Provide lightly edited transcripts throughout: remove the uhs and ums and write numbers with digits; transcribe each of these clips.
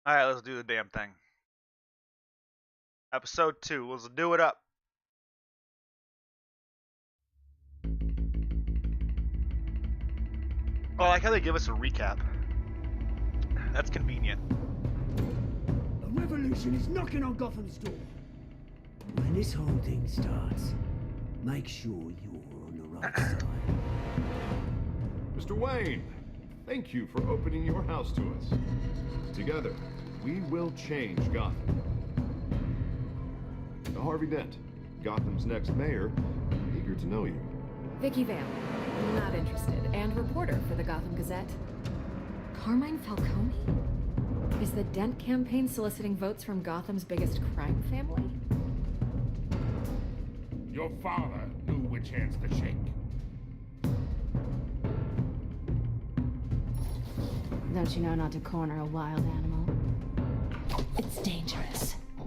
Alright, let's do the damn thing. Episode 2. Let's do it up. Oh, I like how they give us a recap. That's convenient. A revolution is knocking on Gotham's door. When this whole thing starts, make sure you're on the right side. Mr. Wayne, thank you for opening your house to us. Together, we will change Gotham. Harvey Dent, Gotham's next mayor, eager to know you. Vicky Vale, not interested, and reporter for the Gotham Gazette. Carmine Falcone? Is the Dent campaign soliciting votes from Gotham's biggest crime family? Your father knew which hands to shake. Don't you know not to corner a wild animal? It's dangerous. I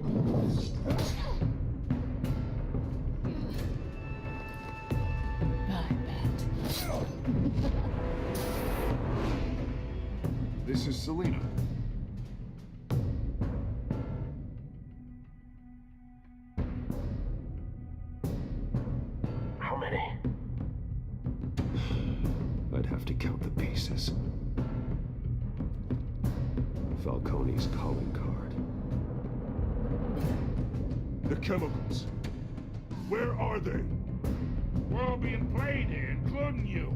bet. This is Selina. How many? I'd have to count the pieces. Falcone's calling card. The chemicals. Where are they? We're all being played here, including you.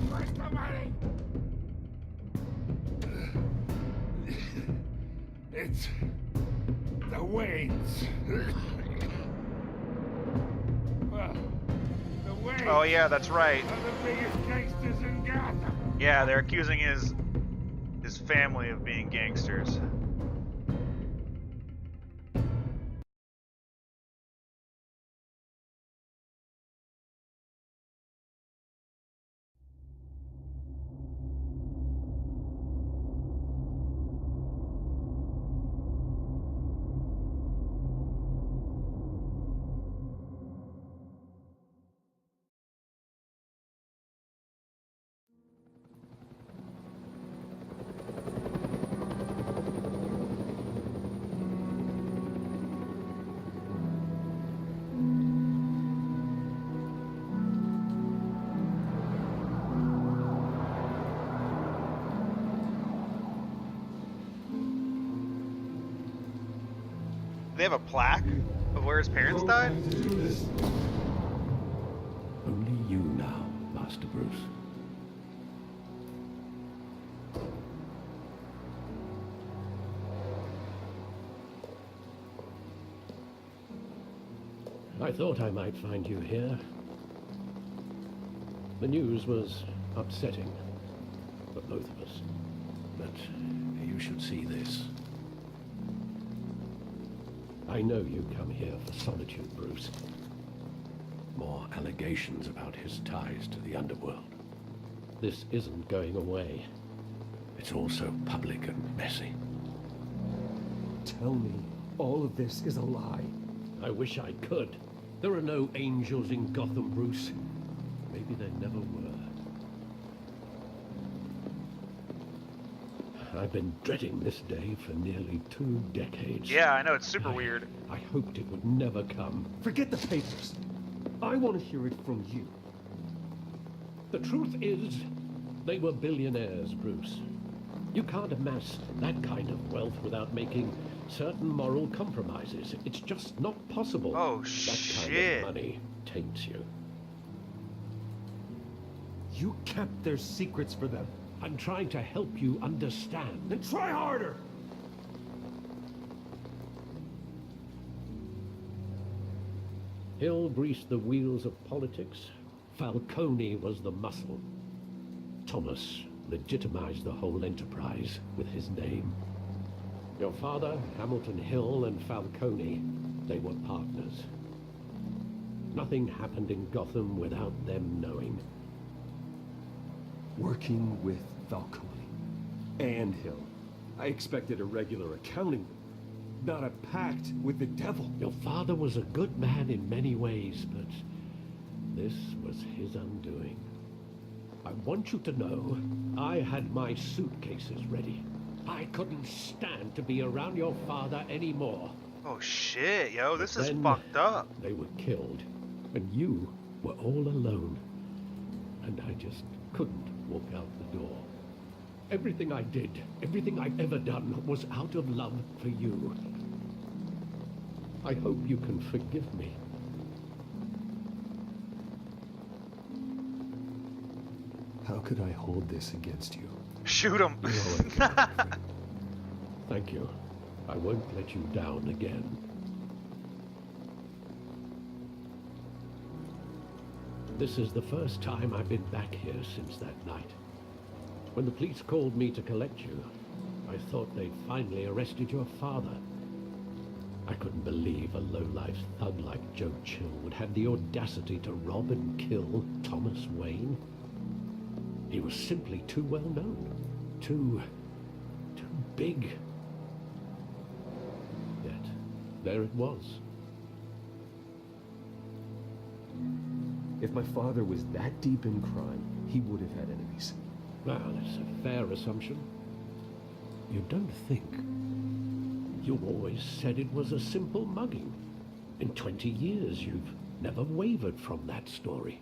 Where's the money? It's the Waynes. Well, the Waynes. Oh yeah, that's right. Are the biggest gangsters in Gotham. Yeah, they're accusing his family of being gangsters. They have a plaque of where his parents died? Only you now, Master Bruce. I thought I might find you here. The news was upsetting for both of us. But you should see this. I know you come here for solitude, Bruce. More allegations about his ties to the underworld. This isn't going away. It's all so public and messy. Tell me all of this is a lie. I wish I could. There are no angels in Gotham, Bruce. Maybe there never were. I've been dreading this day for nearly 2 decades. Yeah, I know, it's super weird. I hoped it would never come. Forget the papers. I want to hear it from you. The truth is, they were billionaires, Bruce. You can't amass that kind of wealth without making certain moral compromises. It's just not possible. Oh, that shit. kind of money taints you. You kept their secrets for them. I'm trying to help you understand. Then try harder! Hill greased the wheels of politics. Falcone was the muscle. Thomas legitimized the whole enterprise with his name. Your father, Hamilton Hill, and Falcone, they were partners. Nothing happened in Gotham without them knowing. Working with Falcone and Hill. I expected a regular accounting, not a pact with the devil. Your father was a good man in many ways, but this was his undoing. I want you to know I had my suitcases ready. I couldn't stand to be around your father anymore. Oh shit, yo, this is Then fucked up. They were killed, and you were all alone. And I just couldn't walk out the door. Everything I did, everything I've ever done, was out of love for you. I hope you can forgive me. How could I hold this against you? Shoot him. Thank you. I won't let you down again. This is the first time I've been back here since that night. When the police called me to collect you, I thought they'd finally arrested your father. I couldn't believe a low-life thug like Joe Chill would have the audacity to rob and kill Thomas Wayne. He was simply too well known. Too big. Yet, there it was. If my father was that deep in crime, he would have had enemies. Well, that's a fair assumption. You don't think? You always said it was a simple mugging. In 20 years, you've never wavered from that story.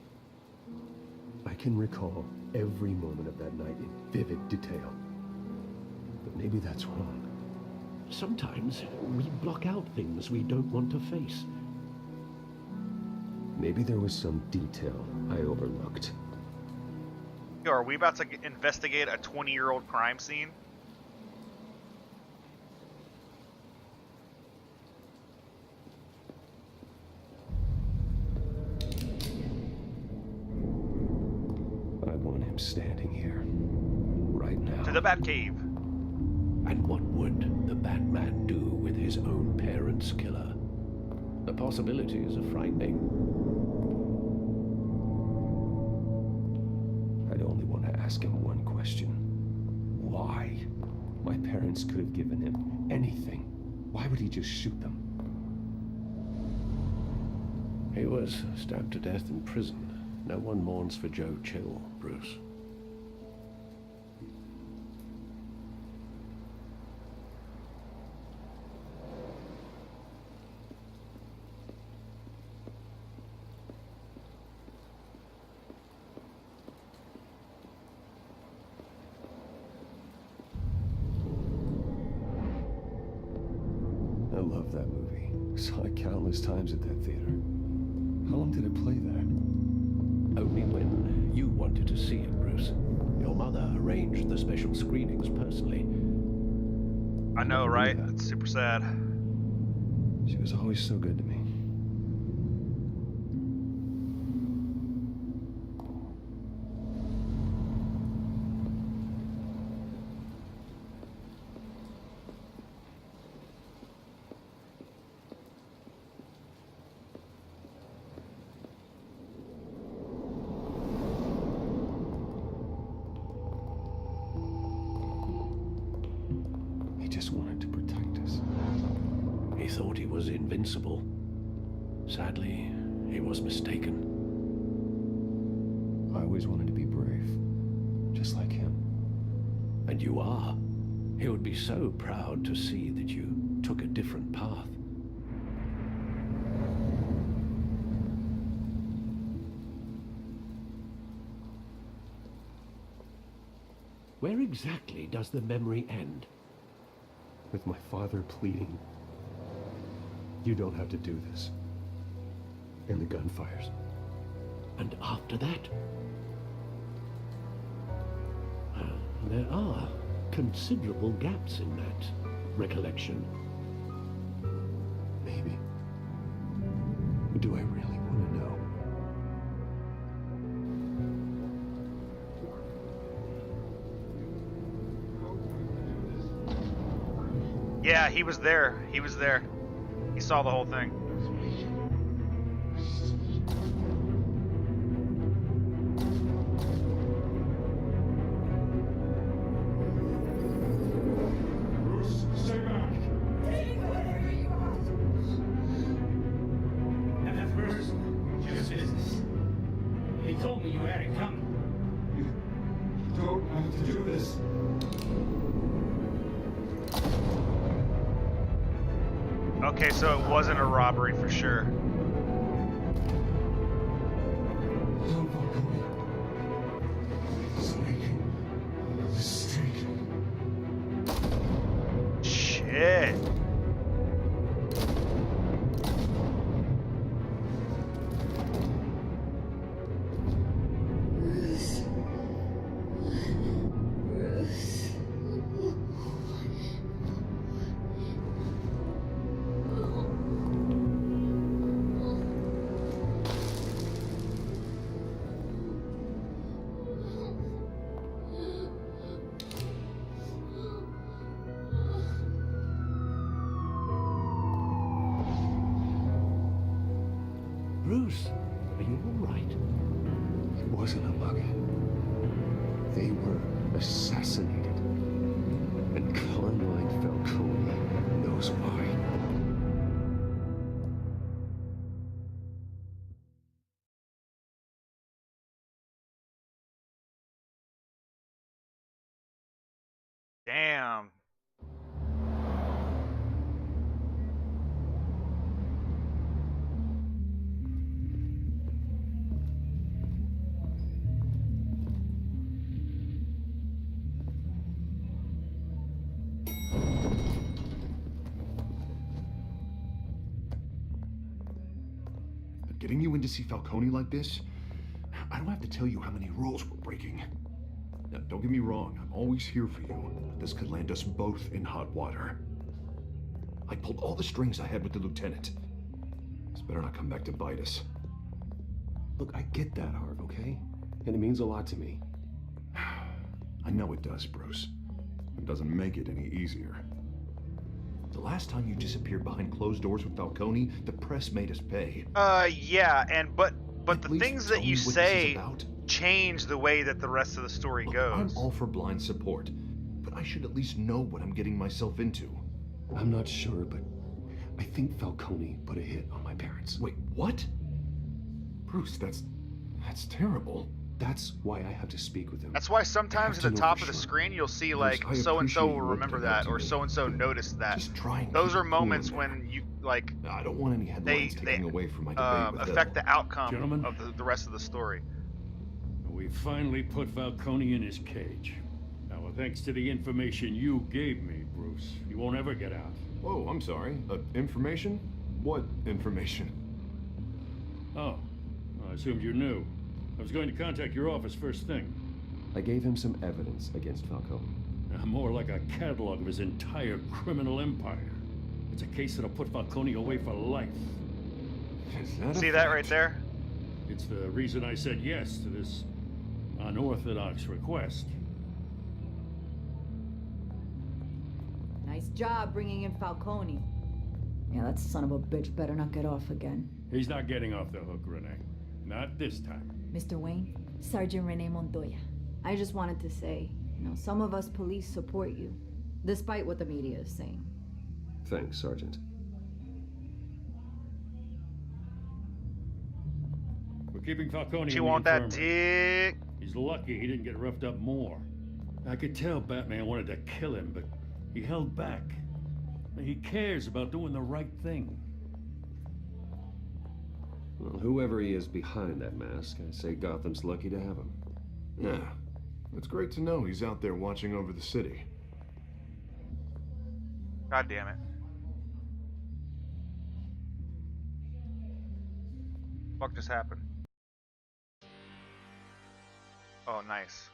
I can recall every moment of that night in vivid detail. But maybe that's wrong. Sometimes we block out things we don't want to face. Maybe there was some detail I overlooked. Yo, are we about to investigate a 20-year-old crime scene? I want him standing here, right now. To the Batcave. And what would the Batman do with his own parents' killer? The possibilities are frightening. I'd only want to ask him one question. Why? My parents could have given him anything. Why would he just shoot them? He was stabbed to death in prison. No one mourns for Joe Chill, Bruce. I love that movie. Saw it countless times at that theater. How long did it play there? Only when you wanted to see it, Bruce. Your mother arranged the special screenings personally. I know, right? It's super sad. She was always so good to me. He just wanted to protect us. He thought he was invincible. Sadly, he was mistaken. I always wanted to be brave, just like him. And you are. He would be so proud to see that you took a different path. Where exactly does the memory end? With my father pleading, "You don't have to do this." And the gunfires. And after that? There are considerable gaps in that recollection. Maybe. Do I really want to know? Yeah, he was there. He was there. He saw the whole thing. Bruce, stay back. At first, just business. He told me you had it coming. Okay, so it wasn't a robbery for sure. Shit. Bruce, are you all right? It wasn't a bug. They were assassinated. And Carmine Falcone knows why. Damn. Getting you in to see Falcone like this? I don't have to tell you how many rules we're breaking. Now, don't get me wrong, I'm always here for you, but this could land us both in hot water. I pulled all the strings I had with the lieutenant. This better not come back to bite us. Look, I get that, Harv, okay? And it means a lot to me. I know it does, Bruce. It doesn't make it any easier. The last time you disappeared behind closed doors with Falcone, the press made us pay. Yeah, and but At the least things tell that me you what this is say about. change the way that the rest of the story Look, goes. I'm all for blind support, but I should at least know what I'm getting myself into. I'm not sure, but I think Falcone put a hit on my parents. Wait, what? Bruce, that's terrible. That's why I have to speak with him. That's why sometimes I have at to the know top for of the sure. screen you'll see Bruce, like I so and so appreciate will you remember opening up that to or me. so and so noticed that. Just try and Those keep are it cool moments in there. when you like I don't want any headlines taking away from my debate with affect Hill. the outcome Gentlemen? of the rest of the story. We finally put Falcone in his cage. Now, thanks to the information you gave me, Bruce, he won't ever get out. Whoa, I'm sorry. Information? What information? Oh, I assumed you knew. I was going to contact your office first thing. I gave him some evidence against Falcone. More like a catalog of his entire criminal empire. It's a case that'll put Falcone away for life. Is that See a that fact? right there? It's the reason I said yes to this unorthodox request. Nice job bringing in Falcone. Yeah, that son of a bitch better not get off again. He's not getting off the hook, Renee. Not this time. Mr. Wayne, Sergeant Rene Montoya. I just wanted to say, some of us police support you, despite what the media is saying. Thanks, Sergeant. We're keeping Falcone. She in the want that infirmary. dick. He's lucky he didn't get roughed up more. I could tell Batman wanted to kill him, but he held back. He cares about doing the right thing. Well, whoever he is behind that mask, I say Gotham's lucky to have him. Yeah. It's great to know he's out there watching over the city. God damn it. Fuck just happened? Oh, nice.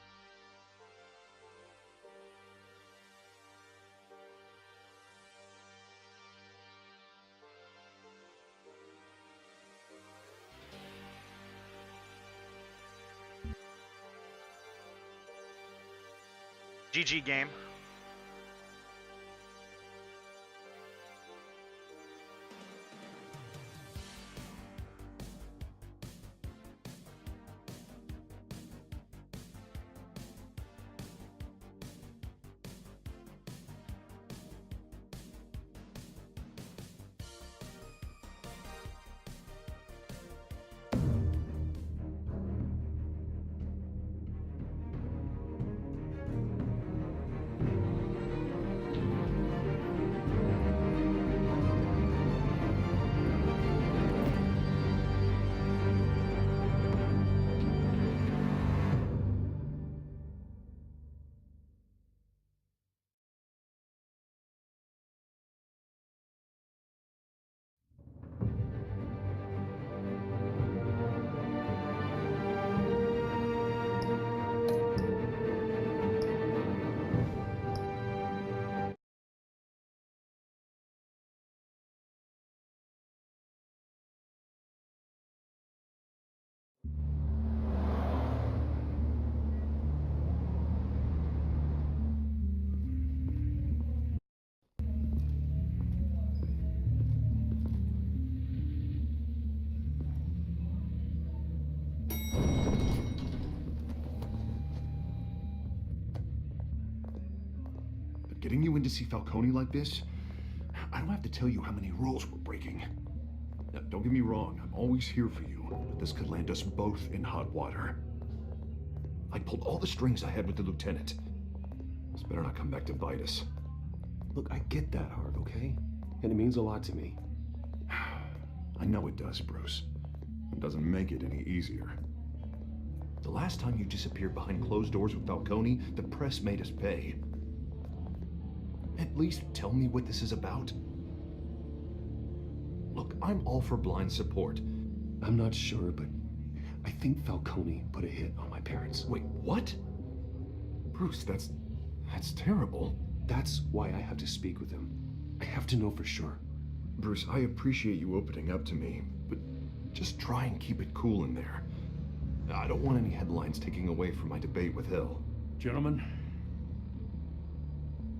GG game. getting you in to see Falcone like this, I don't have to tell you how many rules we're breaking. Now, don't get me wrong, I'm always here for you, but this could land us both in hot water. I pulled all the strings I had with the lieutenant. This better not come back to bite us. Look, I get that, Hart, okay? And it means a lot to me. I know it does, Bruce. It doesn't make it any easier. The last time you disappeared behind closed doors with Falcone, the press made us pay. At least tell me what this is about. Look, I'm all for blind support. I'm not sure, but I think Falcone put a hit on my parents. Wait, what? Bruce, that's terrible. That's why I have to speak with him. I have to know for sure. Bruce, I appreciate you opening up to me, but just try and keep it cool in there. I don't want any headlines taking away from my debate with Hill. Gentlemen,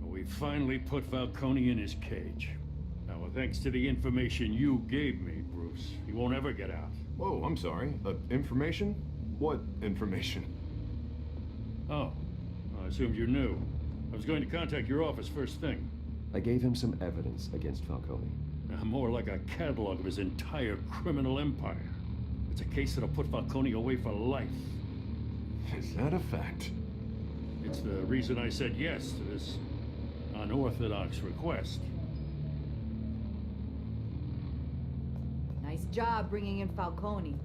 we finally put Falcone in his cage. Now, thanks to the information you gave me, Bruce, he won't ever get out. Whoa, I'm sorry. Information? What information? Oh, I assumed you knew. I was going to contact your office first thing. I gave him some evidence against Falcone. More like a catalog of his entire criminal empire. It's a case that'll put Falcone away for life. Is that a fact? It's the reason I said yes to this unorthodox request. Nice job bringing in Falcone.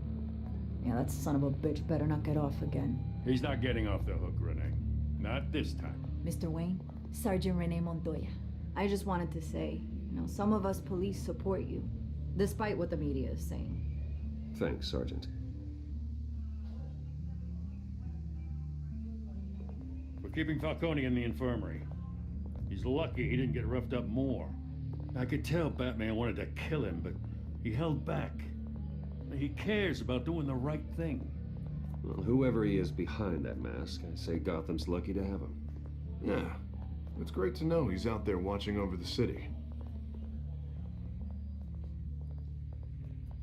Yeah, that son of a bitch better not get off again. He's not getting off the hook, Renee. Not this time. Mr. Wayne, Sergeant Renee Montoya. I just wanted to say, some of us police support you, despite what the media is saying. Thanks, Sergeant. We're keeping Falcone in the infirmary. He's lucky he didn't get roughed up more. I could tell Batman wanted to kill him, but he held back. He cares about doing the right thing. Well, whoever he is behind that mask, I say Gotham's lucky to have him. Yeah, it's great to know he's out there watching over the city.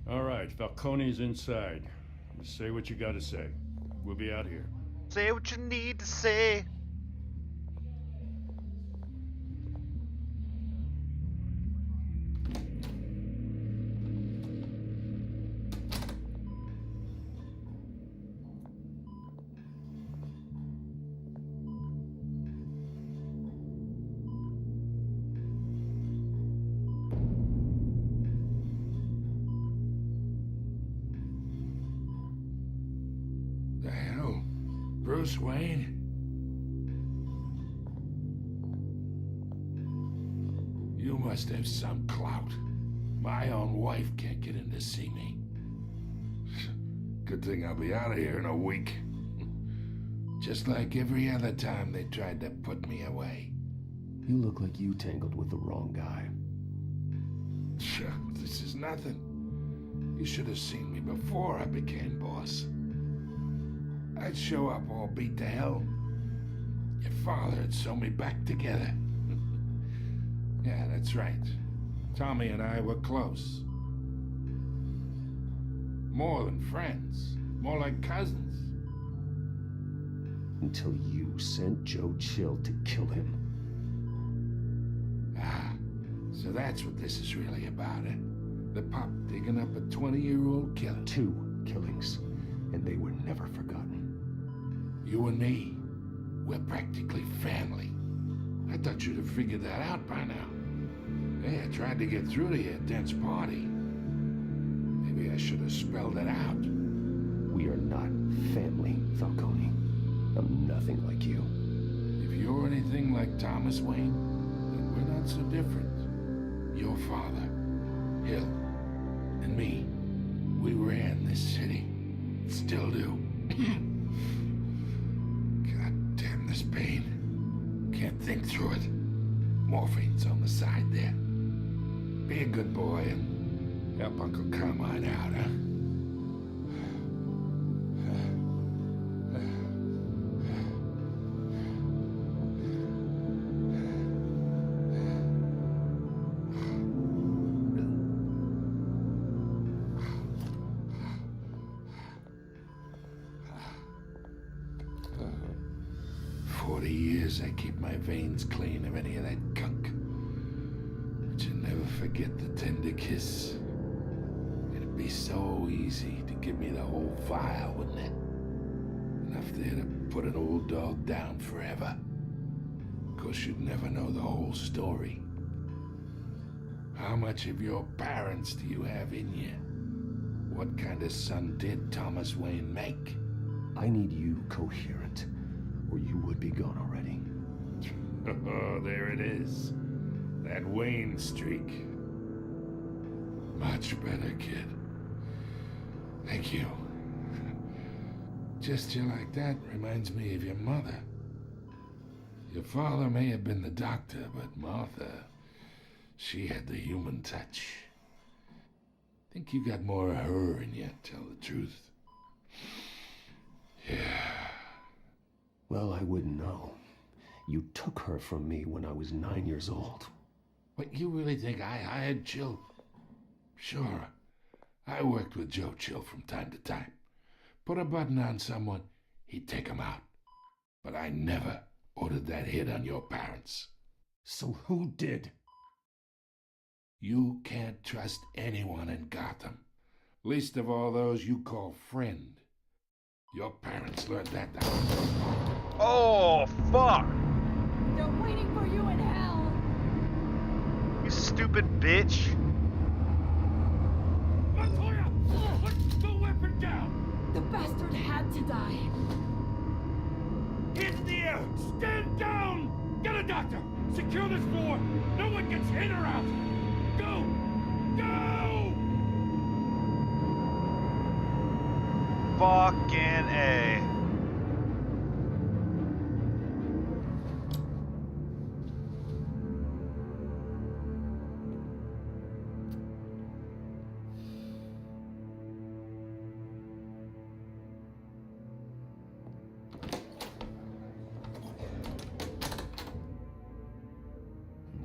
All right, Falcone's inside. Just say what you gotta say. We'll be out here. Say what you need to say. The hell? Bruce Wayne? You must have some clout. My own wife can't get in to see me. Good thing I'll be out of here in a week. Just like every other time they tried to put me away. You look like you tangled with the wrong guy. Sure, this is nothing. You should have seen me before I became boss. I'd show up all beat to hell. Your father would sew me back together. Yeah, that's right. Tommy and I were close. More than friends. More like cousins. Until you sent Joe Chill to kill him. Ah, so that's what this is really about, eh? The pup digging up a 20-year-old killer. 2 killings, and they were never forgotten. You and me, we're practically family. I thought you'd have figured that out by now. Hey, I tried to get through to you at Dent's party. Maybe I should have spelled it out. We are not family, Falcone. I'm nothing like you. If you're anything like Thomas Wayne, then we're not so different. Your father, Hill, and me, we ran this city. Still do. God damn this pain. Can't think through it. Morphine's on the side there. Be a good boy and help Uncle Carmine out, huh? course, I keep my veins clean of any of that gunk. But you never forget the tender kiss. It'd be so easy to give me the whole vial, wouldn't it? Enough there to put an old dog down forever. Of course, you'd never know the whole story. How much of your parents do you have in you? What kind of son did Thomas Wayne make? I need you coherent, or you would be gone already. Oh, there it is. That Wayne streak. Much better, kid. Thank you. Gesture like that reminds me of your mother. Your father may have been the doctor, but Martha, she had the human touch. Think you got more of her in you, tell the truth. Yeah. Well, I wouldn't know. You took her from me when I was 9 years old. What, you really think I hired Chill? Sure. I worked with Joe Chill from time to time. Put a button on someone, he'd take him out. But I never ordered that hit on your parents. So who did? You can't trust anyone in Gotham. Least of all those you call friend. Your parents learned that the hard way. Oh, fuck! They're waiting for you in hell. You stupid bitch. Montoya! Put the weapon down! The bastard had to die. Hands in the air! Stand down! Get a doctor! Secure this floor! No one gets in or out! Go! Go! Fucking A.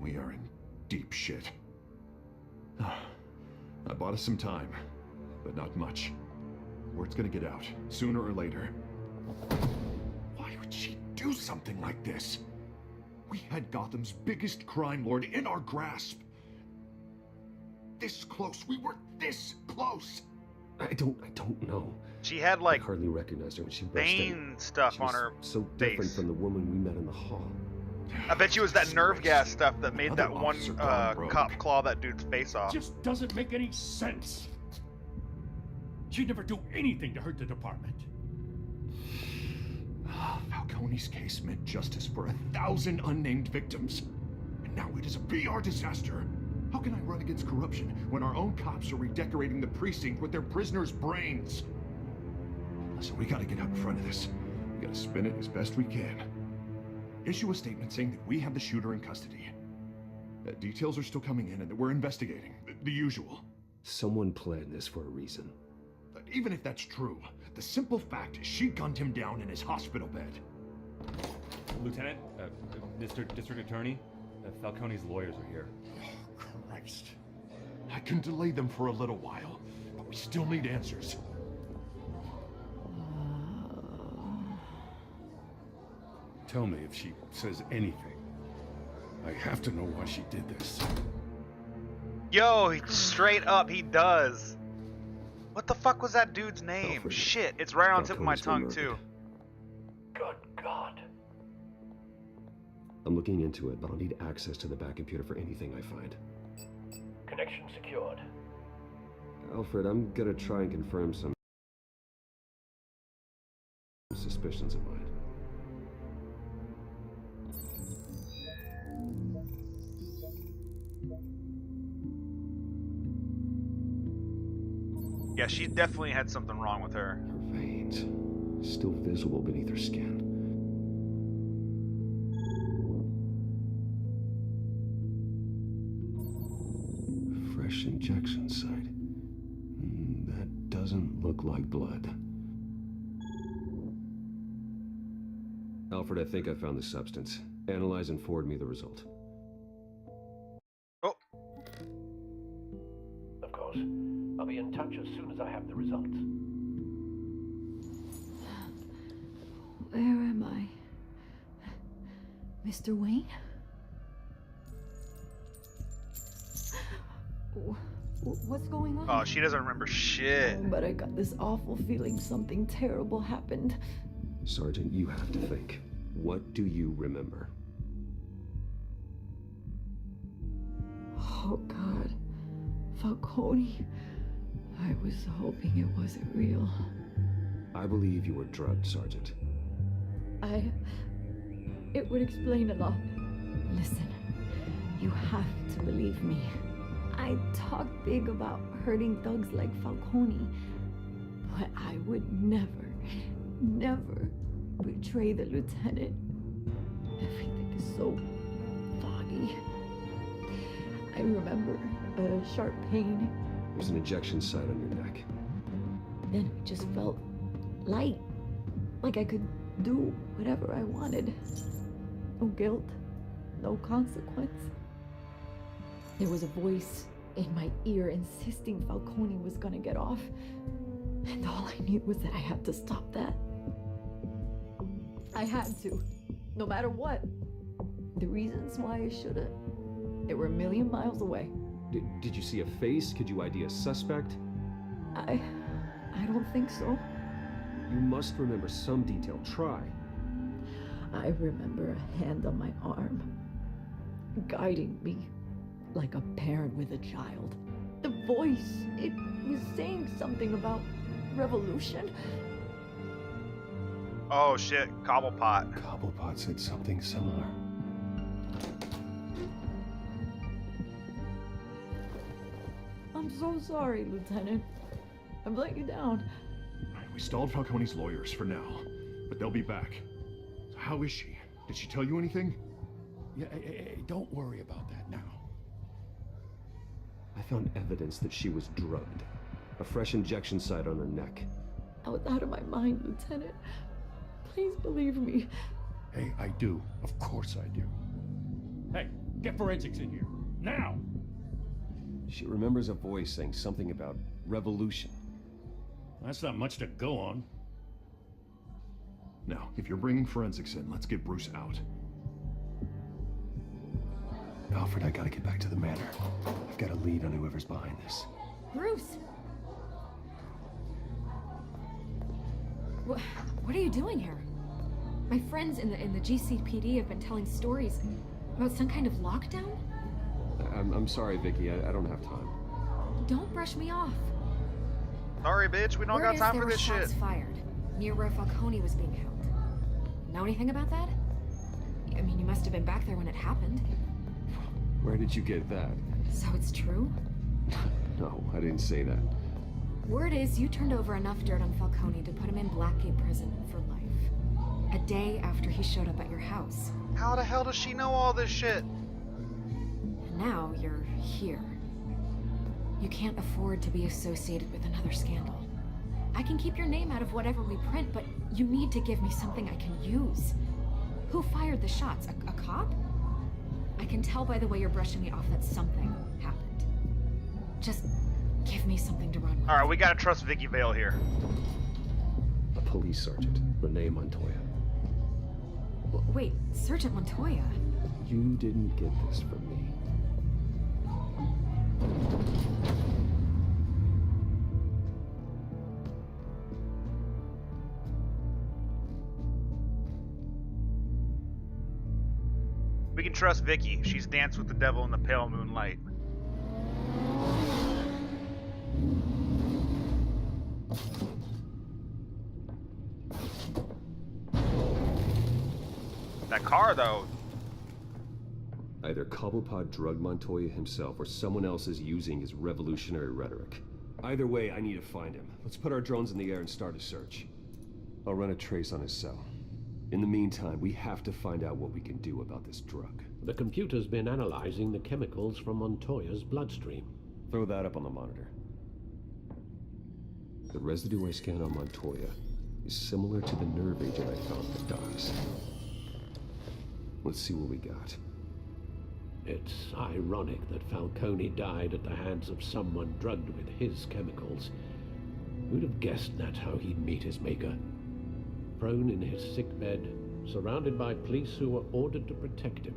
We are in deep shit. I bought us some time, but not much. Word's gonna get out, sooner or later. Why would she do something like this? We had Gotham's biggest crime lord in our grasp. This close, we were this close. I don't know. She had I like hardly recognized her when she burst in. vein stuff She on was her so different face. from the woman we met in the hall. I bet you it was that nerve gas stuff that made Another that one officer gone rogue. cop claw that dude's face off. Just doesn't make any sense. She'd never do anything to hurt the department. Falcone's case meant justice for 1,000 unnamed victims. And now it is a PR disaster. How can I run against corruption when our own cops are redecorating the precinct with their prisoners' brains? Listen, we gotta get out in front of this. We gotta spin it as best we can. Issue a statement saying that we have the shooter in custody. Details are still coming in and that we're investigating. The usual. Someone planned this for a reason. Even if that's true, the simple fact is she gunned him down in his hospital bed. Lieutenant, Mr. District Attorney, Falcone's lawyers are here. Oh, Christ. I can delay them for a little while, but we still need answers. Tell me if she says anything. I have to know why she did this. Yo, straight up, he does. What the fuck was that dude's name? Alfred. Shit, it's right on the tip of my Falcone's been tongue, too. Good God. I'm looking into it, but I'll need access to the back computer for anything I find. Connection secured. Alfred, I'm gonna try and confirm some suspicions of mine. Yeah, she definitely had something wrong with her. Her veins, still visible beneath her skin. Fresh injection site. That doesn't look like blood. Alfred, I think I found the substance. Analyze and forward me the result. Oh, Of course. I'll be in touch as soon as I have the results. Where am I? Mr. Wayne? What's going on? Oh, she doesn't remember shit. Oh, but I got this awful feeling something terrible happened. Sergeant, you have to think. What do you remember? Oh, God. Falcone. I was hoping it wasn't real. I believe you were drugged, Sergeant. It would explain a lot. Listen, you have to believe me. I talk big about hurting thugs like Falcone, but I would never, never betray the lieutenant. Everything is so foggy. I remember a sharp pain. There's an injection site on your neck. Then it just felt light, like I could do whatever I wanted. No guilt, no consequence. There was a voice in my ear insisting Falcone was gonna get off, and all I knew was that I had to stop that. I had to, no matter what. The reasons why I should've, they were a million miles away. Did you see a face? Could you ID a suspect? I don't think so. You must remember some detail. Try. I remember a hand on my arm, guiding me like a parent with a child. The voice, it was saying something about revolution. Oh shit, Cobblepot. Cobblepot said something similar. I'm so sorry, Lieutenant. I've let you down. We stalled Falcone's lawyers for now, but they'll be back. So how is she? Did she tell you anything? Yeah, hey, don't worry about that now. I found evidence that she was drugged. A fresh injection site on her neck. I was out of my mind, Lieutenant. Please believe me. Hey, I do. Of course I do. Hey, get forensics in here. Now! She remembers a voice saying something about revolution. That's not much to go on. Now, if you're bringing forensics in, let's get Bruce out. Alfred, I gotta get back to the manor. I've got a lead on whoever's behind this. Bruce! What are you doing here? My friends in the GCPD have been telling stories about some kind of lockdown? I'm sorry, Vicky. I don't have time. Don't brush me off. Sorry, bitch, we don't got time for this shit. Shots fired near where Falcone was being held. Know anything about that? I mean, you must have been back there when it happened. Where did you get that? So it's true? No, I didn't say that. Word is you turned over enough dirt on Falcone to put him in Blackgate Prison for life. A day after he showed up at your house. How the hell does she know all this shit? And now you're here. You can't afford to be associated with another scandal. I can keep your name out of whatever we print, but you need to give me something I can use. Who fired the shots? A cop? I can tell by the way you're brushing me off that something happened. Just give me something to run with. Alright, we gotta trust Vicky Vale here. A police sergeant, Renee Montoya. Wait, Sergeant Montoya? You didn't get this from me. We can trust Vicky. She's danced with the devil in the pale moonlight. That car, though. Either Cobblepot drugged Montoya himself or someone else is using his revolutionary rhetoric. Either way, I need to find him. Let's put our drones in the air and start a search. I'll run a trace on his cell. In the meantime, we have to find out what we can do about this drug. The computer's been analyzing the chemicals from Montoya's bloodstream. Throw that up on the monitor. The residue I scanned on Montoya is similar to the nerve agent I found at the docks. Let's see what we got. It's ironic that Falcone died at the hands of someone drugged with his chemicals. Who'd have guessed that's how he'd meet his maker? Prone in his sickbed, surrounded by police who were ordered to protect him.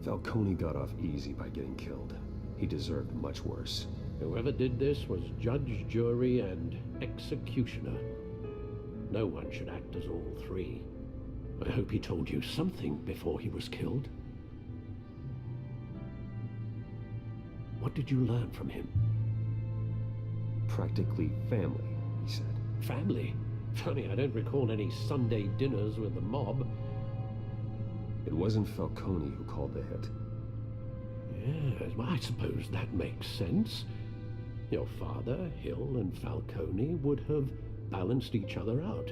Falcone got off easy by getting killed. He deserved much worse. Whoever did this was judge, jury, and executioner. No one should act as all three. I hope he told you something before he was killed. What did you learn from him? Practically family, he said. Family? Funny, I don't recall any Sunday dinners with the mob. It wasn't Falcone who called the hit. Yes, well, I suppose that makes sense. Your father, Hill, and Falcone would have balanced each other out.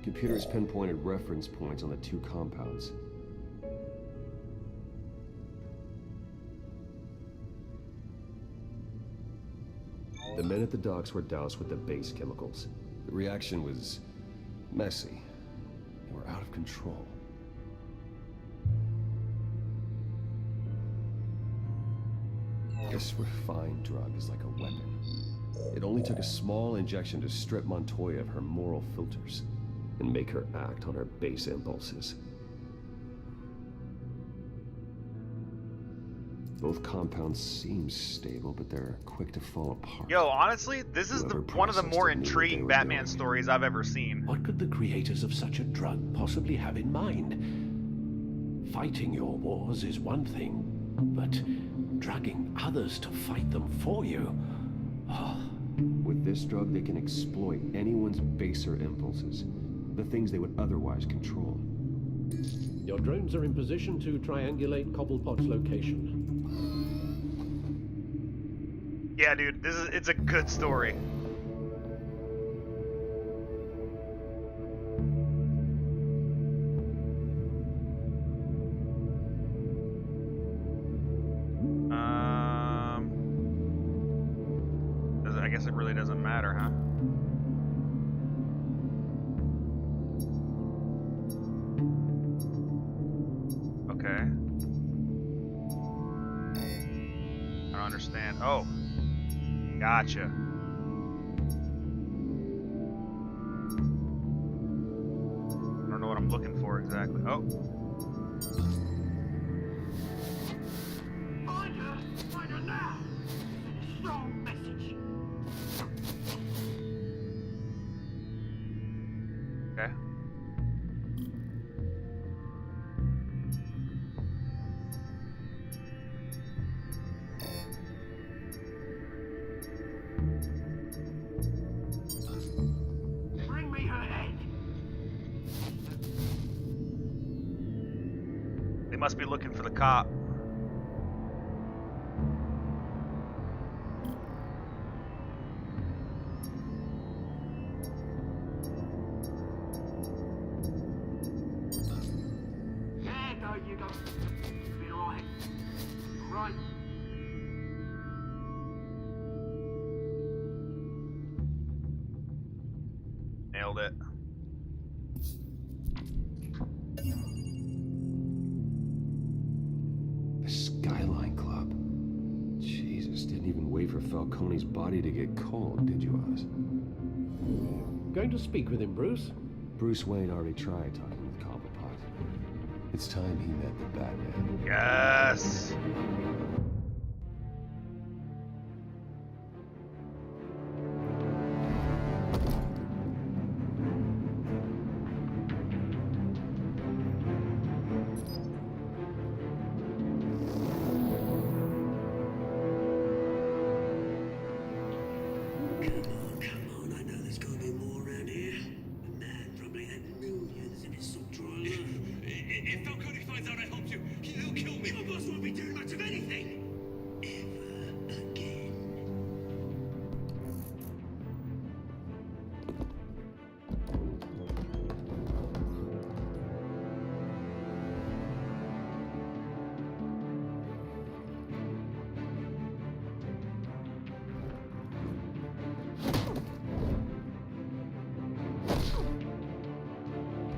Computers pinpointed reference points on the two compounds. The men at the docks were doused with the base chemicals. The reaction was messy. They were out of control. This refined drug is like a weapon. It only took a small injection to strip Montoya of her moral filters and make her act on her base impulses. Both compounds seem stable, but they're quick to fall apart. Yo, honestly, this is one of the more intriguing Batman doing. stories I've ever seen. What could the creators of such a drug possibly have in mind? Fighting your wars is one thing, but drugging others to fight them for you? Oh. With this drug, they can exploit anyone's baser impulses, the things they would otherwise control. Your drones are in position to triangulate Cobblepot's location. Yeah, dude, it's a good story. I guess it really doesn't matter, huh? Okay. I don't understand. Oh. Gotcha. I don't know what I'm looking for exactly. Oh. Find her! Find her now! Send a strong message. Okay. Bring me her head! They must be looking for the cop. Yeah, go, you go. You've been alright. Alright. Nailed it. The Skyline Club. Jesus, didn't even wait for Falcone's body to get cold, did you, Oz? Going to speak with him, Bruce? Bruce Wayne already tried talking with Cobblepot. It's time he met the Batman. Yes. Come on, I know there's gonna be more around here. The man probably had millions in his soul If Falcone finds out I helped you, he'll kill me. Your boss won't be doing much of anything. Ever again.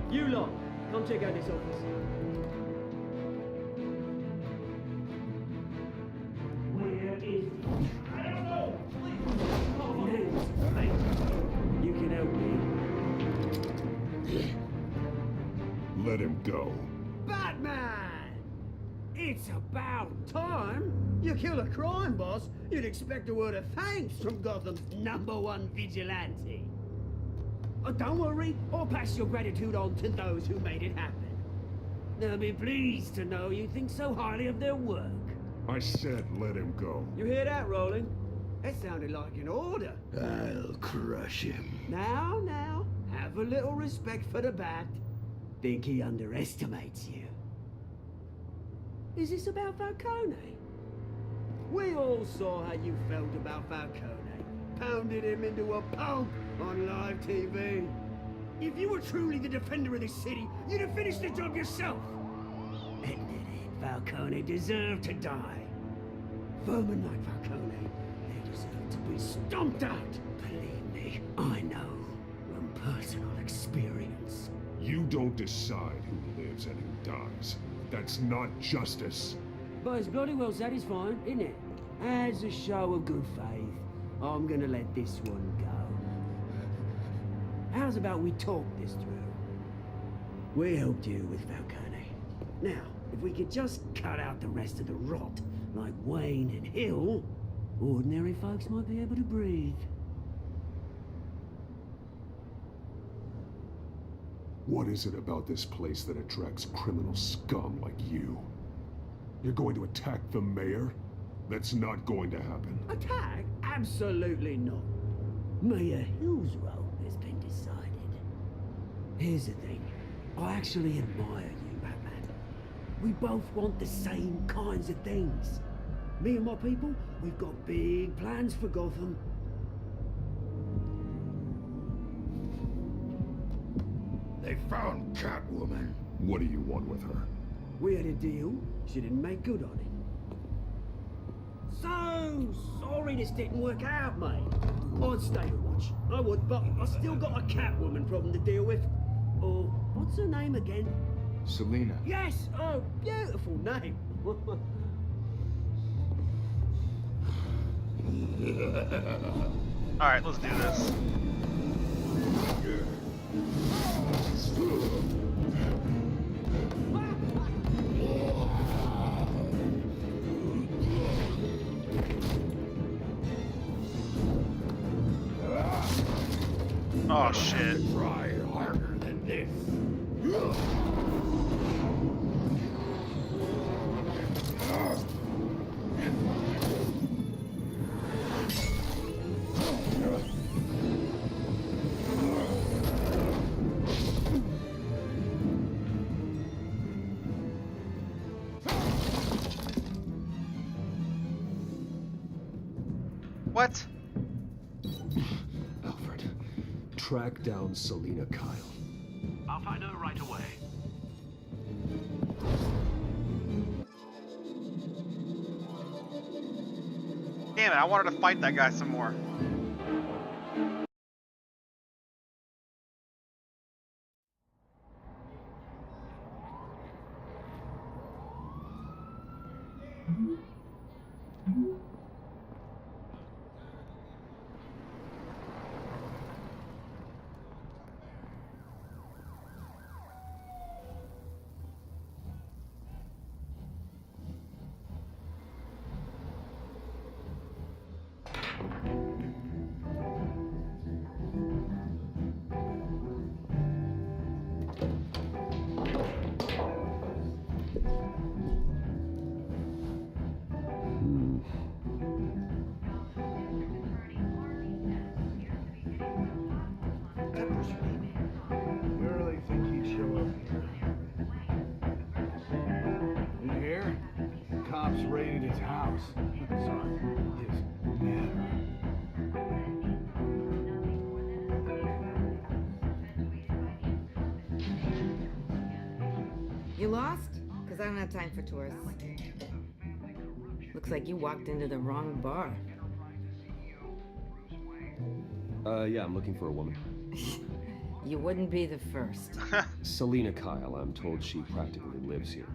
You lot, come check out this office. Where is he? I don't know. Please. You can help me. let him go. Batman! It's about time. You kill a crime boss, you'd expect a word of thanks from Gotham's #1 vigilante. Oh, don't worry, I'll pass your gratitude on to those who made it happen. They'll be pleased to know you think so highly of their work. I said let him go. You hear that, Roland? That sounded like an order. I'll crush him. Now, have a little respect for the Bat. Think he underestimates you. Is this about Falcone? We all saw how you felt about Falcone. Pounded him into a pulp on live TV. If you were truly the defender of this city, you'd have finished the job yourself. Admit it, Falcone deserved to die. Vermin like Falcone, they deserve to be stomped out. Believe me, I know from personal experience. You don't decide who lives and who dies. That's not justice. But it's bloody well satisfying, isn't it? As a show of good faith, I'm gonna let this one go. How's about we talk this through? We helped you with Falcone. Now, if we could just cut out the rest of the rot, like Wayne and Hill, ordinary folks might be able to breathe. What is it about this place that attracts criminal scum like you? You're going to attack the mayor? That's not going to happen. Attack? Absolutely not. Mayor Hill's role has been decided. Here's the thing. I actually admire you, Batman. We both want the same kinds of things. Me and my people, we've got big plans for Gotham. They found Catwoman. What do you want with her? We had a deal. She didn't make good on it. So sorry this didn't work out, mate. I'd stay to watch. I would, but I still got a Catwoman problem to deal with. Oh, what's her name again? Selina. Yes! Oh, beautiful name. Alright, let's do this. Oh shit. Try harder than this. What? Alfred, track down Selina Kyle. I'll find her right away. Damn it, I wanted to fight that guy some more. You really think he'd show up here? In here, cops raided his house. Sorry, his manor. You lost? Because I don't have time for tourists. Looks like you walked into the wrong bar. Yeah, I'm looking for a woman. You wouldn't be the first. Selina Kyle, I'm told she practically lives here.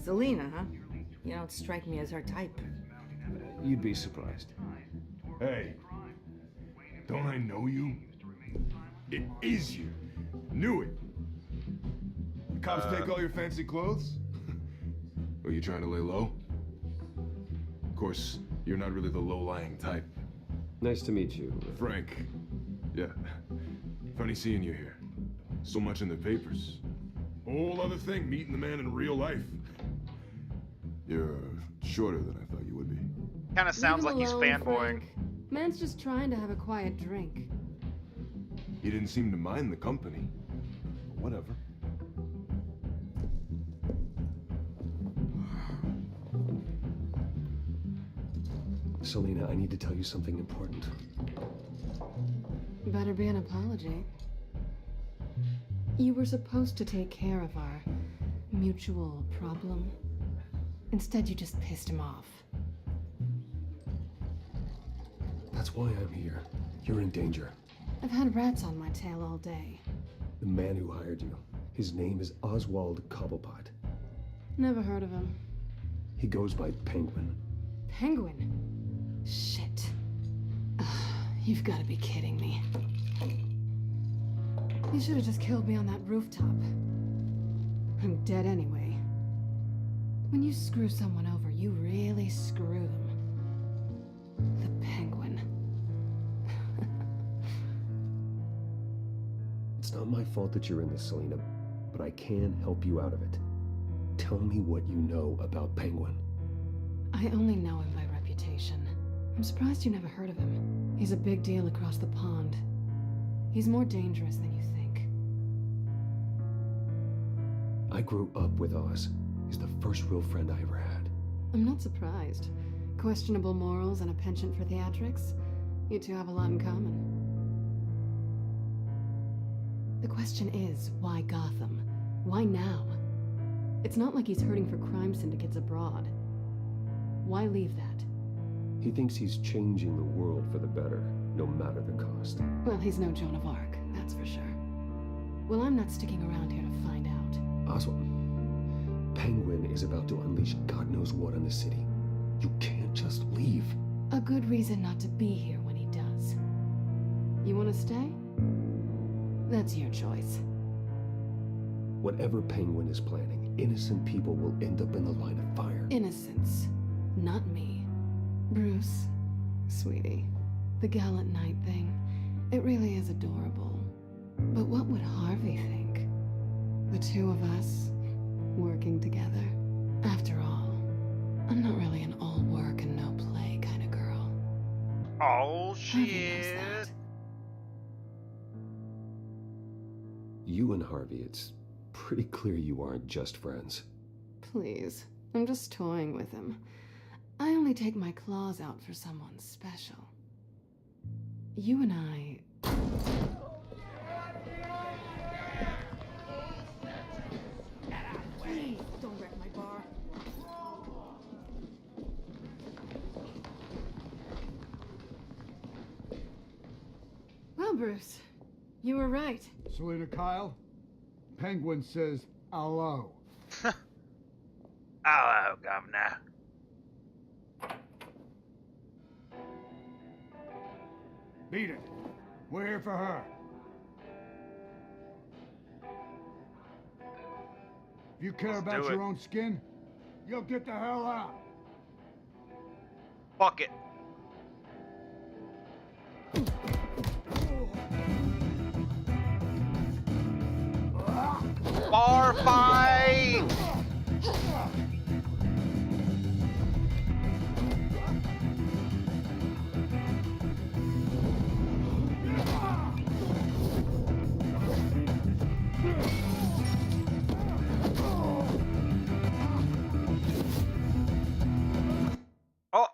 Selina, huh? You don't strike me as her type. You'd be surprised. Hey, don't I know you? It is you. Knew it. Cops take all your fancy clothes? Are you trying to lay low? Of course, you're not really the low-lying type. Nice to meet you. Frank. Yeah. Funny seeing you here. So much in the papers. Whole other thing, meeting the man in real life. You're shorter than I thought you would be. Kind of sounds like Leave he's him alone, fanboying. Frank. Man's just trying to have a quiet drink. He didn't seem to mind the company. Whatever. Selena, I need to tell you something important. Better be an apology. You were supposed to take care of our mutual problem. Instead, you just pissed him off. That's why I'm here. You're in danger. I've had rats on my tail all day. The man who hired you, his name is Oswald Cobblepot. Never heard of him. He goes by Penguin. Penguin? Shit. Ugh, you've got to be kidding me. You should have just killed me on that rooftop. I'm dead anyway. When you screw someone over, you really screw them. The Penguin. It's not my fault that you're in this, Selena, but I can help you out of it. Tell me what you know about Penguin. I only know him by reputation. I'm surprised you never heard of him. He's a big deal across the pond. He's more dangerous than you think. I grew up with Oz. He's the first real friend I ever had. I'm not surprised. Questionable morals and a penchant for theatrics. You two have a lot in common. The question is, why Gotham? Why now? It's not like he's hurting for crime syndicates abroad. Why leave that? He thinks he's changing the world for the better, no matter the cost. Well, he's no Joan of Arc, that's for sure. Well, I'm not sticking around here to find out. Oswald, Penguin is about to unleash God knows what on the city. You can't just leave. A good reason not to be here when he does. You want to stay? That's your choice. Whatever Penguin is planning, innocent people will end up in the line of fire. Innocence, not me. Bruce, sweetie, the gallant knight thing, it really is adorable. But what would Harvey think? The two of us, working together. After all, I'm not really an all work and no play kind of girl. Oh, Harvey knows shit. that. You and Harvey, it's pretty clear you aren't just friends. Please, I'm just toying with him. I only take my claws out for someone special. You and I... Please, don't wreck my bar. Well, Bruce, you were right. Selena Kyle, Penguin says hello. Hello, Governor. Beat it. We're here for her. If you care Let's about do your it. own skin, you'll get the hell out. Fuck it. Bar fight! Oh!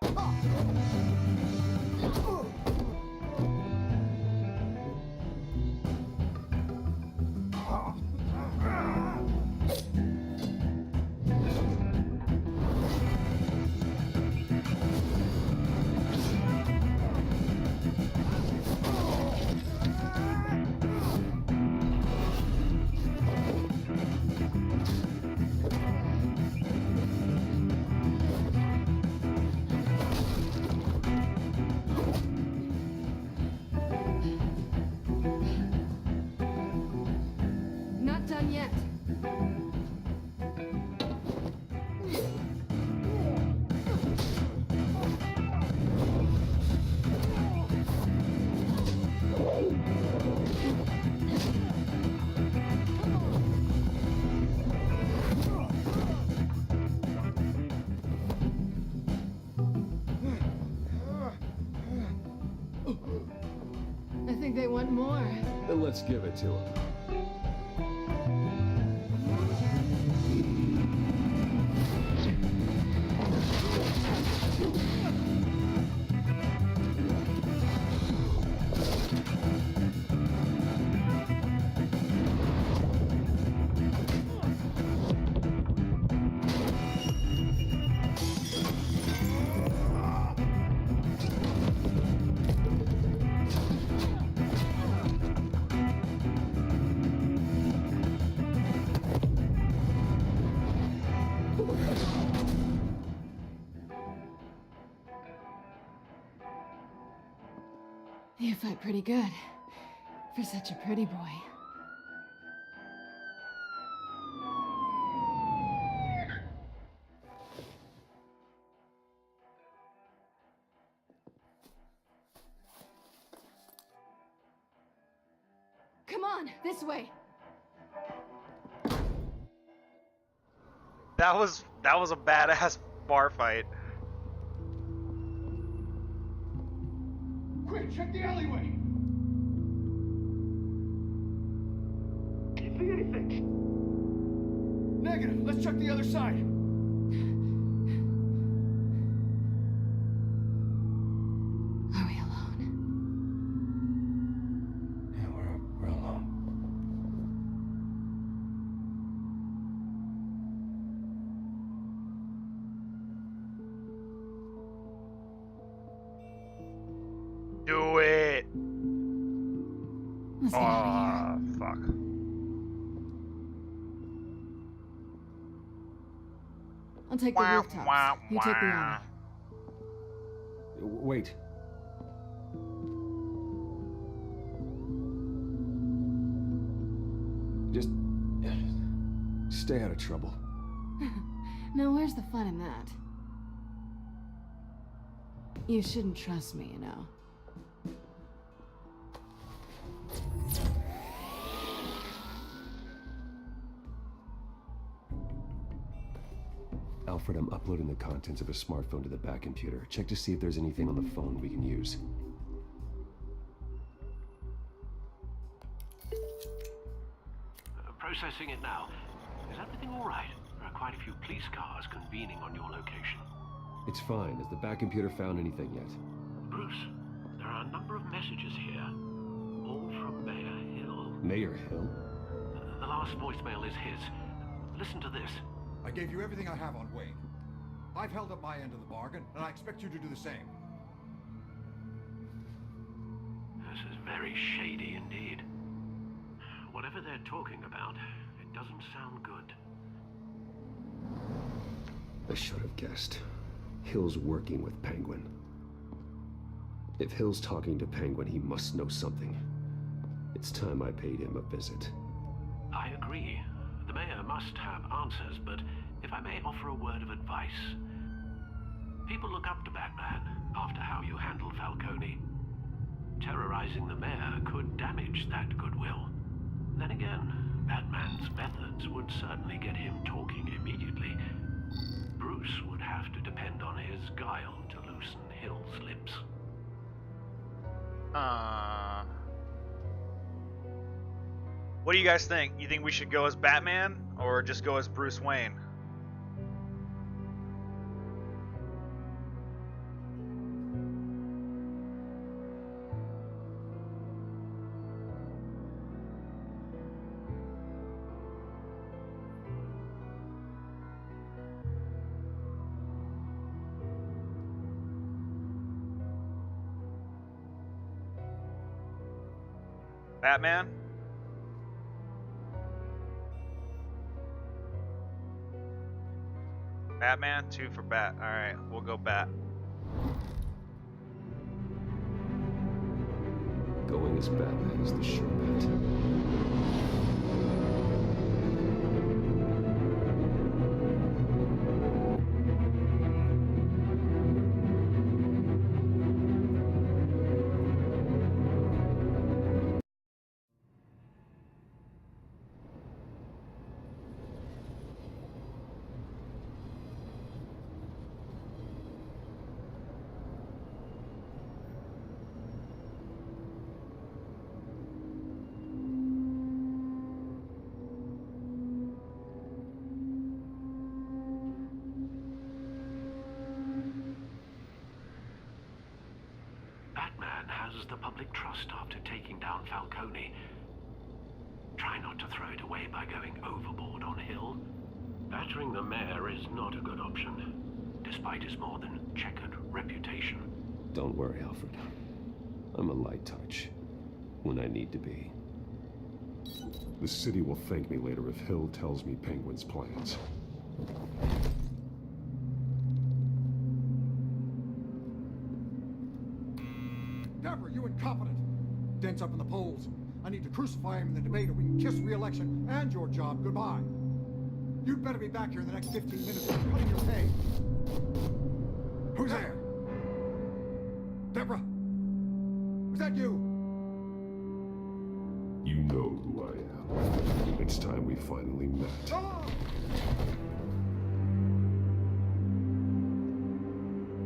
they want more. Then let's give it to them. You fight pretty good. For such a pretty boy. Come on, this way. That was a badass bar fight. Quick, check the alleyway! See anything? Negative. Let's check the other side. Are we alone? Yeah, we're alone. Do it. Let's get out of here. Fuck. I'll take the rooftops. You take the alley. Wait. Just stay out of trouble. Now where's the fun in that? You shouldn't trust me, you know. Alfred, I'm uploading the contents of a smartphone to the back computer. Check to see if there's anything on the phone we can use. Processing it now. Is everything all right? There are quite a few police cars convening on your location. It's fine. Has the back computer found anything yet? Bruce, there are a number of messages here. All from Mayor Hill. Mayor Hill? The last voicemail is his. Listen to this. I gave you everything I have on Wayne. I've held up my end of the bargain, and I expect you to do the same. This is very shady indeed. Whatever they're talking about, it doesn't sound good. I should have guessed. Hill's working with Penguin. If Hill's talking to Penguin, he must know something. It's time I paid him a visit. I agree. The mayor must have answers, but if I may offer a word of advice. People look up to Batman after how you handled Falcone. Terrorizing the mayor could damage that goodwill. Then again, Batman's methods would certainly get him talking immediately. Bruce would have to depend on his guile to loosen Hill's lips. What do you guys think? You think we should go as Batman or just go as Bruce Wayne? Batman? Batman, 2 for Bat. Alright, we'll go Bat. Going as Batman is the sure bet. lost after taking down Falcone. Try not to throw it away by going overboard on Hill. Battering the mayor is not a good option, despite his more than checkered reputation. Don't worry, Alfred. I'm a light touch when I need to be. The city will thank me later if Hill tells me Penguin's plans. Deborah, you incompetent! Dents up in the polls. I need to crucify him in the debate or we can kiss re-election and your job goodbye. You'd better be back here in the next 15 minutes or I'm cutting your pay. Who's there? Deborah? Was that you? You know who I am. It's time we finally met. Ah!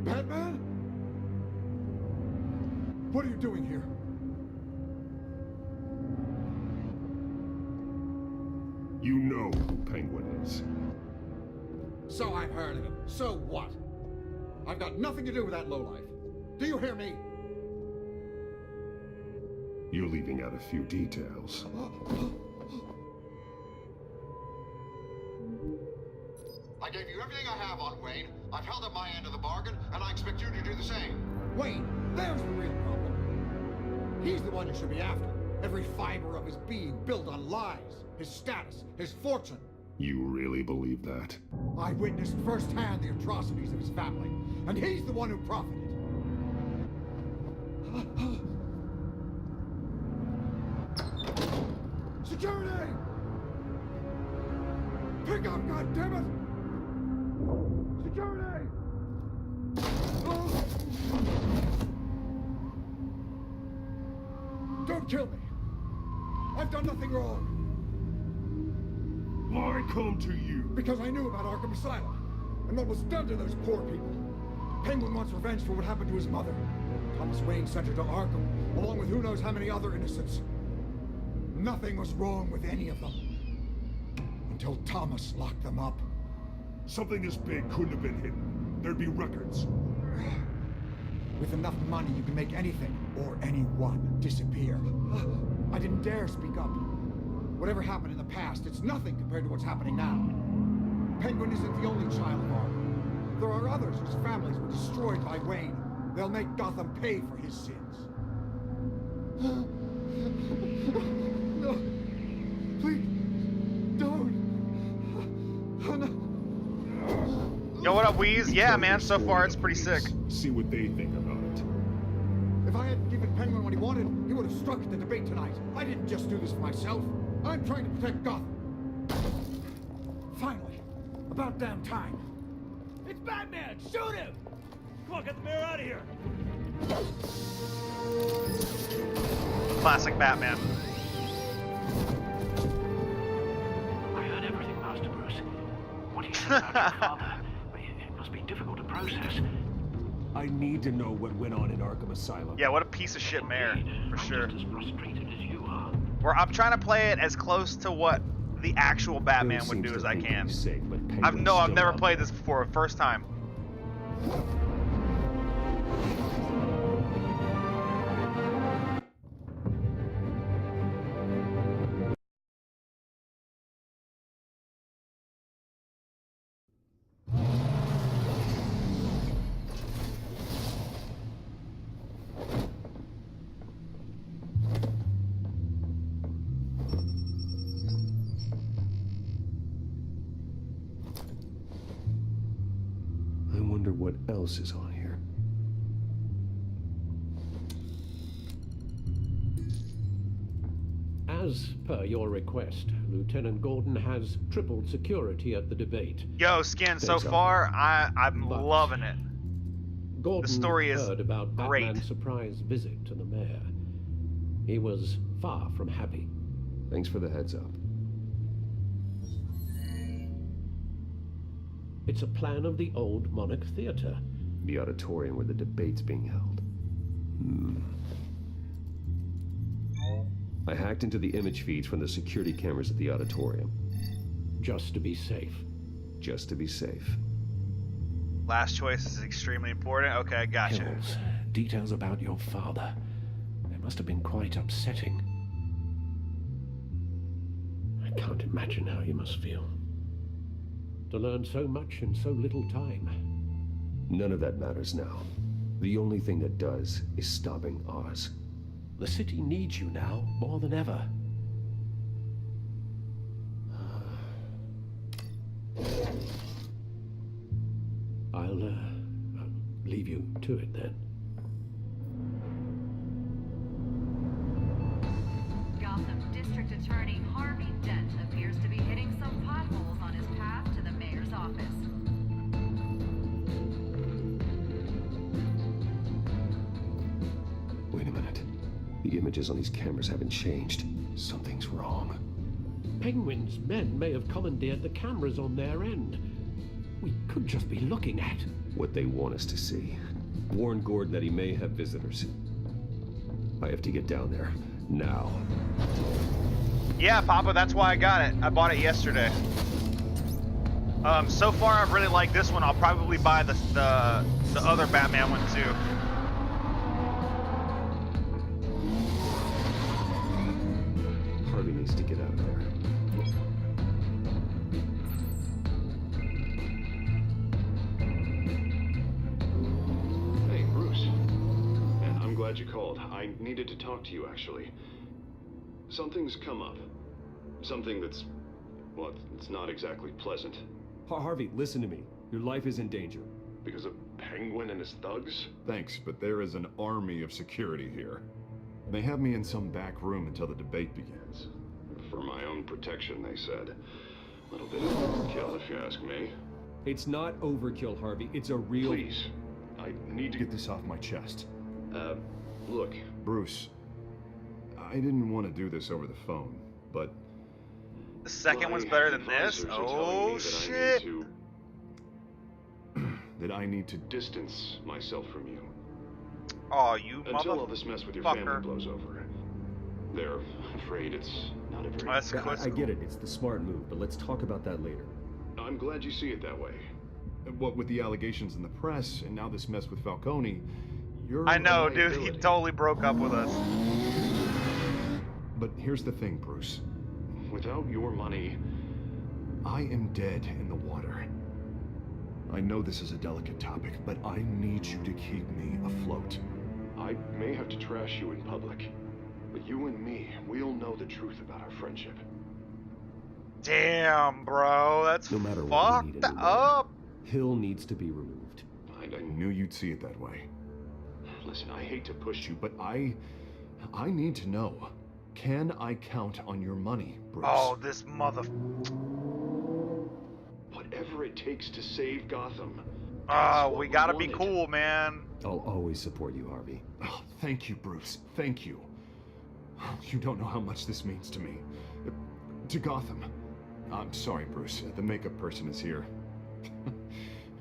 Batman? What are you doing here? You know who Penguin is. So I've heard of him. So what? I've got nothing to do with that lowlife. Do you hear me? You're leaving out a few details. I gave you everything I have on Wayne. I've held up my end of the bargain, and I expect you to do the same. Wayne, there's the real problem. He's the one you should be after. Every fiber of his being built on lies, his status, his fortune. You really believe that? I witnessed firsthand the atrocities of his family, and he's the one who profited. Security! Pick up, goddammit! Security! Don't kill me! I've done nothing wrong! Why come to you? Because I knew about Arkham Asylum, and what was done to those poor people. Penguin wants revenge for what happened to his mother. Thomas Wayne sent her to Arkham, along with who knows how many other innocents. Nothing was wrong with any of them. Until Thomas locked them up. Something this big couldn't have been hidden. There'd be records. With enough money, you can make anything, or anyone, disappear. I didn't dare speak up. Whatever happened in the past, it's nothing compared to what's happening now. Penguin isn't the only child of Arkham. There are others whose families were destroyed by Wayne. They'll make Gotham pay for his sins. No. Please. Don't. Oh, no. Yo, what up, Wheeze? Yeah, man, so far it's pretty sick. See what they think about it. If I hadn't given Penguin what he wanted, he would have struck at the debate tonight. I didn't just do this for myself. I'm trying to protect Gotham. Finally. About damn time. It's Batman! Shoot him! Come on, get the mayor out of here! Classic Batman. I heard everything, Master Bruce. What you said about your father, it must be difficult to process. I need to know what went on in Arkham Asylum. Yeah, what a piece of shit mayor, for sure. I'm just as frustrated as you are. I'm trying to play it as close to what the actual Batman would do as I can. I've never played this before, first time. What else is on here? As per your request, Lieutenant Gordon has tripled security at the debate. Yo, Skin, so far, I'm loving it. Gordon The story is heard about great. Batman's surprise visit to the mayor. He was far from happy. Thanks for the heads up. It's a plan of the old Monarch Theater. The auditorium where the debate's being held. I hacked into the image feeds from the security cameras at the auditorium. Just to be safe. Just to be safe. Last choice is extremely important. Okay, I gotcha. Hills, details about your father. must have been quite upsetting. I can't imagine how you must feel. To learn so much in so little time. None of that matters now. The only thing that does is stopping Oz. The city needs you now more than ever. I'll leave you to it then. Gotham District Attorney Harvey Dent appears to be hitting some potholes on his path to the mayor's office. Wait a minute. The images on these cameras haven't changed. Something's wrong. Penguin's men may have commandeered the cameras on their end. We could just be looking at what they want us to see. Warn Gordon that he may have visitors. I have to get down there. Now. Yeah, Papa, that's why I got it. I bought it yesterday. So far, I've really liked this one. I'll probably buy the other Batman one too. Harvey needs to get out of there. Hey, Bruce. Man, I'm glad you called. I needed to talk to you, actually. Something's come up. Something that's, well, it's not exactly pleasant. Harvey, listen to me. Your life is in danger. Because of Penguin and his thugs? Thanks, but there is an army of security here. They have me in some back room until the debate begins. For my own protection, they said. A little bit of overkill, if you ask me. It's not overkill, Harvey. It's a real... Please. I need to get this off my chest. Look. Bruce, I didn't want to do this over the phone, but... The second one's better than this? Oh, shit! That I need to distance myself from you. Oh, you Until all this mess with your family blows over. They're afraid it's not a very... I get it. It's the smart move, but let's talk about that later. I'm glad you see it that way. What with the allegations in the press, and now this mess with Falcone, you're... I know, dude. He totally broke up with us. But here's the thing, Bruce. Without your money... I am dead in the water. I know this is a delicate topic, but I need you to keep me afloat. I may have to trash you in public, but you and me, we'll know the truth about our friendship. Damn, bro, that's no matter fucked what up. Hill needs to be removed. I knew you'd see it that way. Listen, I hate to push you, but I need to know. Can I count on your money, Bruce? Oh, this mother... Whatever it takes to save Gotham. Oh, we gotta be cool, man. I'll always support you, Harvey. Oh, thank you, Bruce. Thank you. You don't know how much this means to me. To Gotham. I'm sorry, Bruce. The makeup person is here.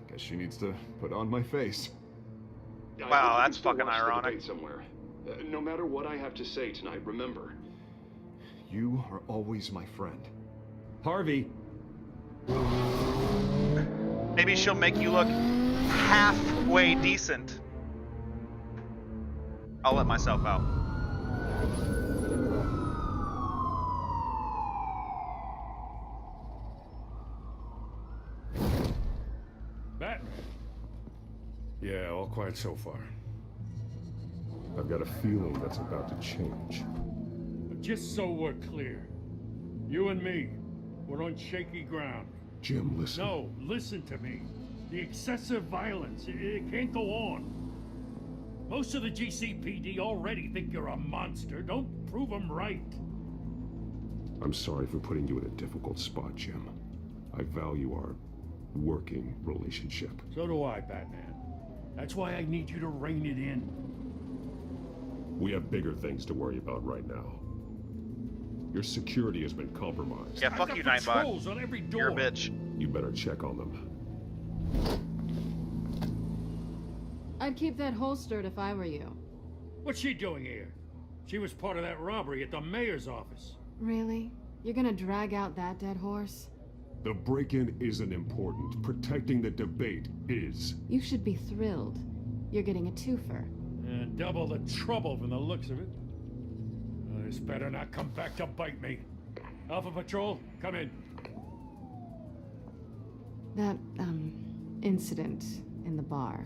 Guess she needs to put on my face. Wow, that's fucking ironic. Somewhere. No matter what I have to say tonight, remember. You are always my friend. Harvey! Maybe she'll make you look halfway decent. I'll let myself out. Batman. Yeah, all quiet so far. I've got a feeling that's about to change. But just so we're clear, you and me, we're on shaky ground. Jim, listen. No, listen to me. The excessive violence, it can't go on. Most of the GCPD already think you're a monster. Don't prove them right. I'm sorry for putting you in a difficult spot, Jim. I value our working relationship. So do I, Batman. That's why I need you to rein it in. We have bigger things to worry about right now. Your security has been compromised. Yeah, fuck you, Nightbot. On every door. You're a bitch. You better check on them. I'd keep that holstered if I were you. What's she doing here? She was part of that robbery at the mayor's office. Really? You're gonna drag out that dead horse? The break-in isn't important. Protecting the debate is. You should be thrilled. You're getting a twofer. Double the trouble from the looks of it. This better not come back to bite me. Alpha Patrol, come in. That, incident in the bar.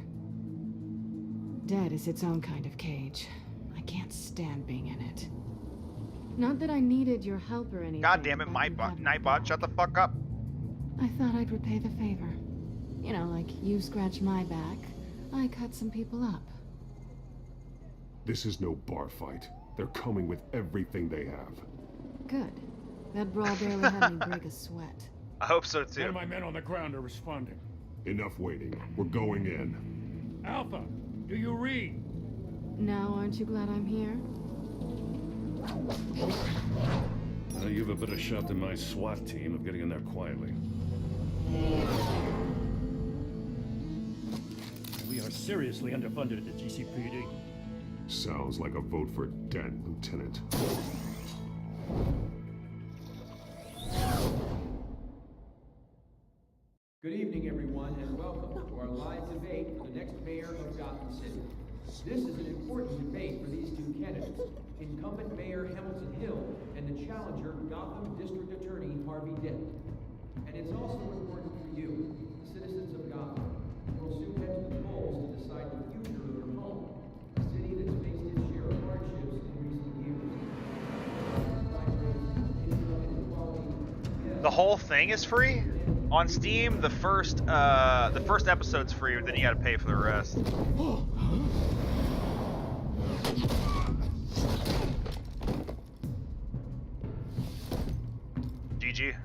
Dead is its own kind of cage. I can't stand being in it. Not that I needed your help or anything. God damn it, Nightbot, shut the fuck up. I thought I'd repay the favor. You know, like you scratched my back, I cut some people up. This is no bar fight. They're coming with everything they have. Good. That brawl barely had me break a sweat. I hope so too. None of my men on the ground are responding. Enough waiting. We're going in. Alpha, do you read? Now, aren't you glad I'm here? Well, you have a better shot than my SWAT team of getting in there quietly. We are seriously underfunded at the GCPD. Sounds like a vote for Dent, Lieutenant. Good evening, everyone, and welcome to our live debate for the next mayor of Gotham City. This is an important debate for these two candidates, incumbent Mayor Hamilton Hill and the challenger Gotham District Attorney Harvey Dent. And it's also important for you, the citizens of Gotham, who will soon head to the polls to decide the future of your home, a city that's faced its share of hardships in recent years. The whole thing is free? On Steam, the first episode's free, but then you gotta pay for the rest. GG.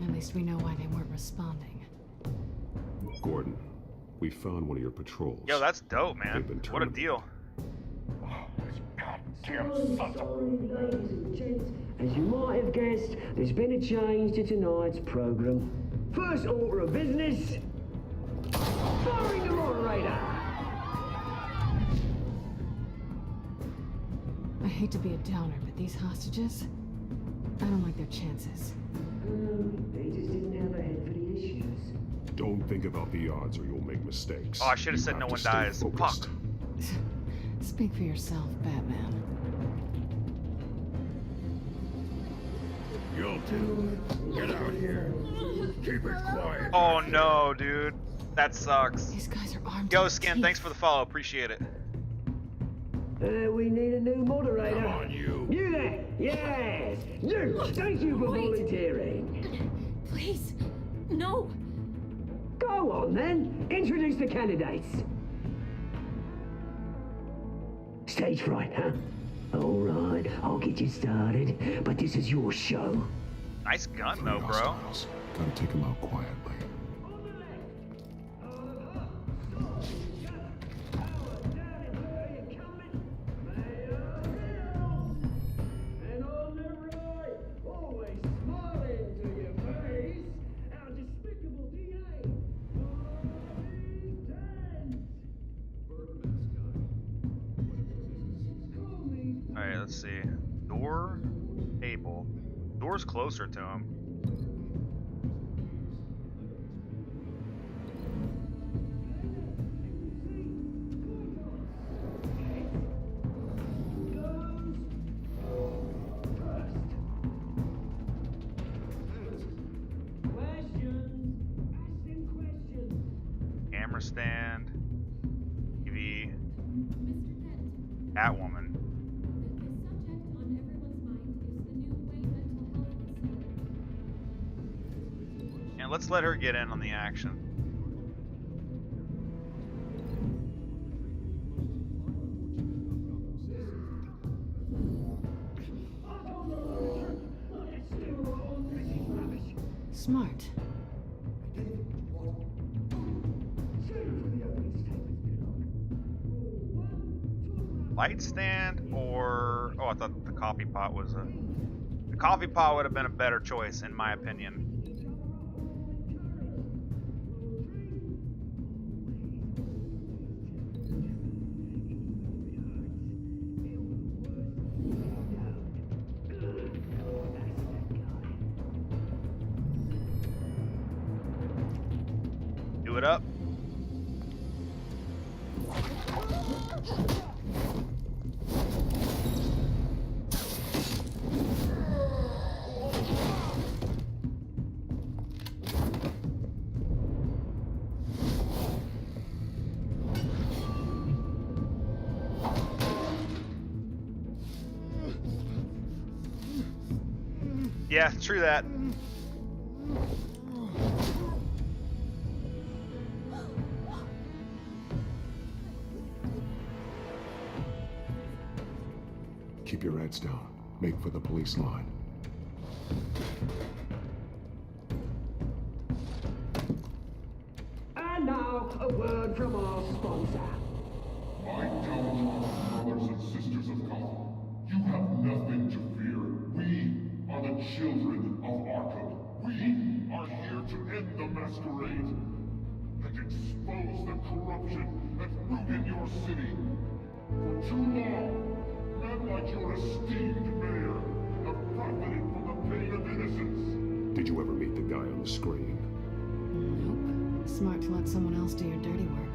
At least we know why they weren't responding. Gordon, we found one of your patrols. Yo, that's dope, man. What a deal. As you might have guessed, there's been a change to tonight's program. First order of business, firing the moderator. I hate to be a downer, but these hostages, I don't like their chances. They just didn't have a head for the issues. Don't think about the odds or you'll make mistakes. Oh, I should have said no one dies. Fuck. Speak for yourself, Batman. You two, get out here. Keep it quiet. Oh no, dude. That sucks. These guys are armed. Yo, Skin, thanks for the follow. Appreciate it. We need a new moderator. Come on, you. You there? Yes. You. Thank you for volunteering. Please, no. Go on then. Introduce the candidates. Stage fright, huh? All right, I'll get you started, but this is your show. Nice gun, though, bro. Gotta take him out quietly. Alright, let's see. Door, table. Door's closer to him. Camera stand. TV. Catwoman. And let's let her get in on the action. Smart. Light stand or... Oh, I thought the coffee pot was a... The coffee pot would have been a better choice, in my opinion. Yeah, true that. Keep your heads down. Make for the police line. And now, a word from our sponsor. My Telltale brothers and sisters of Gotham, you have nothing to fear. We are the children of Arkham. We are here to end the masquerade and expose the corruption that rooted your city. For too long, men like your esteemed mayor have profited from the pain of innocence. Did you ever meet the guy on the screen? Nope. Smart to let someone else do your dirty work.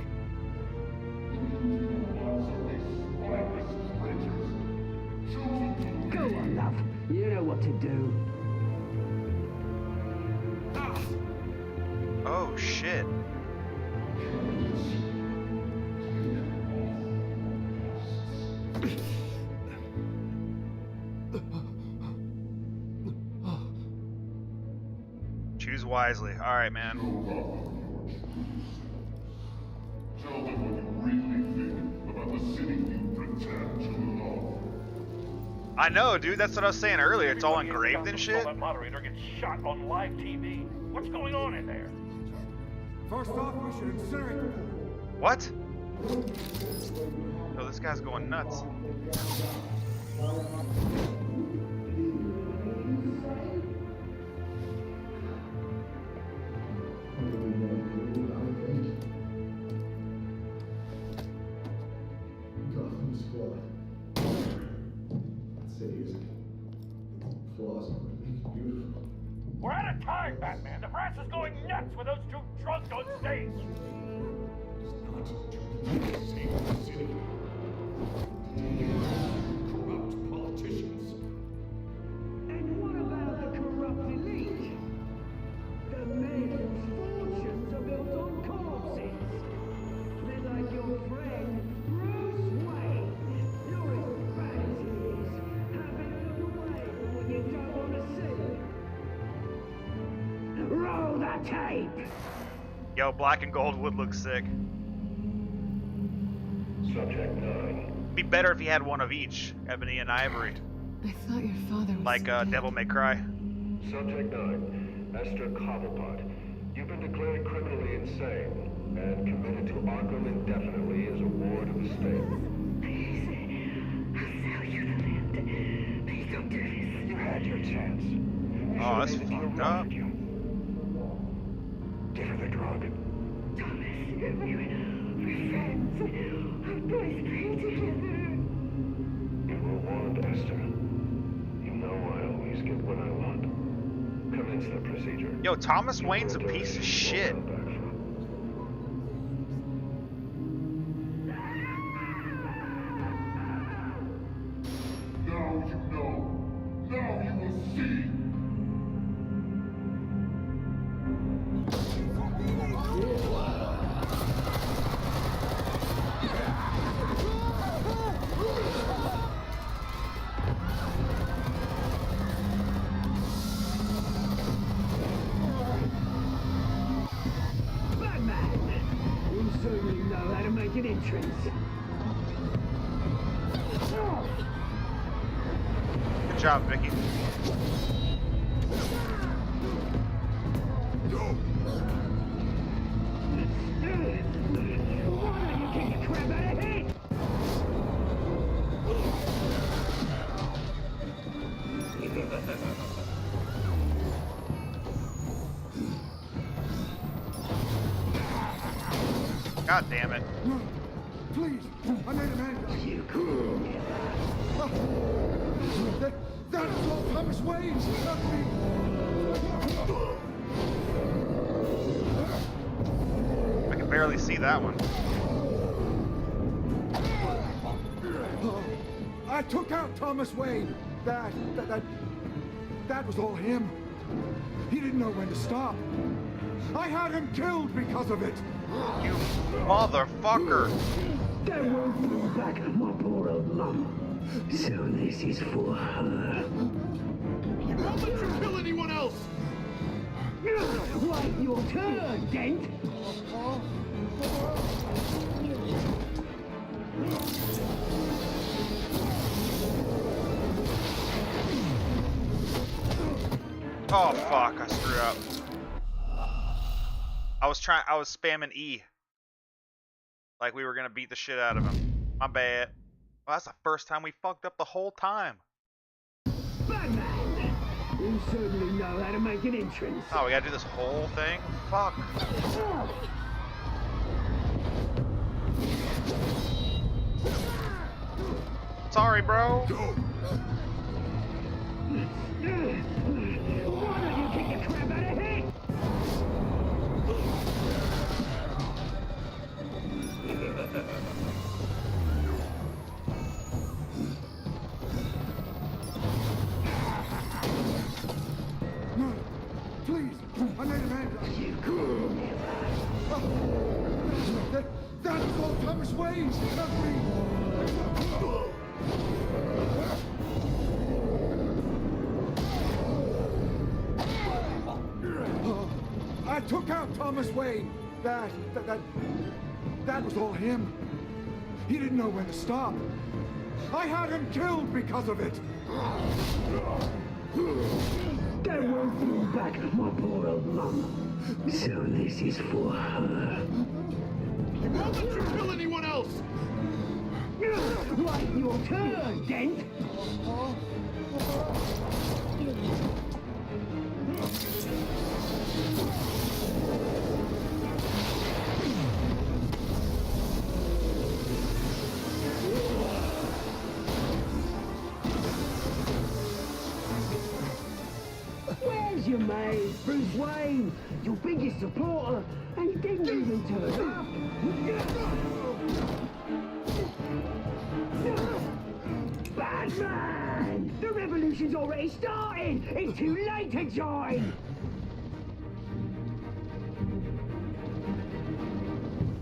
Go on, love. You know what to do. Oh, shit. Choose wisely. All right, man. Tell them what you really think about the city you pretend to love. I know, dude. That's what I was saying earlier. It's all engraved and shit. That moderator gets shot on live TV. What's going on in there? First off, we should incinerate the pool. What? Oh, this guy's going nuts. Gotham's flawed. That city is flaws are beautiful. We're out of time, Batman. The press is going nuts with those two drunks on stage. Save the city. Corrupt politicians. And what about the corrupt elite? The men whose fortunes are built on corpses. Men like your friend, Bruce Wayne. You're as bad as he is. Having a look away from what you don't want to see. Roll the tape! Yo, black and gold would look sick. Subject 9. Be better if he had one of each, ebony and ivory. I thought your father was Like Devil May Cry. Subject 9. Esther Cobblepot. You've been declared criminally insane and committed to Arkham indefinitely as a ward of the state. I'll sell you the land. Please don't do this. You had your chance. Oh, that's fucked up. Give her the drug. Thomas, we're friends. Our boys play together. You were warned, Esther. You know I always get what I want. Commence the procedure. Yo, Thomas Wayne's a piece of shit. Now you know. Now you will see. Batman! You certainly know how to make an entrance. Good job, Vicky. God damn it. No, please, I made a man. You cool. That's all Thomas Wayne. Not me. I can barely see that one. I took out Thomas Wayne. That was all him. He didn't know when to stop. I had him killed because of it. You motherfucker. That won't bring back my poor old mum. So this is for her. Don't let you kill anyone else! Wait your turn, Dent. Oh fuck, I screwed up. I was spamming E. Like we were gonna beat the shit out of him. My bad. Well, that's the first time we fucked up the whole time. Batman! You certainly know how to make an entrance. Oh, we gotta do this whole thing? Fuck. Sorry, bro. Why don't you kick the crap out of him? No, please, I made a man. You could never. That was all Thomas Wayne. Help me. I took out Thomas Wayne. That was all him. He didn't know when to stop. I had him killed because of it. That won't bring back my poor old mum. So this is for her. Don't let you kill anyone else! Wait your turn, Dent. Where's your mate, Bruce Wayne? Your biggest supporter, and he didn't even turn up. Batman! The revolution's already started! It's too late to join!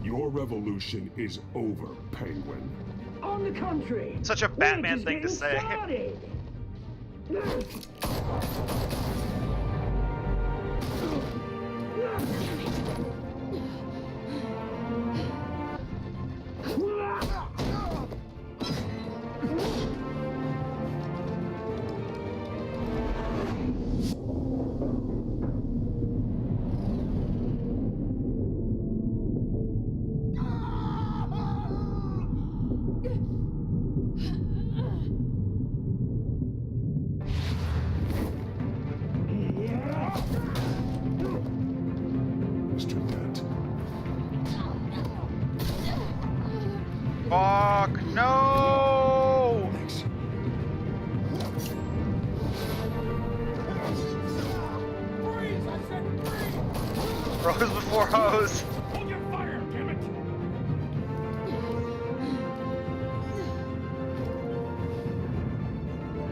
Your revolution is over, Penguin. On the contrary, Such a Batman thing to say. Started. Mr. Dent. Fuck, no! Thanks. Rose before hose. Hold your fire, damn it!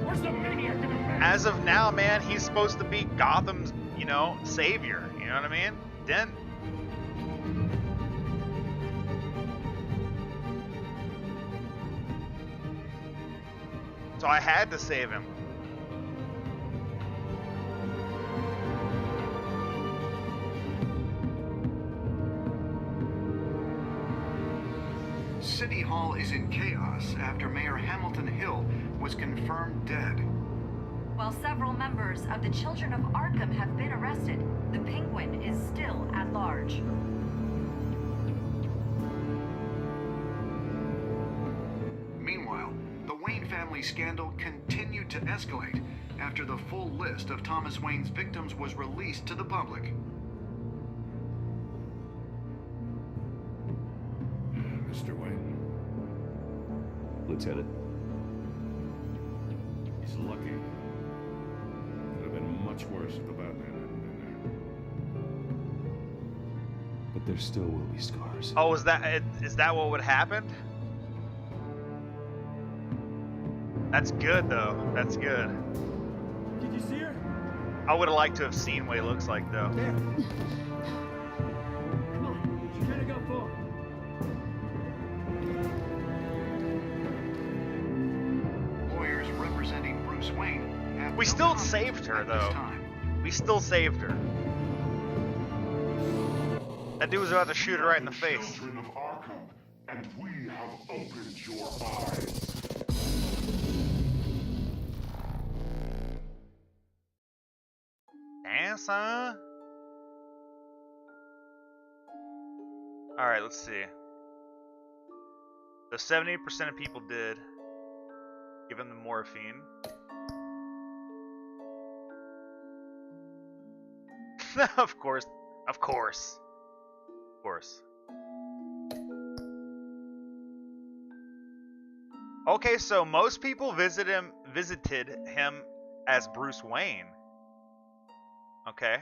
Where's the maniac in the mask? As of now, man, he's supposed to be Gotham's, you know, savior. You know what I mean? Dent. So I had to save him. City Hall is in chaos after Mayor Hamilton Hill was confirmed dead. While several members of the Children of Arkham have been arrested, the Penguin is still at large. Meanwhile, the Wayne family scandal continued to escalate after the full list of Thomas Wayne's victims was released to the public. Mr. Wayne. Lieutenant. He's lucky. Could have been much worse if the Batman hadn't been there. But there still will be scars. Oh, is that what would happen? That's good, though. That's good. Did you see her? I would have liked to have seen what he looks like, though. There. Come on, she can't go far. Lawyers representing Bruce Wayne have We no still comment saved her, at this though. time. We still saved her. That dude was about to shoot her right in the face. Children of Arkham, and we have opened your eyes. Damn, son. Alright, let's see. So 70% of people did. Give him the morphine. Of course. Of course. Of course. Okay, so most people visited him as Bruce Wayne. Okay.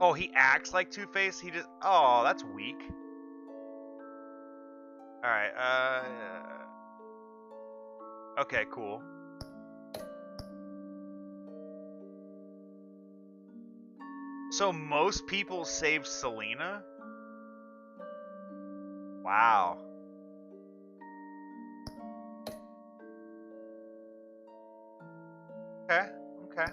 Oh, he acts like Two-Face? He just... Oh, that's weak. Alright, okay, cool. So most people saved Selena? Wow. Okay, okay.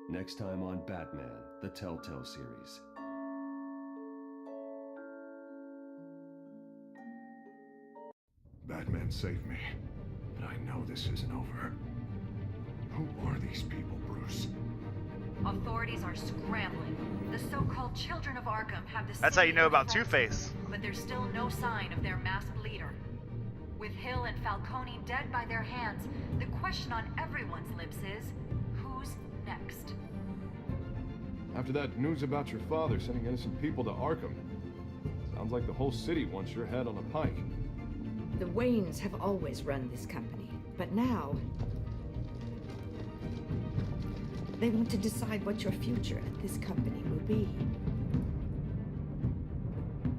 Next time on Batman, the Telltale series. Batman saved me, but I know this isn't over. Who are these people, Bruce? Authorities are scrambling. The so-called Children of Arkham have the That's how you know about city Two-Face. but there's still no sign of their masked leader. With Hill and Falcone dead by their hands, the question on everyone's lips is, who's next? After that news about your father sending innocent people to Arkham, sounds like the whole city wants your head on a pike. The Waynes have always run this company, but now they want to decide what your future at this company will be.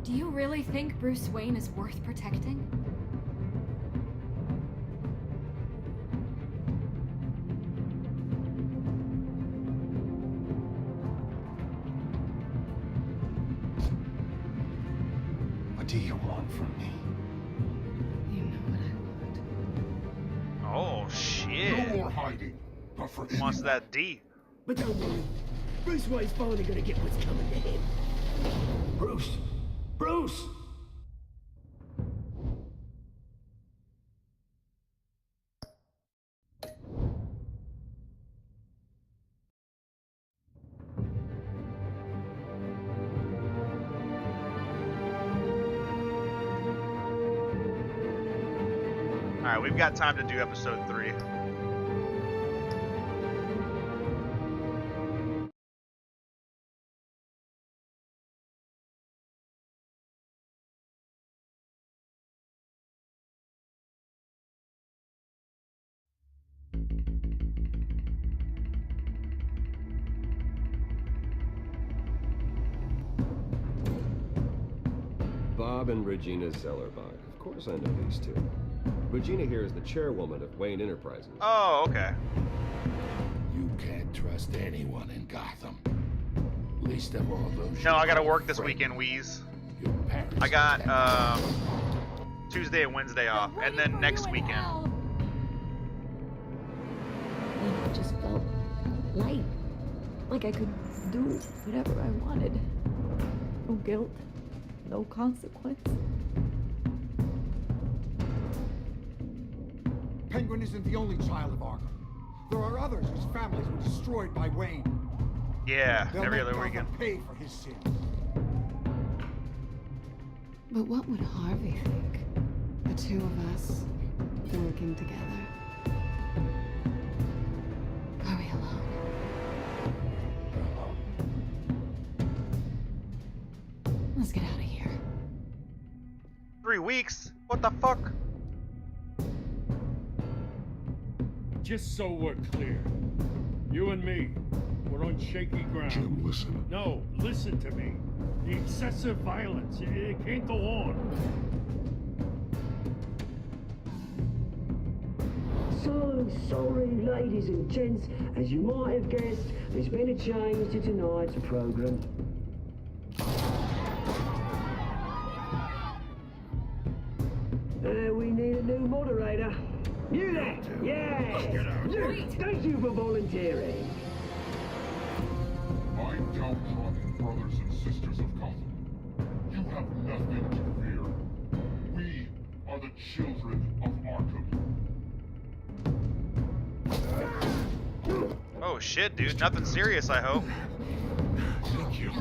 Do you really think Bruce Wayne is worth protecting? What do you want from me? You know what I want. Oh, shit. No more hiding. But for Wants that D. But don't worry. Bruce Wayne's finally gonna get what's coming to him. Bruce! Bruce! Alright, we've got time to do episode 3. Bob and Regina Zellerbach. Of course I know these two. Regina here is the chairwoman of Wayne Enterprises. Oh, okay. You can't trust anyone in Gotham. Least of all those. No, I gotta work this weekend, Wheeze. I got Tuesday and Wednesday off, and then next weekend. And it just felt light. Like I could do whatever I wanted. No guilt, no consequence. Penguin isn't the only child of Arkham. There are others whose families were destroyed by Wayne. Yeah, They'll every make other Gotham weekend. pay for his sins. But what would Harvey think? The two of us working together. Are we alone? Let's get out of here. 3 weeks? What the fuck? just so we're clear. You and me, we're on shaky ground. Jim, listen. No, listen to me. The excessive violence, it can't go on. So sorry, ladies and gents. As you might have guessed, there's been a change to tonight's program. We need a new moderator. You there? Yeah! Thank you for volunteering. My downtrodden brothers and sisters of Gotham, you have nothing to fear. We are the children of Arkham. Oh shit, dude. Nothing serious, I hope. Thank you.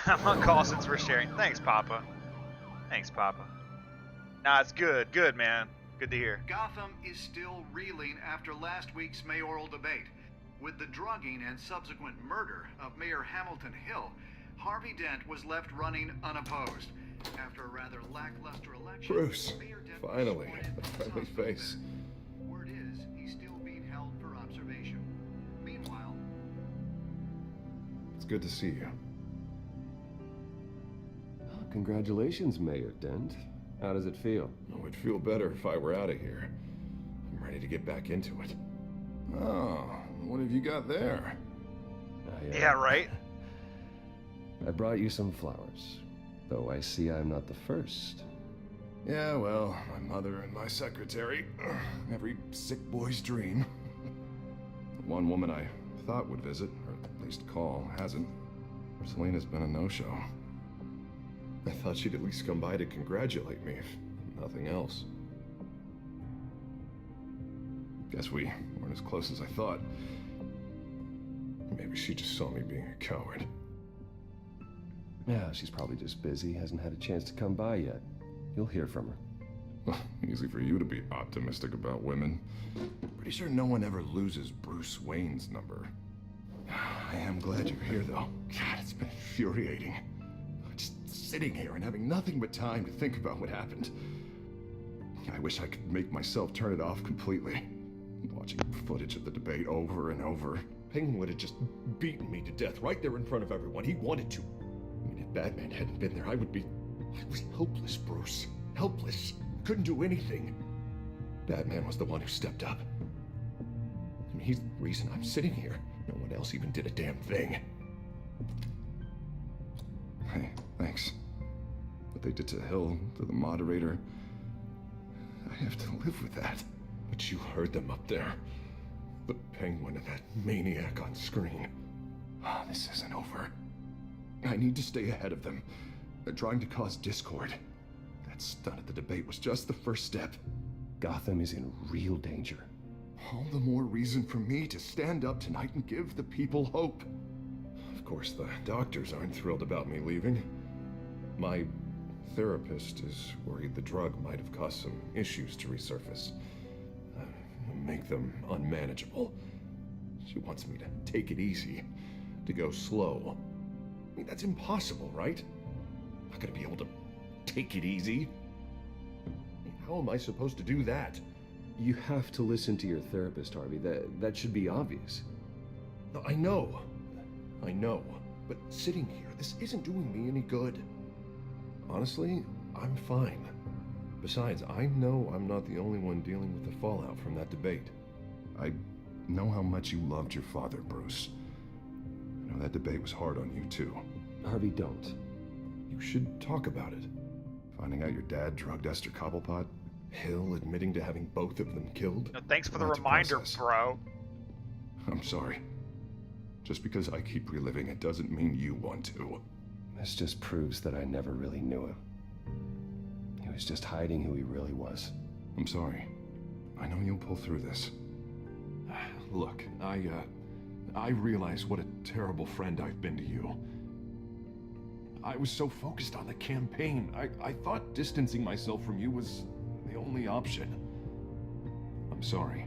I'm on call since we're sharing. Thanks, Papa. Thanks, Papa. Nah, it's good. Good, man. Good to hear. Gotham is still reeling after last week's mayoral debate. With the drugging and subsequent murder of Mayor Hamilton Hill, Harvey Dent was left running unopposed. After a rather lackluster election, Bruce, Mayor Dent finally, a friendly face. Word is he's still being held for observation. Meanwhile, It's good to see you. Congratulations, Mayor Dent. How does it feel? Oh, it'd feel better if I were out of here. I'm ready to get back into it. Oh, what have you got there? Yeah, right? I brought you some flowers, though I see I'm not the first. Yeah, well, my mother and my secretary. Every sick boy's dream. The one woman I thought would visit, or at least call, hasn't. Selena's been a no-show. I thought she'd at least come by to congratulate me, if nothing else. Guess we weren't as close as I thought. Maybe she just saw me being a coward. Yeah, she's probably just busy, hasn't had a chance to come by yet. You'll hear from her. Easy for you to be optimistic about women. Pretty sure no one ever loses Bruce Wayne's number. I am glad you're here, though. God, it's been infuriating. Just sitting here and having nothing but time to think about what happened. I wish I could make myself turn it off completely. Watching footage of the debate over and over. Penguin would have just beaten me to death right there in front of everyone. He wanted to. I mean, if Batman hadn't been there, I was helpless, Bruce. Helpless. Couldn't do anything. Batman was the one who stepped up. I mean, he's the reason I'm sitting here. No one else even did a damn thing. Hey, thanks. What they did to Hill, to the moderator, I have to live with that. But you heard them up there. The Penguin and that maniac on screen. This isn't over. I need to stay ahead of them. They're trying to cause discord. That stunt at the debate was just the first step. Gotham is in real danger. All the more reason for me to stand up tonight and give the people hope. Of course, the doctors aren't thrilled about me leaving. My therapist is worried the drug might have caused some issues to resurface. Make them unmanageable. She wants me to take it easy, to go slow. I mean, that's impossible, right? I'm not gonna be able to take it easy. How am I supposed to do that? You have to listen to your therapist, Harvey. That should be obvious. I know. But sitting here, this isn't doing me any good. Honestly, I'm fine. Besides, I know I'm not the only one dealing with the fallout from that debate. I know how much you loved your father, Bruce. I know that debate was hard on you, too. Harvey, don't. You should talk about it. Finding out your dad drugged Esther Cobblepot, Hill admitting to having both of them killed. No, thanks for the reminder, bro. I'm sorry. Just because I keep reliving it doesn't mean you want to. This just proves that I never really knew him. He was just hiding who he really was. I'm sorry. I know you'll pull through this. Look, I I realize what a terrible friend I've been to you. I was so focused on the campaign. I thought distancing myself from you was the only option. I'm sorry.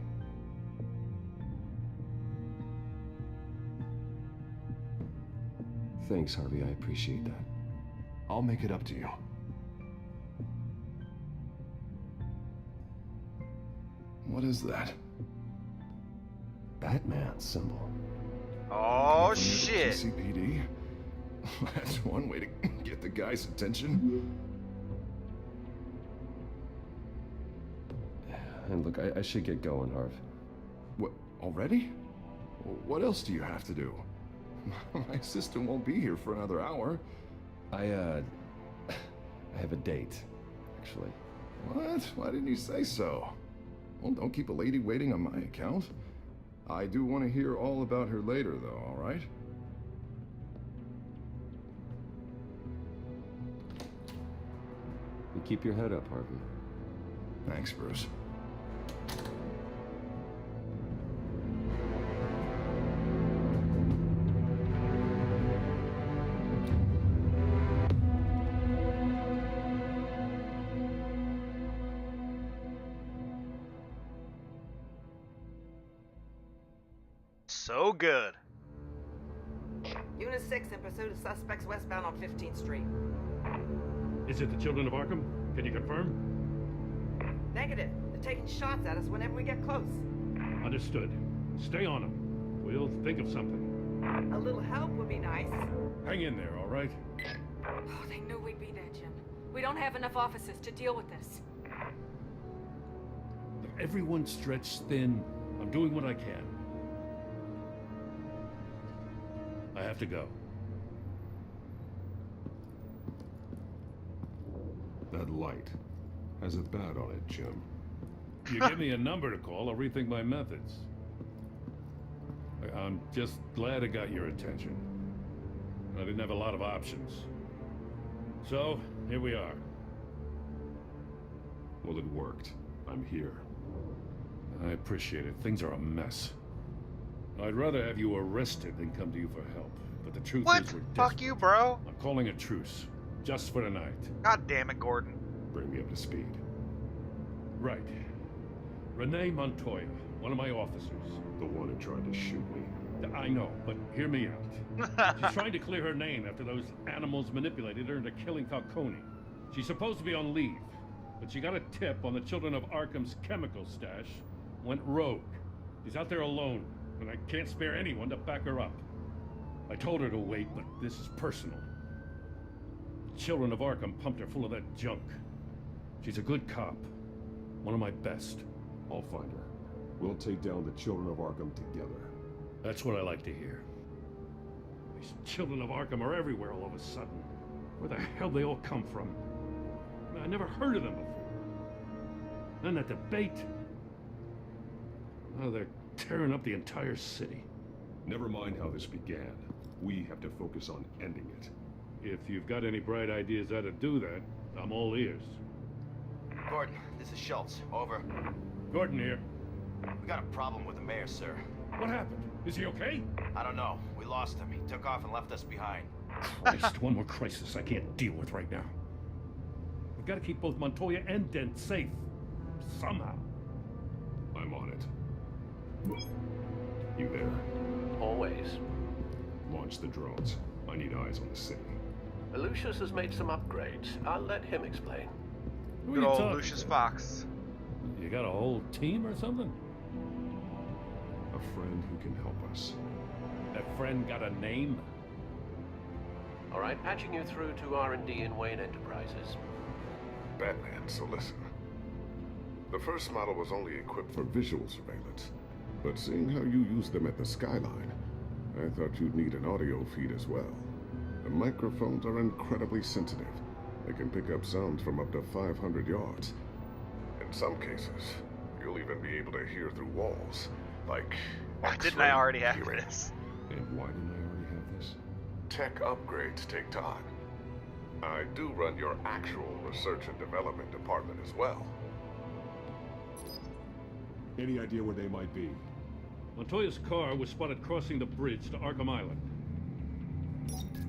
Thanks, Harvey. I appreciate that. I'll make it up to you. What is that? Batman symbol. Oh, shit. CPD? That's one way to get the guy's attention. And look, I should get going, Harv. What, already? What else do you have to do? My assistant won't be here for another hour. I have a date, actually. What? Why didn't you say so? Well, don't keep a lady waiting on my account. I do want to hear all about her later, though, all right? You keep your head up, Harvey. Thanks, Bruce. So good. Unit 6 in pursuit of suspects westbound on 15th Street. Is it the Children of Arkham? Can you confirm? Negative. They're taking shots at us whenever we get close. Understood. Stay on them. We'll think of something. A little help would be nice. Hang in there, all right? Oh, they knew we'd be there, Jim. We don't have enough officers to deal with this. Everyone's stretched thin. I'm doing what I can. I have to go. That light has a bat on it, Jim. You give me a number to call, I'll rethink my methods. I'm just glad I got your attention. I didn't have a lot of options. So, here we are. Well, it worked. I'm here. I appreciate it. Things are a mess. I'd rather have you arrested than come to you for help. But the truth What? is we're Fuck desperate. you, bro. I'm calling a truce. Just for tonight. God damn it, Gordon. Bring me up to speed. Right. Renee Montoya, one of my officers. The one who tried to shoot me. I know, but hear me out. She's trying to clear her name after those animals manipulated her into killing Falcone. She's supposed to be on leave, but she got a tip on the Children of Arkham's chemical stash, went rogue. She's out there alone, and I can't spare anyone to back her up. I told her to wait, but this is personal. Children of Arkham pumped her full of that junk. She's a good cop. One of my best. I'll find her. We'll take down the Children of Arkham together. That's what I like to hear. These Children of Arkham are everywhere all of a sudden. Where the hell they all come from? I never heard of them before. Then that debate. Oh, they're tearing up the entire city. Never mind how this began. We have to focus on ending it. If you've got any bright ideas how to do that, I'm all ears. Gordon, this is Schultz. Over. Gordon here. We got a problem with the mayor, sir. What happened? Is he okay? I don't know. We lost him. He took off and left us behind. Christ, one more crisis I can't deal with right now. We've got to keep both Montoya and Dent safe. Somehow. I'm on it. You there? Always. Launch the drones. I need eyes on the city. Lucius has made some upgrades. I'll let him explain. Good old Lucius Fox. You got a whole team or something? A friend who can help us. That friend got a name? All right, patching you through to R&D in Wayne Enterprises. Batman, so listen. The first model was only equipped for visual surveillance, but seeing how you use them at the skyline, I thought you'd need an audio feed as well. The microphones are incredibly sensitive. They can pick up sounds from up to 500 yards. In some cases, you'll even be able to hear through walls, like Didn't I already have hearing. this? And why didn't I already have this? Tech upgrades take time. I do run your actual research and development department as well. Any idea where they might be? Montoya's car was spotted crossing the bridge to Arkham Island.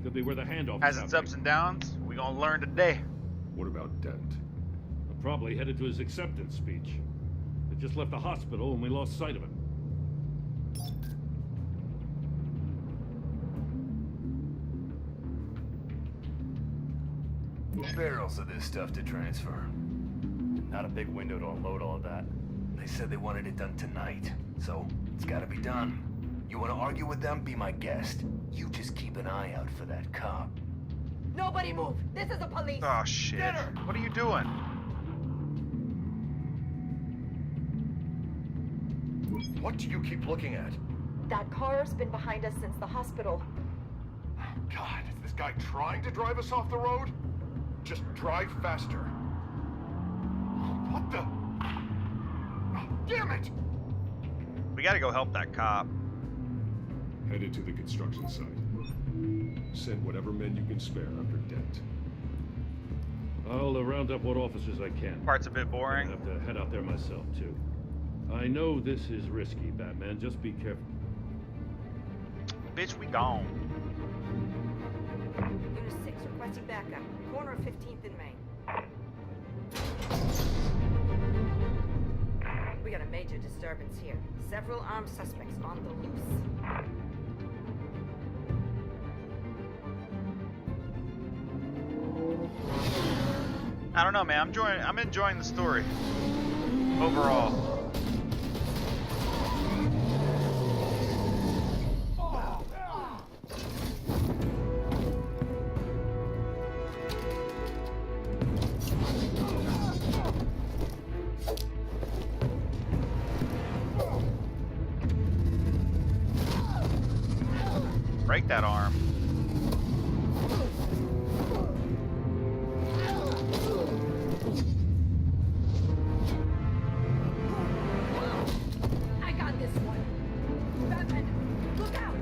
Could be where the handoff Has is its happening. ups and downs. We gonna learn today. What about Dent? Probably headed to his acceptance speech. It just left the hospital and we lost sight of him. Barrels of this stuff to transfer. Not a big window to unload all of that. They said they wanted it done tonight, so it's gotta be done. You wanna argue with them? Be my guest. You just keep an eye out for that cop. Nobody move! This is the police! Oh shit. What are you doing? What do you keep looking at? That car's been behind us since the hospital. God, is this guy trying to drive us off the road? Just drive faster. What the? Damn it! We gotta go help that cop. Headed to the construction site. Send whatever men you can spare after Dent. I'll round up what officers I can. Part's a bit boring. I have to head out there myself, too. I know this is risky, Batman. Just be careful. Bitch, we gone. Unit 6 requesting backup. Corner of 15th and Main. We got a major disturbance here. Several armed suspects on the loose. I don't know, man. I'm enjoying the story overall. Break that arm. I got this one. Batman, look out!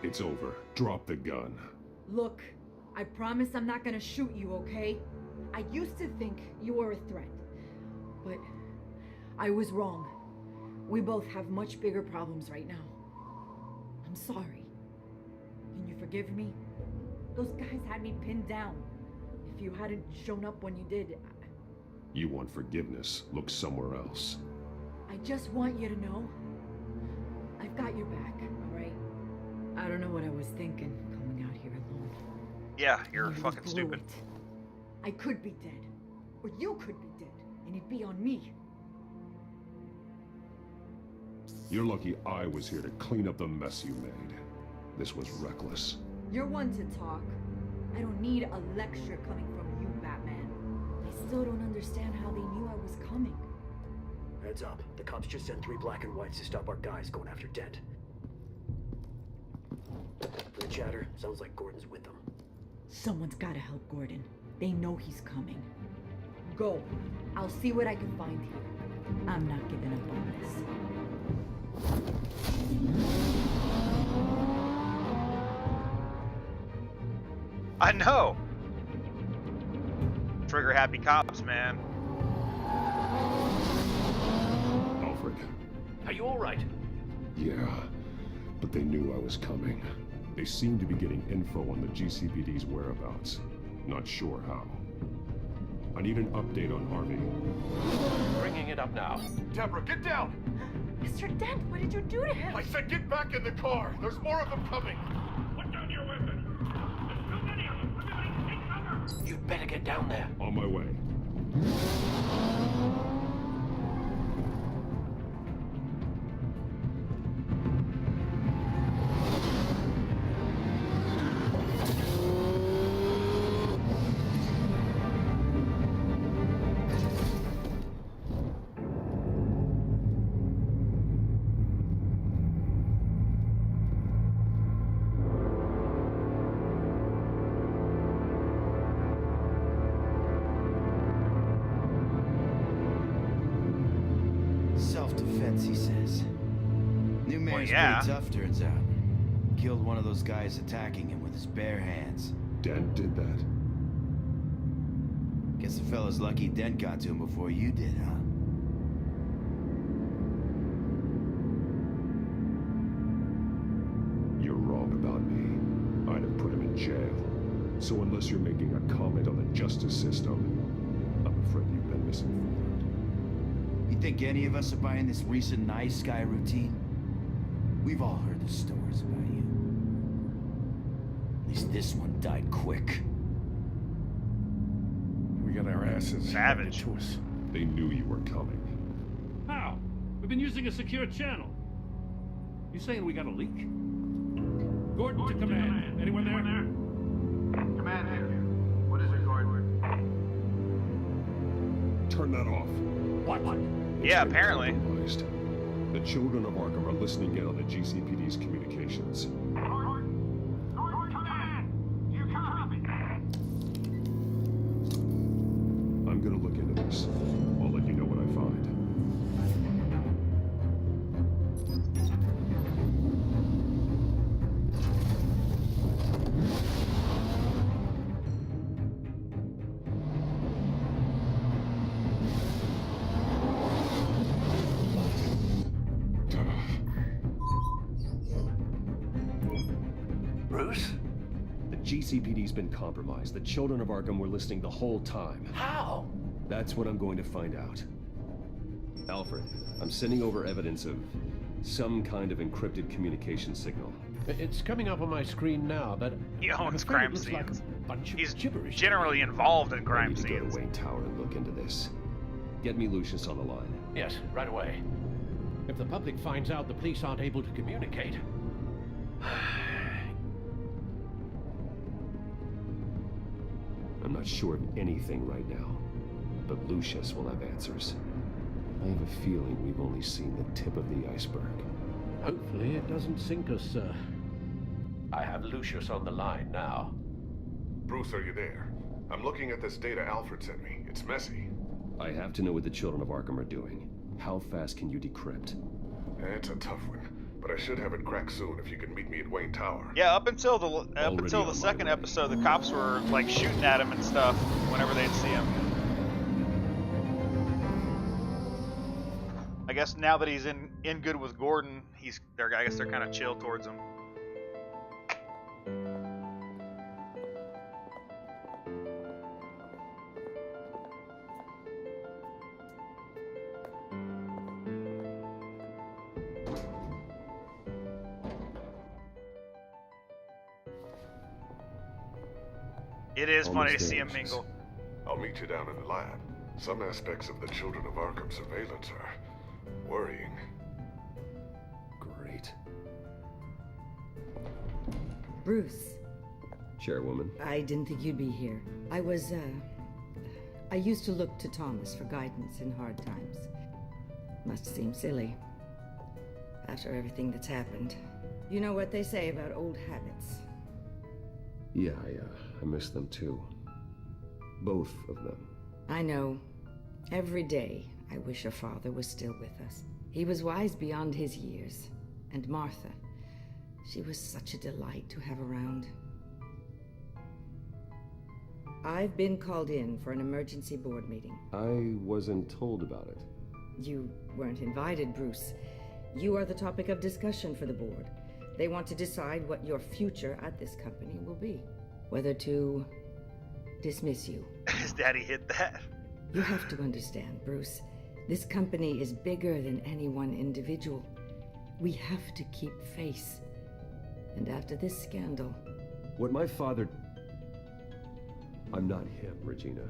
It's over. Drop the gun. Look, I promise I'm not gonna shoot you, okay? I used to think you were a threat, but I was wrong. We both have much bigger problems right now. I'm sorry. Can you forgive me? Those guys had me pinned down. If you hadn't shown up when you did, You want forgiveness? Look somewhere else. I just want you to know I've got your back, alright? I don't know what I was thinking coming out here alone. Yeah, you're You fucking blew stupid. it. I could be dead. Or you could be dead. And it'd be on me. You're lucky I was here to clean up the mess you made. This was reckless. You're one to talk. I don't need a lecture coming from you, Batman. I still don't understand how they knew I was coming. Heads up. The cops just sent 3 black and whites to stop our guys going after Dent. From the chatter, sounds like Gordon's with them. Someone's gotta help Gordon. They know he's coming. Go. I'll see what I can find here. I'm not giving up on this. I know. Trigger happy cops, man. Alfred. Are you alright? Yeah, but they knew I was coming. They seemed to be getting info on the GCPD's whereabouts. Not sure how. I need an update on Harvey. Bringing it up now. Deborah, get down! Mr. Dent, what did you do to him? I said get back in the car! There's more of them coming! Put down your weapon. There's too many of them. Everybody take cover. You'd better get down there. On my way. Self-defense, he says. New mayor's yeah. pretty tough, turns out. Killed one of those guys attacking him with his bare hands. Dent did that. Guess the fella's lucky Dent got to him before you did, huh? You're wrong about me. I'd have put him in jail. So unless you're making a comment on the justice system, I'm afraid you've been misinformed. You think any of us are buying this recent nice guy routine? We've all heard the stories about you. At least this one died quick. We got our asses Savage. handed to us. They knew you were coming. How? We've been using a secure channel. You saying we got a leak? Gordon to command. Anyone there? Command here. What is it, Gordon? Turn that off. What? Yeah, apparently. Compromised. The children of Arkham are listening in on the GCPD's communications. I'm gonna look into this. I'll let you know what I find. Bruce? The GCPD's been compromised. The children of Arkham were listening the whole time. How? That's what I'm going to find out. Alfred, I'm sending over evidence of some kind of encrypted communication signal. It's coming up on my screen now, but He owns I'm afraid it crime looks like scenes. a bunch of He's gibberish. generally involved in I crime need to go scenes. to Wayne Tower and look into this. Get me Lucius on the line. Yes, right away. If the public finds out the police aren't able to communicate. I'm not sure of anything right now, but Lucius will have answers. I have a feeling we've only seen the tip of the iceberg. Hopefully it doesn't sink us, sir. I have Lucius on the line now. Bruce, are you there? I'm looking at this data Alfred sent me. It's messy. I have to know what the children of Arkham are doing. How fast can you decrypt? It's a tough one, but I should have it cracked soon if you can meet me at Wayne Tower. Yeah, up until the on my second way. episode, the cops were like shooting at him and stuff whenever they'd see him. I guess now that he's in good with Gordon, I guess they're kind of chill towards him. It is funny to see him mingle. I'll meet you down in the lab. Some aspects of the Children of Arkham surveillance are worrying. Great. Bruce, Chairwoman. I didn't think you'd be here. I used to look to Thomas for guidance in hard times. Must seem silly. After everything that's happened. You know what they say about old habits. Yeah, I miss them too. Both of them. I know. Every day, I wish your father was still with us. He was wise beyond his years. And Martha, she was such a delight to have around. I've been called in for an emergency board meeting. I wasn't told about it. You weren't invited, Bruce. You are the topic of discussion for the board. They want to decide what your future at this company will be. Whether to dismiss you. His daddy hit that. You have to understand, Bruce. This company is bigger than any one individual. We have to keep face. And after this scandal... What my father... I'm not him, Regina.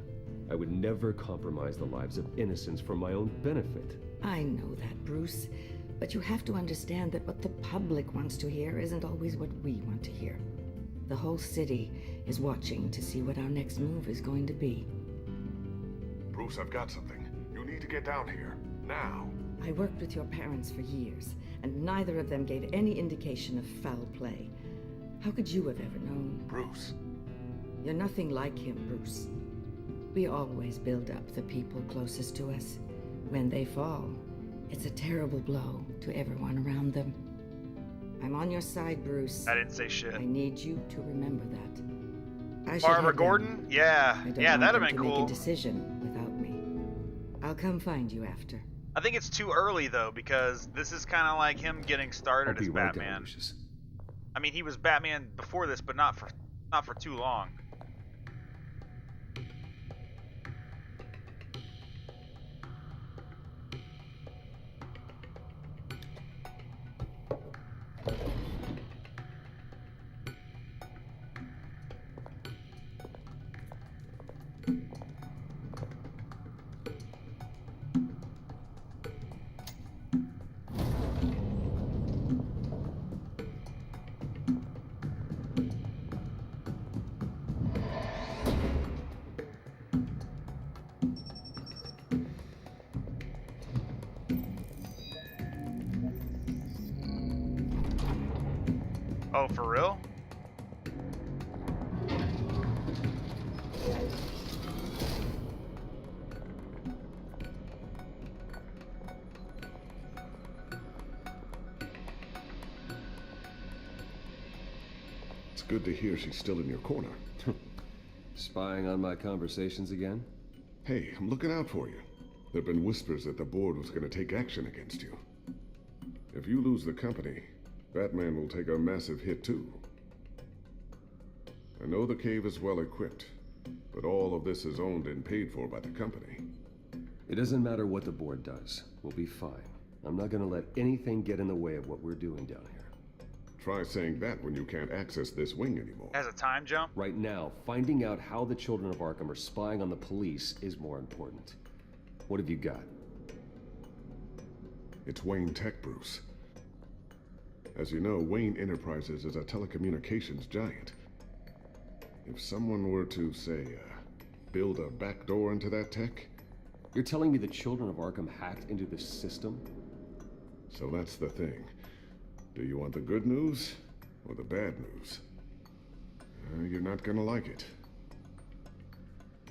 I would never compromise the lives of innocents for my own benefit. I know that, Bruce. But you have to understand that what the public wants to hear isn't always what we want to hear. The whole city is watching to see what our next move is going to be. Bruce, I've got something. You need to get down here. Now. I worked with your parents for years, and neither of them gave any indication of foul play. How could you have ever known? Bruce. You're nothing like him, Bruce. We always build up the people closest to us. When they fall, it's a terrible blow to everyone around them. I'm on your side, Bruce. I didn't say shit. I need you to remember that. I should Barbara head Gordon? down. Yeah. I don't Yeah, want that'd them have been to make cool. a decision without me. I'll come find you after. I think it's too early though, because this is kind of like him getting started I'll as be right down, Batman. Lucius. I mean, he was Batman before this, but not for too long. Oh, for real? It's good to hear she's still in your corner. Spying on my conversations again? Hey, I'm looking out for you. There've been whispers that the board was going to take action against you. If you lose the company, Batman will take a massive hit too. I know the cave is well equipped, but all of this is owned and paid for by the company. It doesn't matter what the board does. We'll be fine. I'm not gonna let anything get in the way of what we're doing down here. Try saying that when you can't access this wing anymore. As a time jump? Right now, finding out how the children of Arkham are spying on the police is more important. What have you got? It's Wayne Tech, Bruce. As you know, Wayne Enterprises is a telecommunications giant. If someone were to, say, build a backdoor into that tech... You're telling me the children of Arkham hacked into this system? So that's the thing. Do you want the good news or the bad news? You're not gonna like it.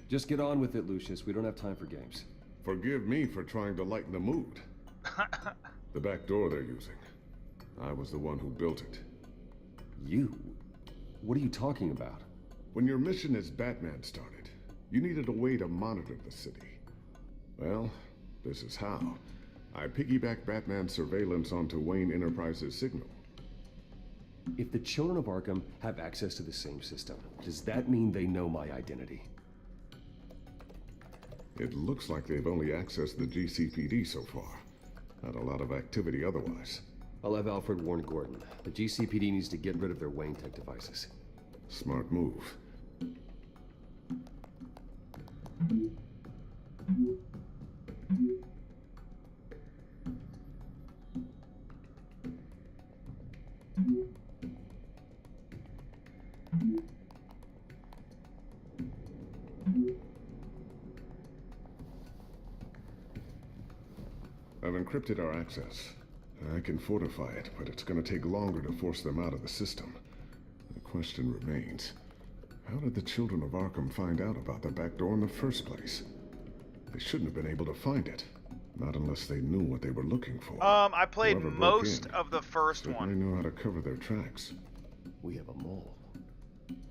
Just get on with it, Lucius. We don't have time for games. Forgive me for trying to lighten the mood. The back door they're using. I was the one who built it. You? What are you talking about? When your mission as Batman started, you needed a way to monitor the city. Well, this is how. I piggybacked Batman's surveillance onto Wayne Enterprises' signal. If the children of Arkham have access to the same system, does that mean they know my identity? It looks like they've only accessed the GCPD so far. Not a lot of activity otherwise. I'll have Alfred warn Gordon. The GCPD needs to get rid of their Wayne Tech devices. Smart move. I've encrypted our access. I can fortify it, but it's going to take longer to force them out of the system. The question remains, how did the children of Arkham find out about the back door in the first place? They shouldn't have been able to find it. Not unless they knew what they were looking for. I played Whoever broke most in of the first one. They know how to cover their tracks. We have a mole.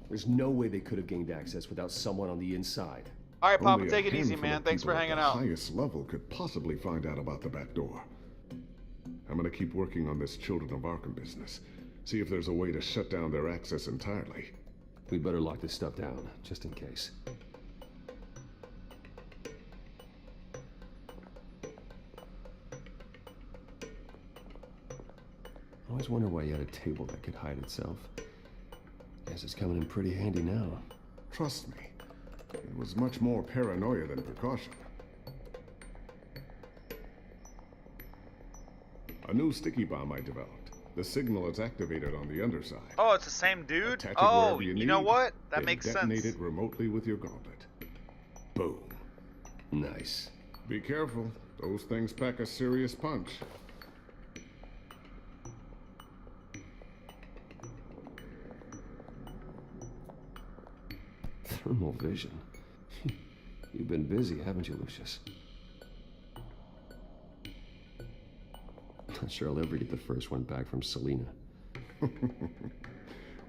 There's no way they could have gained access without someone on the inside. All right, Papa, Only a take it easy, handful man. of Thanks for people at hanging the out. highest level could possibly find out about the back door. I'm gonna keep working on this Children of Arkham business. See if there's a way to shut down their access entirely. We better lock this stuff down, just in case. I always wonder why you had a table that could hide itself. Guess it's coming in pretty handy now. Trust me, it was much more paranoia than precaution. A new sticky bomb I developed. The signal is activated on the underside. Oh, it's the same dude? Attach it Oh, wherever you know need, what? That then makes detonate sense. it remotely with your gauntlet. Boom. Nice. Be careful. Those things pack a serious punch. Thermal vision. You've been busy, haven't you, Lucius? Not sure I'll ever get the first one back from Selina.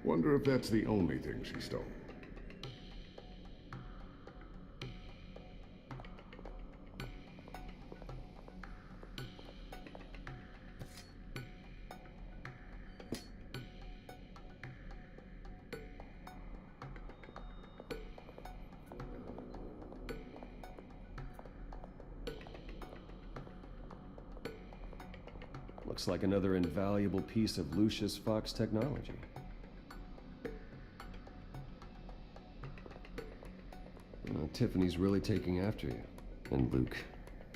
Wonder if that's the only thing she stole. Looks like another invaluable piece of Lucius Fox technology. Tiffany's really taking after you. And Luke,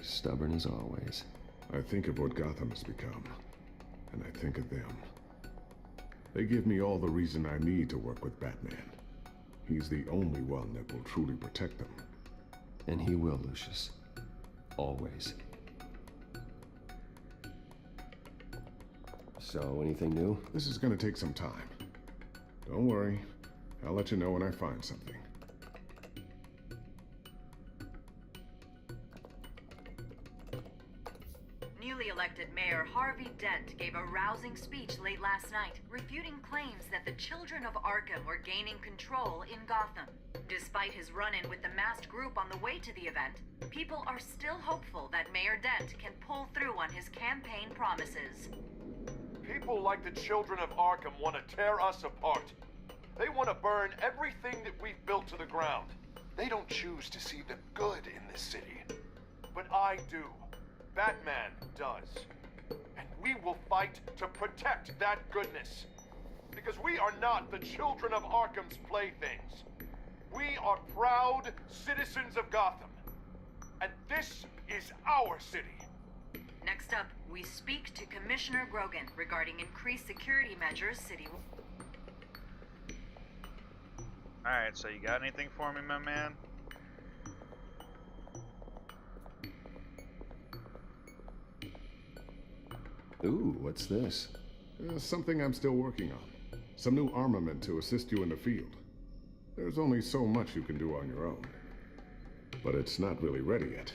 stubborn as always. I think of what Gotham has become, and I think of them. They give me all the reason I need to work with Batman. He's the only one that will truly protect them. And he will, Lucius. Always. So, anything new? This is gonna take some time. Don't worry. I'll let you know when I find something. Newly elected Mayor Harvey Dent gave a rousing speech late last night, refuting claims that the children of Arkham were gaining control in Gotham. Despite his run-in with the masked group on the way to the event, people are still hopeful that Mayor Dent can pull through on his campaign promises. People like the children of Arkham want to tear us apart. They want to burn everything that we've built to the ground. They don't choose to see the good in this city. But I do. Batman does. And we will fight to protect that goodness. Because we are not the children of Arkham's playthings. We are proud citizens of Gotham. And this is our city. Next up, we speak to Commissioner Grogan regarding increased security measures city. Alright, so you got anything for me, my man? Ooh, what's this? Something I'm still working on. Some new armament to assist you in the field. There's only so much you can do on your own. But it's not really ready yet.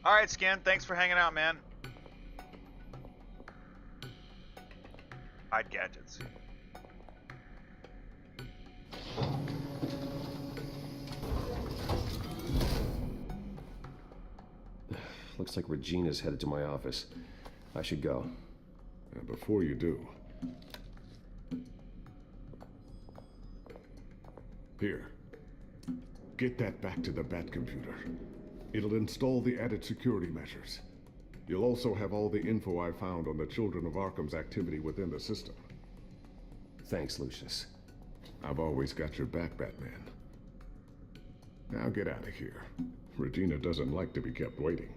Alright, Skin, thanks for hanging out, man. Hide gadgets. Looks like Regina's headed to my office. I should go. Before you do... Here. Get that back to the Bat computer. It'll install the added security measures. You'll also have all the info I found on the Children of Arkham's activity within the system. Thanks, Lucius. I've always got your back, Batman. Now get out of here. Regina doesn't like to be kept waiting.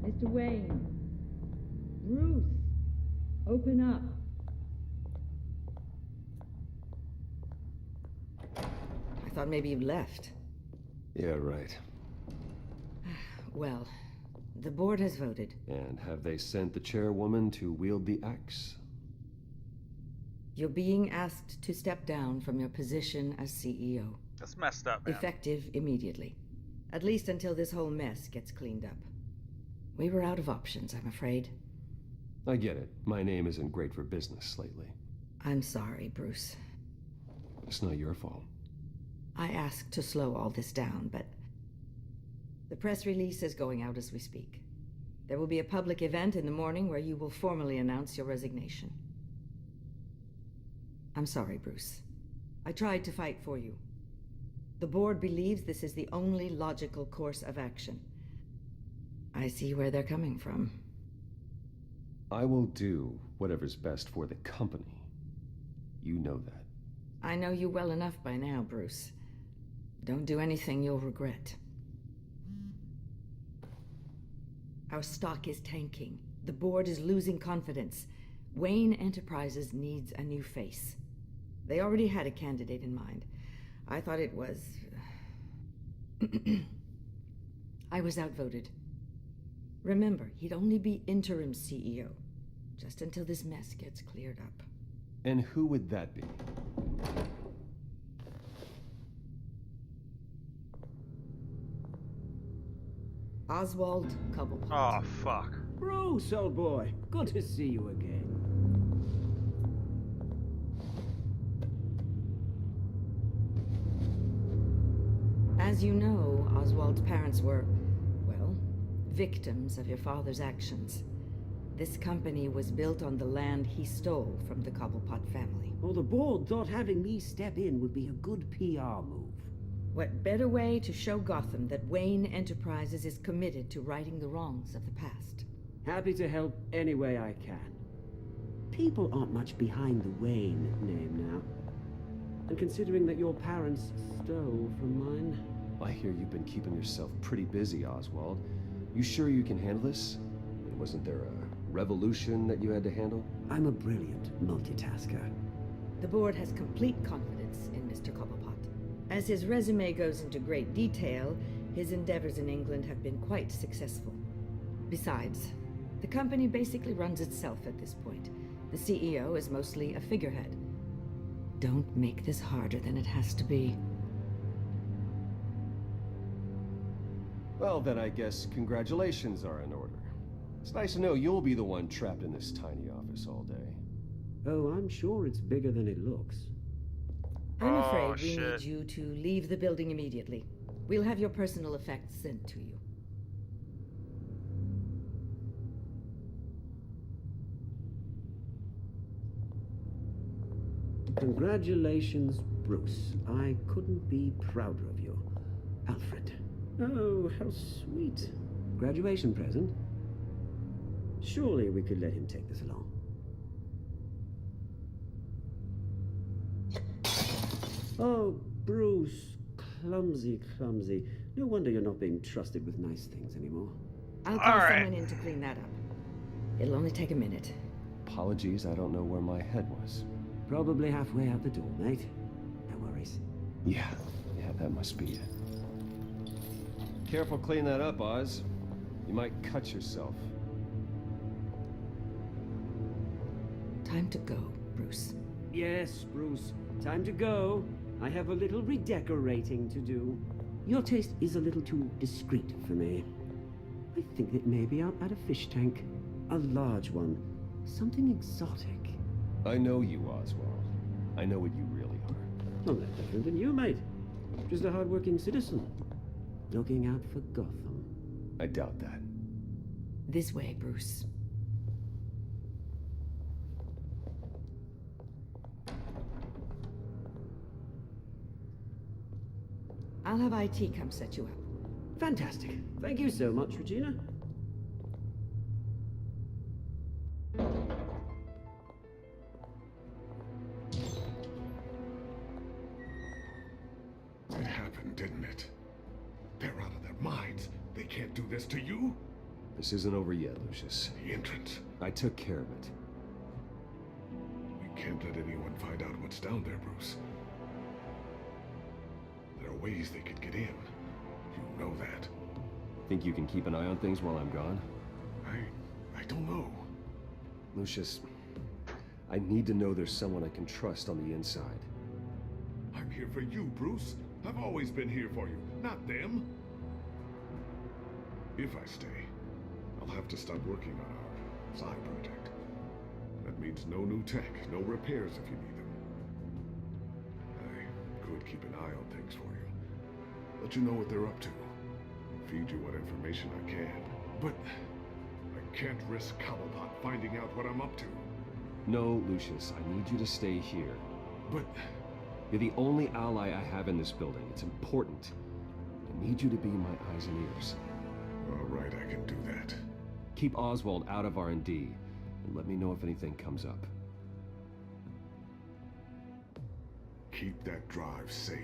Mr. Wayne. Bruce. Open up. I thought maybe you left. Yeah, right. Well, the board has voted. And have they sent the chairwoman to wield the axe? You're being asked to step down from your position as CEO. That's messed up, man. Effective immediately. At least until this whole mess gets cleaned up. We were out of options, I'm afraid. I get it. My name isn't great for business lately. I'm sorry, Bruce. It's not your fault. I asked to slow all this down, but... The press release is going out as we speak. There will be a public event in the morning where you will formally announce your resignation. I'm sorry, Bruce. I tried to fight for you. The board believes this is the only logical course of action. I see where they're coming from. I will do whatever's best for the company. You know that. I know you well enough by now, Bruce. Don't do anything you'll regret. Our stock is tanking. The board is losing confidence. Wayne Enterprises needs a new face. They already had a candidate in mind. I thought it was... I was outvoted. Remember, he'd only be interim CEO, just until this mess gets cleared up. And who would that be? Oswald Cobblepot. Oh, fuck. Bruce, old boy. Good to see you again. As you know, Oswald's parents were, well, victims of your father's actions. This company was built on the land he stole from the Cobblepot family. Well, the board thought having me step in would be a good PR move. What better way to show Gotham that Wayne Enterprises is committed to righting the wrongs of the past? Happy to help any way I can. People aren't much behind the Wayne name now. And considering that your parents stole from mine... I hear you've been keeping yourself pretty busy, Oswald. You sure you can handle this? Wasn't there a revolution that you had to handle? I'm a brilliant multitasker. The board has complete confidence in Mr. Cobblepot. As his resume goes into great detail, his endeavors in England have been quite successful. Besides, the company basically runs itself at this point. The CEO is mostly a figurehead. Don't make this harder than it has to be. Well, then I guess congratulations are in order. It's nice to know you'll be the one trapped in this tiny office all day. Oh, I'm sure it's bigger than it looks. I'm afraid we need you to leave the building immediately. We'll have your personal effects sent to you. Congratulations, Bruce. I couldn't be prouder of you. Alfred. Oh, how sweet. Graduation present? Surely we could let him take this along. Oh, Bruce. Clumsy, clumsy. No wonder you're not being trusted with nice things anymore. I'll call someone in to clean that up. It'll only take a minute. Apologies, I don't know where my head was. Probably halfway out the door, mate. No worries. Yeah, that must be it. Careful cleaning that up, Oz. You might cut yourself. Time to go, Bruce. Yes, Bruce. Time to go. I have a little redecorating to do. Your taste is a little too discreet for me. I think that maybe I'll add a fish tank. A large one. Something exotic. I know you, Oswald. I know what you really are. Not that different than you, mate. Just a hard-working citizen. Looking out for Gotham. I doubt that. This way, Bruce. I'll have IT come set you up. Fantastic. Thank you so much, Regina. It happened, didn't it? They're out of their minds. They can't do this to you? This isn't over yet, Lucius. The entrance. I took care of it. We can't let anyone find out what's down there, Bruce. There are ways they could get in. You know that. Think you can keep an eye on things while I'm gone? I don't know. Lucius, I need to know there's someone I can trust on the inside. I'm here for you, Bruce. I've always been here for you, not them. If I stay, I'll have to stop working on our side project. That means no new tech, no repairs if you need them. I could keep an eye on things for you. Let you know what they're up to. Feed you what information I can. But I can't risk Cobblepot finding out what I'm up to. No, Lucius, I need you to stay here. But... You're the only ally I have in this building. It's important. I need you to be my eyes and ears. All right, I can do that. Keep Oswald out of R&D, and let me know if anything comes up. keep that drive safe.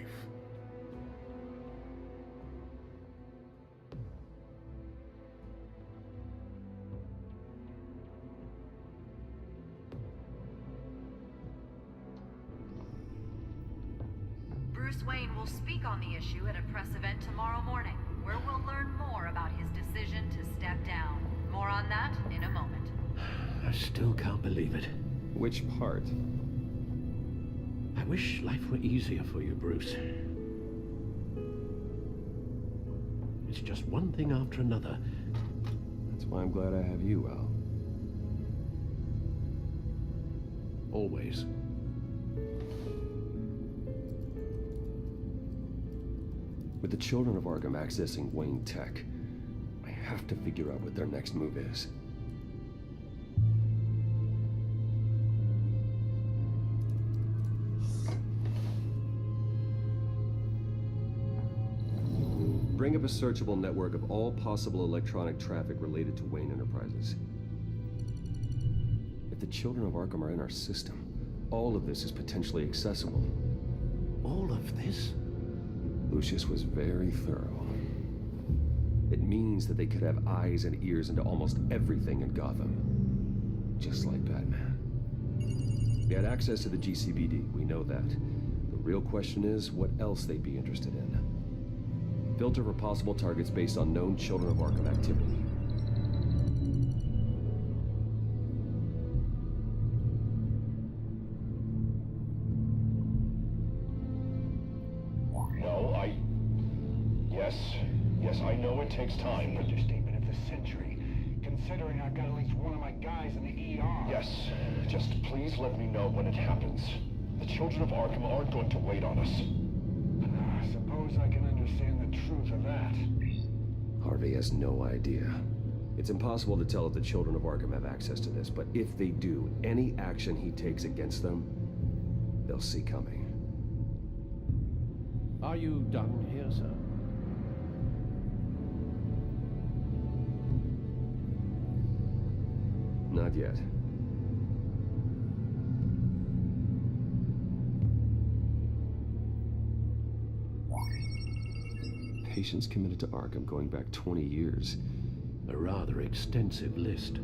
Bruce Wayne will speak on the issue at a press event tomorrow morning, where we'll learn more about his decision to step down. More on that in a moment. I still can't believe it. Which part? I wish life were easier for you, Bruce. It's just one thing after another. That's why I'm glad I have you, Al. Always. With the children of Arkham accessing Wayne Tech, I have to figure out what their next move is. Bring up a searchable network of all possible electronic traffic related to Wayne Enterprises. If the children of Arkham are in our system, all of this is potentially accessible. All of this? Lucius was very thorough. It means that they could have eyes and ears into almost everything in Gotham. Just like Batman. They had access to the GCPD, we know that. The real question is what else they'd be interested in. Filter for possible targets based on known Children of Arkham activity. Yes, I know it takes time. Understatement of the century, considering I've got at least one of my guys in the ER. Yes, just please let me know when it happens. The children of Arkham aren't going to wait on us. I suppose I can understand the truth of that. Harvey has no idea. It's impossible to tell if the children of Arkham have access to this, but if they do, any action he takes against them, they'll see coming. Are you done here, sir? Not yet. Patients committed to Arkham going back 20 years. A rather extensive list.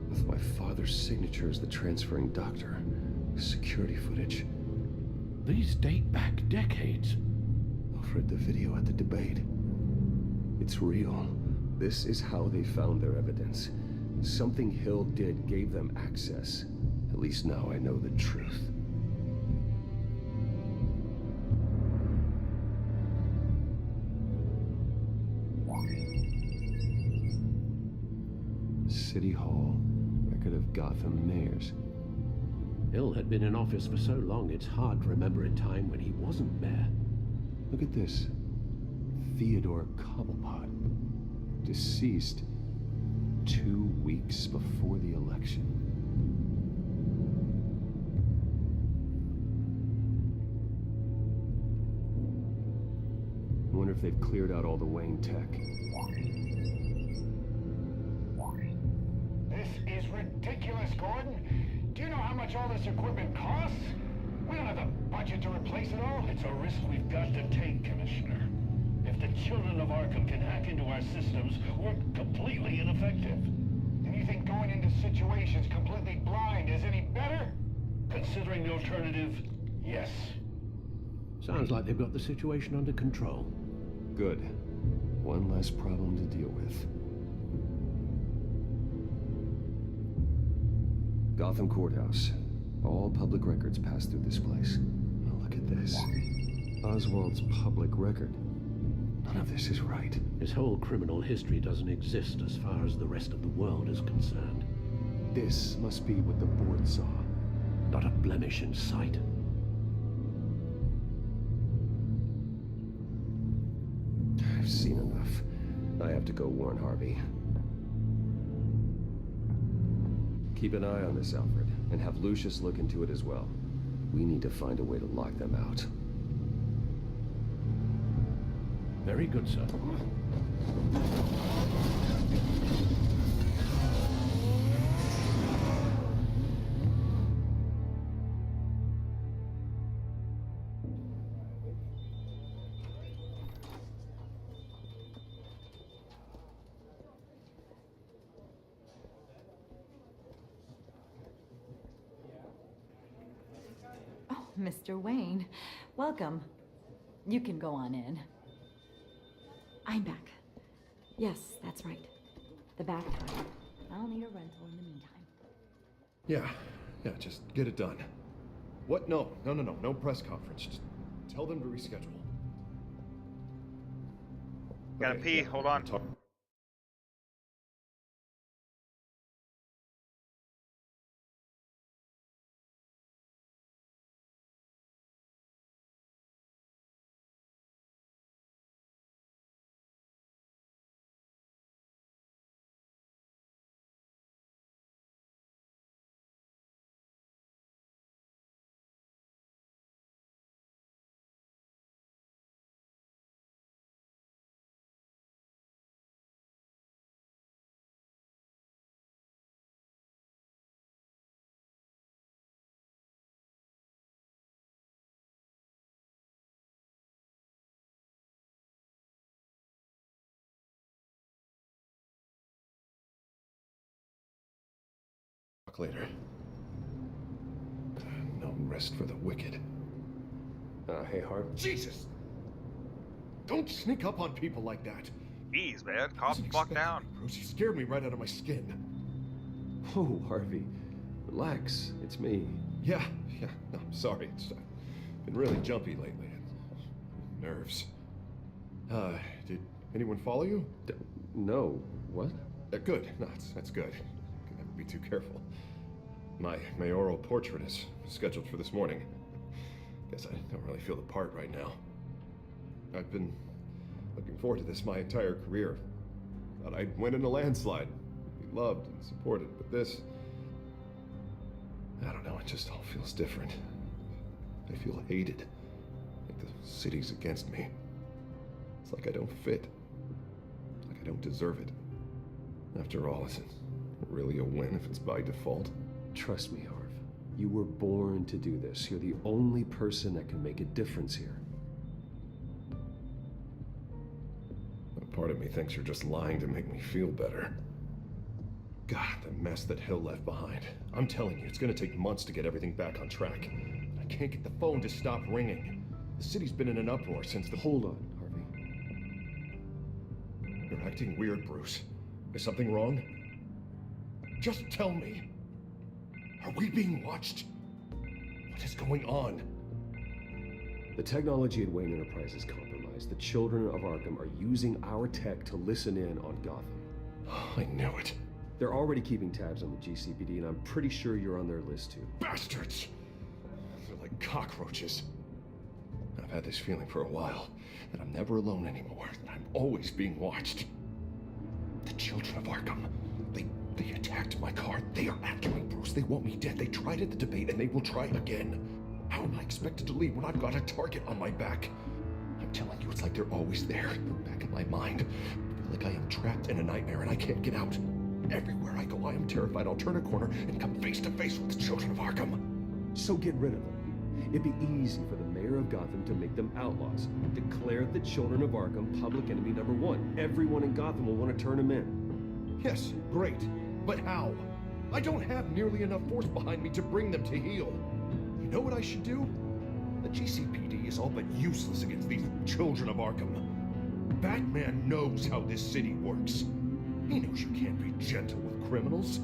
With my father's signature as the transferring doctor. Security footage. These date back decades. I've read the video at the debate. It's real. This is how they found their evidence. Something Hill did gave them access. At least now I know the truth. City Hall. Record of Gotham mayors. Hill had been in office for so long, it's hard to remember a time when he wasn't mayor. Look at this. Theodore Cobblepot. Deceased 2 weeks before the election. I wonder if they've cleared out all the Wayne tech. This is ridiculous, Gordon. Do you know how much all this equipment costs? We don't have the budget to replace it all. It's a risk we've got to take, Commissioner. If the children of Arkham can hack into our systems, we're completely ineffective. And you think going into situations completely blind is any better? Considering the alternative, yes. Sounds like they've got the situation under control. Good. One less problem to deal with. Gotham Courthouse. All public records pass through this place. Oh, look at this. Oswald's public record. None of this is right. His whole criminal history doesn't exist as far as the rest of the world is concerned. This must be what the board saw. Not a blemish in sight. I've seen enough. I have to go warn Harvey. Keep an eye on this, Alfred, and have Lucius look into it as well. We need to find a way to lock them out. Very good, sir. Mr. Wayne, welcome. You can go on in. I'm back. Yes, that's right. The back time. I'll need a rental in the meantime. Yeah, just get it done. What? No press conference. Just tell them to reschedule. Gotta pee, hold on. Talk later. No rest for the wicked. Hey, Harv. Jesus! Don't sneak up on people like that. Jeez, man, calm the fuck down. Bruce, you scared me right out of my skin. Oh, Harvey. Relax. It's me. Yeah, no, I'm sorry. It's been really jumpy lately. Nerves. Did anyone follow you? No. What? Good. No, that's good. Can never be too careful. My mayoral portrait is scheduled for this morning. Guess I don't really feel the part right now. I've been looking forward to this my entire career. Thought I'd win in a landslide. Be loved and supported, but this... I don't know, it just all feels different. I feel hated. Like the city's against me. It's like I don't fit. Like I don't deserve it. After all, is it really a win if it's by default? Trust me, Harv. You were born to do this. You're the only person that can make a difference here. A part of me thinks you're just lying to make me feel better. God, the mess that Hill left behind. I'm telling you, it's gonna take months to get everything back on track. I can't get the phone to stop ringing. The city's been in an uproar since the... Hold on, Harvey. You're acting weird, Bruce. Is something wrong? Just tell me. Are we being watched? What is going on? The technology at Wayne Enterprise is compromised. The children of Arkham are using our tech to listen in on Gotham. I knew it. They're already keeping tabs on the GCPD, and I'm pretty sure you're on their list too. Bastards! They're like cockroaches. I've had this feeling for a while, that I'm never alone anymore, that I'm always being watched. The children of Arkham, they attacked my car. They are after me, Bruce. They want me dead. They tried at the debate, and they will try again. How am I expected to leave when I've got a target on my back? I'm telling you, it's like they're always there, back in my mind. I feel like I am trapped in a nightmare, and I can't get out. Everywhere I go, I am terrified I'll turn a corner and come face to face with the children of Arkham. So get rid of them. It'd be easy for the mayor of Gotham to make them outlaws. Declare the children of Arkham public enemy number one. Everyone in Gotham will want to turn them in. Yes, great. But how? I don't have nearly enough force behind me to bring them to heel. You know what I should do? The GCPD is all but useless against these children of Arkham. Batman knows how this city works. He knows you can't be gentle with criminals.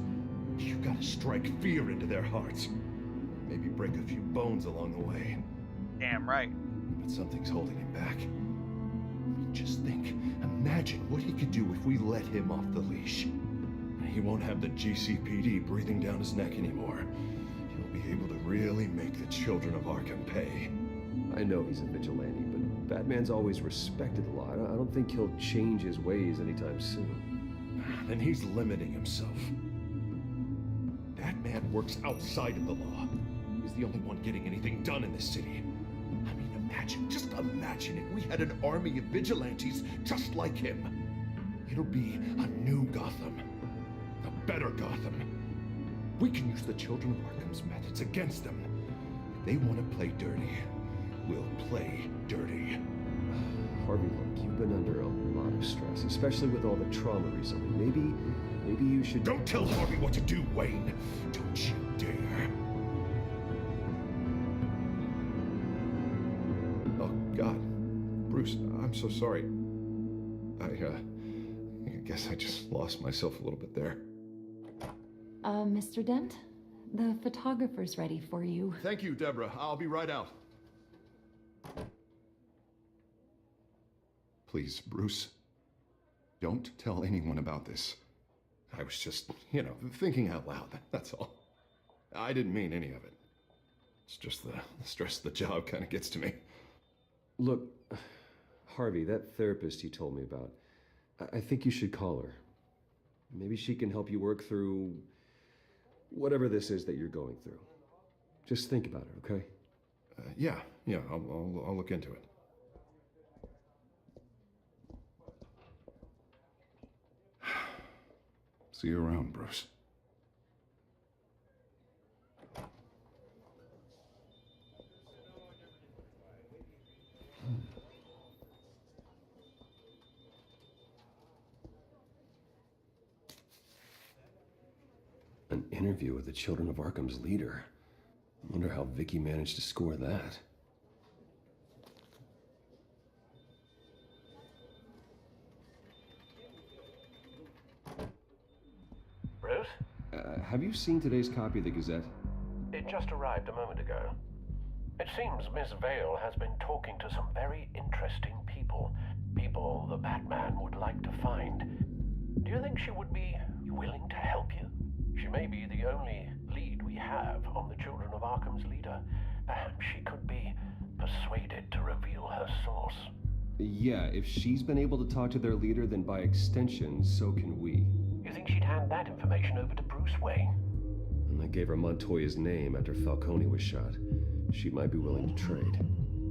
You gotta strike fear into their hearts. Maybe break a few bones along the way. Damn right. But something's holding him back. I mean, just think. Imagine what he could do if we let him off the leash. He won't have the GCPD breathing down his neck anymore. He'll be able to really make the children of Arkham pay. I know he's a vigilante, but Batman's always respected the law. I don't think he'll change his ways anytime soon. Then he's limiting himself. That man works outside of the law. He's the only one getting anything done in this city. I mean, just imagine if we had an army of vigilantes just like him. It'll be a new Gotham. A better Gotham. We can use the children of Arkham's methods against them. If they want to play dirty, we'll play dirty. Harvey, look, you've been under a lot of stress, especially with all the trauma recently. Maybe you should... Don't tell Harvey what to do, Wayne. Don't you dare. Oh, God. Bruce, I'm so sorry. I guess I just lost myself a little bit there. Mr. Dent? The photographer's ready for you. Thank you, Deborah. I'll be right out. Please, Bruce, don't tell anyone about this. I was just, thinking out loud, that's all. I didn't mean any of it. It's just the stress of the job kind of gets to me. Look, Harvey, that therapist you told me about, I think you should call her. Maybe she can help you work through whatever this is that you're going through. Just think about it, okay? Yeah, I'll look into it. See you around, Bruce. An interview with the Children of Arkham's leader. I wonder how Vicky managed to score that. Bruce? Have you seen today's copy of the Gazette? It just arrived a moment ago. It seems Miss Vale has been talking to some very interesting people. People the Batman would like to find. Do you think she would be willing to help you? She may be the only lead we have on the Children of Arkham's leader. Perhaps she could be persuaded to reveal her source. Yeah, if she's been able to talk to their leader, then by extension, so can we. You think she'd hand that information over to Bruce Wayne? And I gave her Montoya's name after Falcone was shot. She might be willing to trade.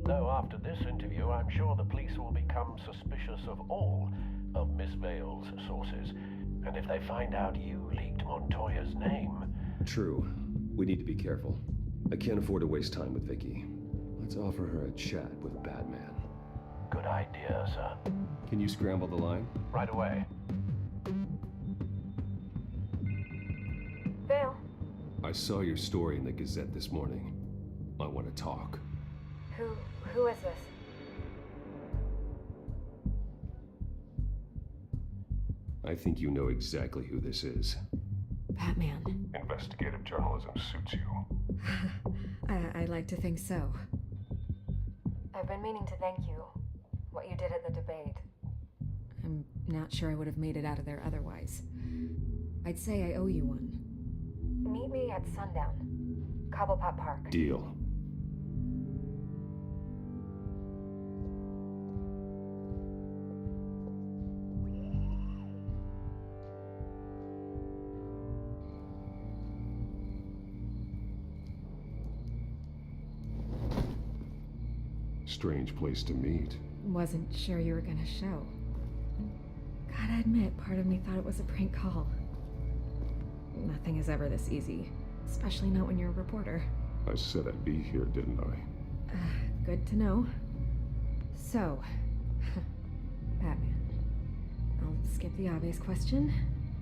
Though after this interview, I'm sure the police will become suspicious of all of Miss Vale's sources. And if they find out you leaked Montoya's name... True. We need to be careful. I can't afford to waste time with Vicky. Let's offer her a chat with Batman. Good idea, sir. Can you scramble the line? Right away. Vale. I saw your story in the Gazette this morning. I want to talk. Who is this? I think you know exactly who this is. Batman. Investigative journalism suits you. I like to think so. I've been meaning to thank you. What you did at the debate. I'm not sure I would have made it out of there otherwise. I'd say I owe you one. Meet me at sundown. Cobblepot Park. Deal. Strange place to meet. Wasn't sure you were gonna show. Gotta admit, part of me thought it was a prank call. Nothing is ever this easy, especially not when you're a reporter. I said I'd be here, didn't I? Good to know. So, Batman. I'll skip the obvious question.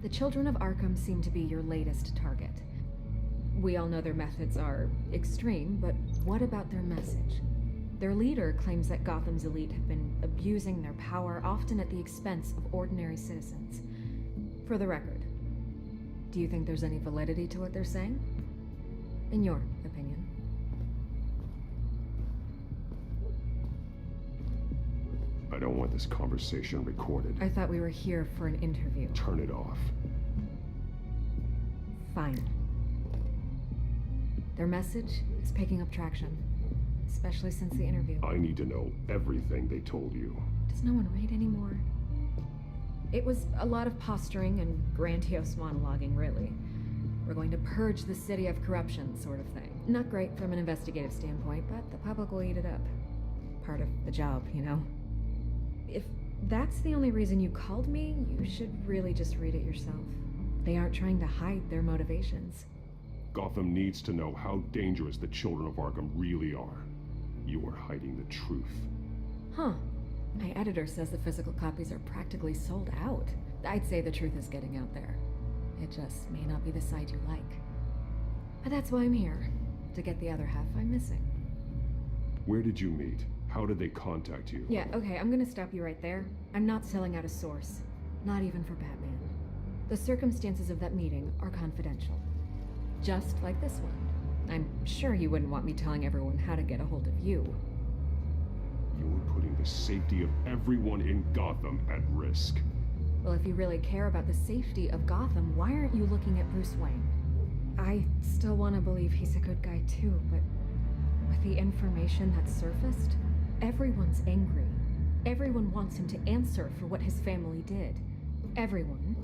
The Children of Arkham seem to be your latest target. We all know their methods are extreme, but what about their message? Their leader claims that Gotham's elite have been abusing their power, often at the expense of ordinary citizens. For the record, do you think there's any validity to what they're saying? In your opinion? I don't want this conversation recorded. I thought we were here for an interview. Turn it off. Fine. Their message is picking up traction, especially since the interview. I need to know everything they told you. Does no one read anymore? It was a lot of posturing and grandiose monologuing, really. We're going to purge the city of corruption, sort of thing. Not great from an investigative standpoint, but the public will eat it up. Part of the job, you know? If that's the only reason you called me, you should really just read it yourself. They aren't trying to hide their motivations. Gotham needs to know how dangerous the Children of Arkham really are. You are hiding the truth. Huh. My editor says the physical copies are practically sold out. I'd say the truth is getting out there. It just may not be the side you like. But that's why I'm here. To get the other half I'm missing. Where did you meet? How did they contact you? Yeah, okay, I'm gonna stop you right there. I'm not selling out a source. Not even for Batman. The circumstances of that meeting are confidential. Just like this one. I'm sure you wouldn't want me telling everyone how to get a hold of you. You're putting the safety of everyone in Gotham at risk. Well, if you really care about the safety of Gotham, why aren't you looking at Bruce Wayne? I still want to believe he's a good guy too, but with the information that surfaced, everyone's angry. Everyone wants him to answer for what his family did. Everyone.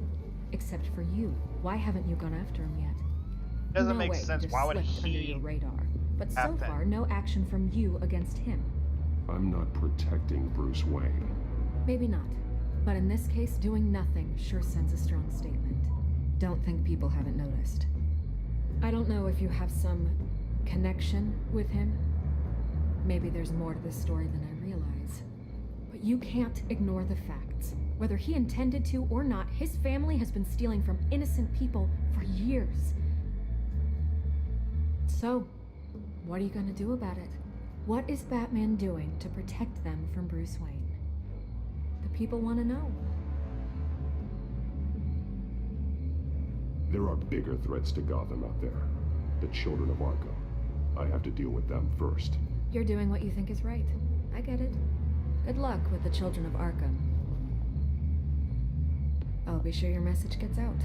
Except for you. Why haven't you gone after him yet? Doesn't no make way, sense. He just Why would slipped he under your radar. But so have to- far, no action from you against him. I'm not protecting Bruce Wayne. Maybe not. But in this case, doing nothing sure sends a strong statement. Don't think people haven't noticed. I don't know if you have some connection with him. Maybe there's more to this story than I realize. But you can't ignore the facts. Whether he intended to or not, his family has been stealing from innocent people for years. So, what are you gonna do about it? What is Batman doing to protect them from Bruce Wayne? The people want to know. There are bigger threats to Gotham out there. The children of Arkham. I have to deal with them first. You're doing what you think is right. I get it. Good luck with the children of Arkham. I'll be sure your message gets out.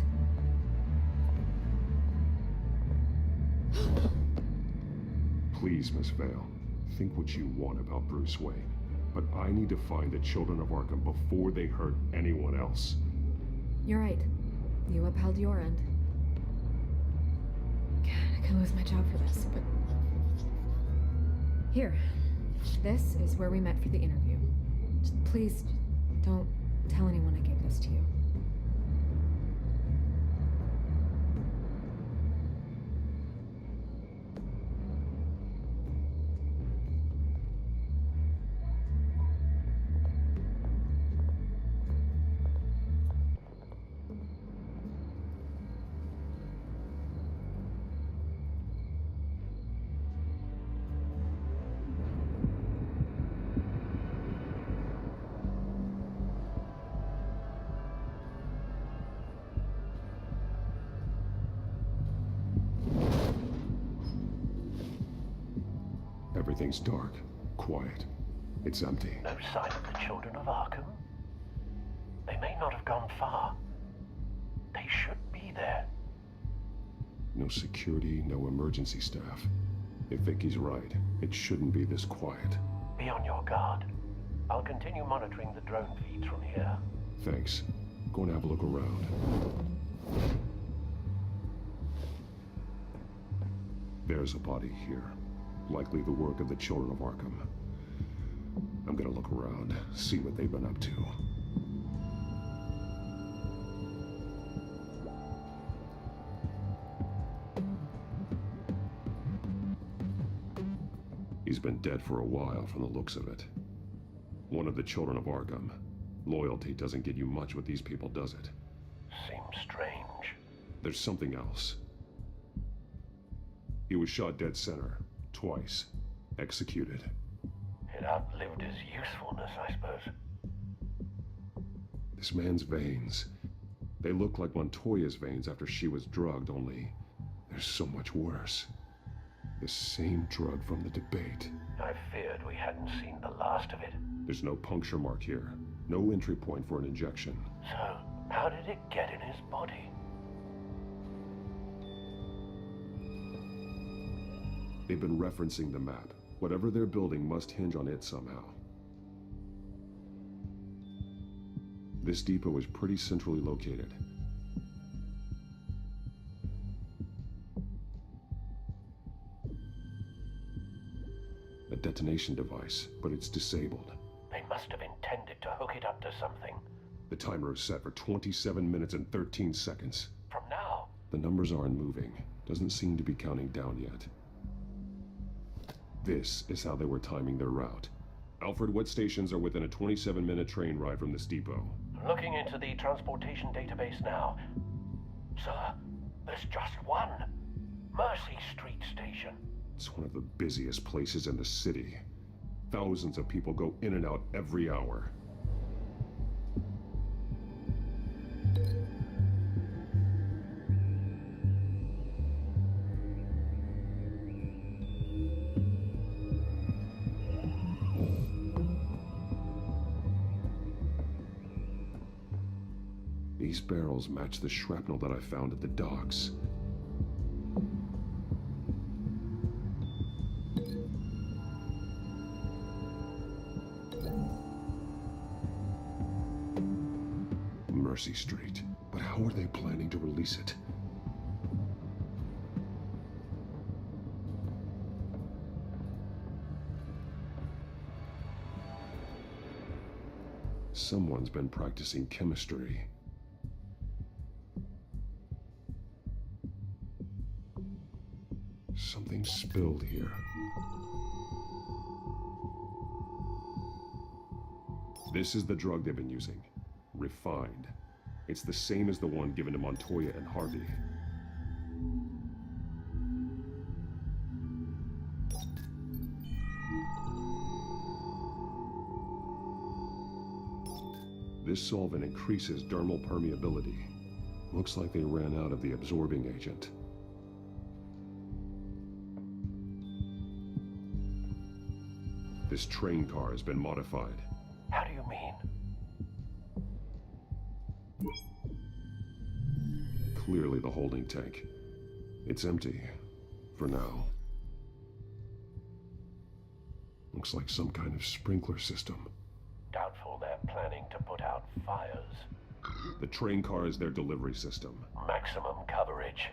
Please, Miss Vale, think what you want about Bruce Wayne. But I need to find the children of Arkham before they hurt anyone else. You're right. You upheld your end. God, I could lose my job for this, but... Here. This is where we met for the interview. Just please, don't tell anyone I gave this to you. Everything's dark, quiet. It's empty. No sign of the children of Arkham? They may not have gone far. They should be there. No security, no emergency staff. If Vicky's right, it shouldn't be this quiet. Be on your guard. I'll continue monitoring the drone feeds from here. Thanks. Go and have a look around. There's a body here. Likely the work of the children of Arkham. I'm gonna look around, see what they've been up to. He's been dead for a while from the looks of it. One of the children of Arkham. Loyalty doesn't get you much with these people, does it? Seems strange. There's something else. He was shot dead center. Twice. Executed. It outlived his usefulness, I suppose. This man's veins. They look like Montoya's veins after she was drugged, only they're so much worse. The same drug from the debate. I feared we hadn't seen the last of it. There's no puncture mark here. No entry point for an injection. So, how did it get in his body? They've been referencing the map. Whatever they're building must hinge on it somehow. This depot is pretty centrally located. A detonation device, but it's disabled. They must have intended to hook it up to something. The timer is set for 27 minutes and 13 seconds. From now? The numbers aren't moving. Doesn't seem to be counting down yet. This is how they were timing their route. Alfred, what stations are within a 27-minute train ride from this depot? Looking into the transportation database now. Sir, there's just one. Mercy Street Station. It's one of the busiest places in the city. Thousands of people go in and out every hour. These barrels match the shrapnel that I found at the docks. Mercy Street. But how are they planning to release it? Someone's been practicing chemistry. Something spilled here. This is the drug they've been using. Refined. It's the same as the one given to Montoya and Harvey. This solvent increases dermal permeability. Looks like they ran out of the absorbing agent. This train car has been modified. How do you mean? Clearly the holding tank. It's empty. For now. Looks like some kind of sprinkler system. Doubtful they're planning to put out fires. The train car is their delivery system. Maximum coverage.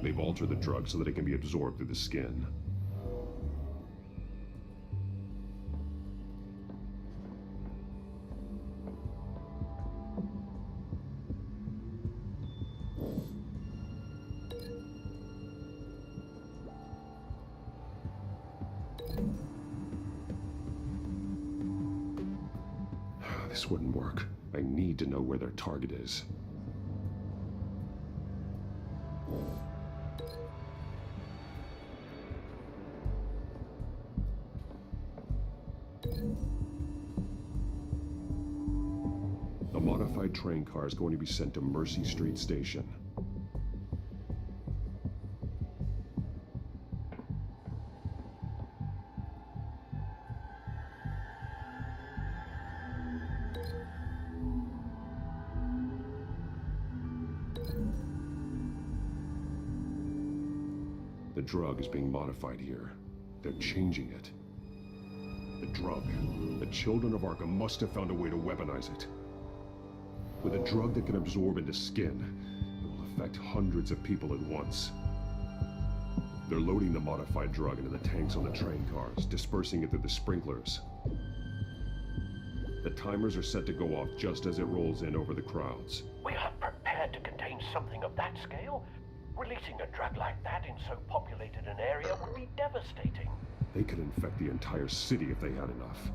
They've altered the drug so that it can be absorbed through the skin. This wouldn't work. I need to know where their target is. A modified train car is going to be sent to Mercy Street Station. The drug is being modified here. They're changing it. The drug. The children of Arkham must have found a way to weaponize it. With a drug that can absorb into skin, it will affect hundreds of people at once. They're loading the modified drug into the tanks on the train cars, dispersing it through the sprinklers. The timers are set to go off just as it rolls in over the crowds. We aren't prepared to contain something of that scale. Releasing a drug like that in so populated an area would be devastating. They could infect the entire city if they had enough.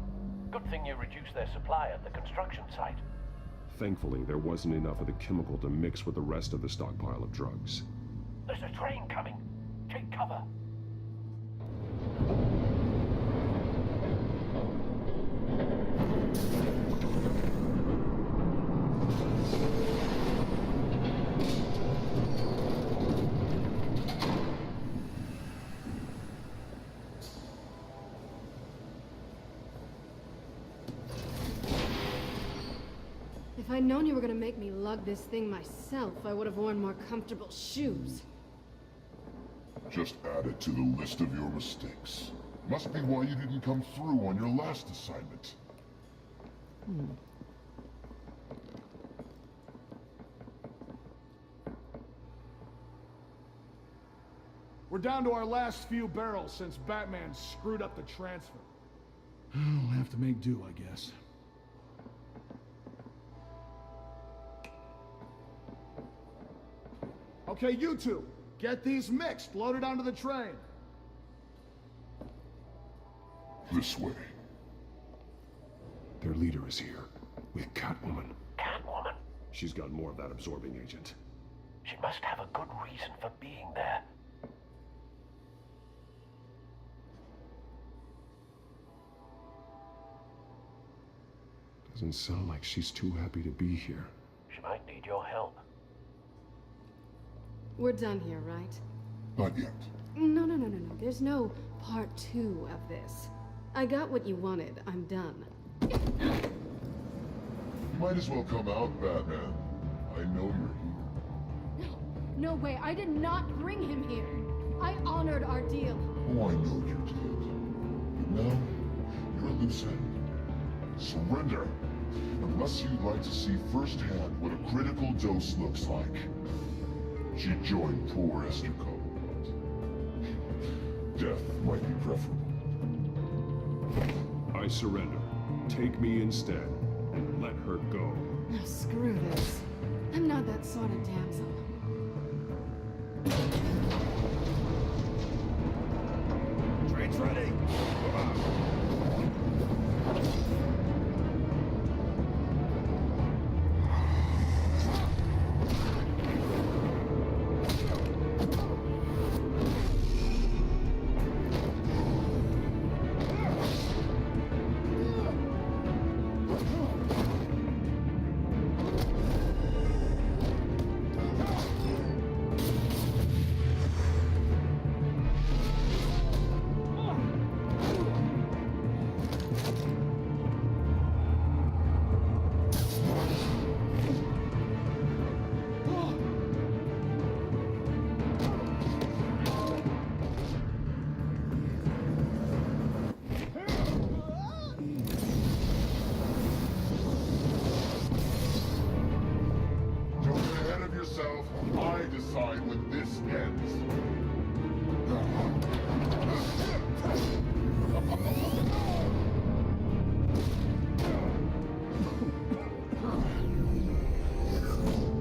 Good thing you reduced their supply at the construction site. Thankfully, there wasn't enough of the chemical to mix with the rest of the stockpile of drugs. There's a train coming. Take cover. If I'd known you were gonna make me lug this thing myself, I would have worn more comfortable shoes. Just add it to the list of your mistakes. Must be why you didn't come through on your last assignment. We're down to our last few barrels since Batman screwed up the transfer. I'll have to make do, I guess. Okay, you two, get these mixed, loaded onto the train. This way. Their leader is here, with Catwoman. Catwoman? She's got more of that absorbing agent. She must have a good reason for being there. Doesn't sound like she's too happy to be here. She might need your help. We're done here, right? Not yet. No. There's no part 2 of this. I got what you wanted. I'm done. You might as well come out, Batman. I know you're here. No way. I did not bring him here. I honored our deal. Oh, I know you did. But now, you're a loose end. Surrender. Unless you'd like to see firsthand what a critical dose looks like. She joined poor Esther Cobblepot. Death might be preferable. I surrender. Take me instead, and let her go. No, screw this. I'm not that sort of damsel. Train's ready. I decide when this ends.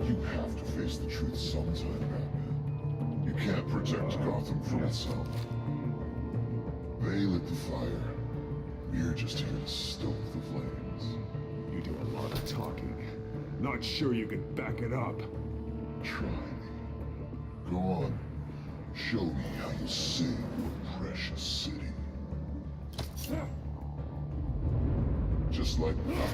You have to face the truth sometime, Batman. You can't protect Gotham from itself. They lit the fire. We're just here to stoke the flames. You do a lot of talking. Not sure you can back it up. Try me. Go on. Show me how you save your precious city. Just like that.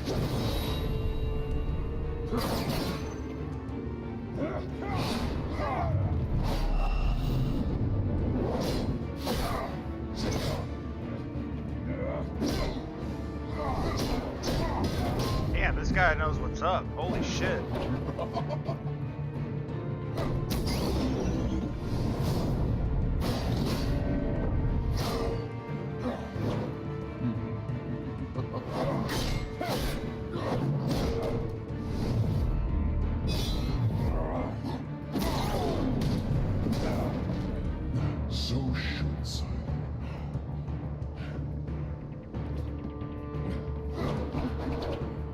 Damn, this guy knows what's up. Holy shit. So short-sighted.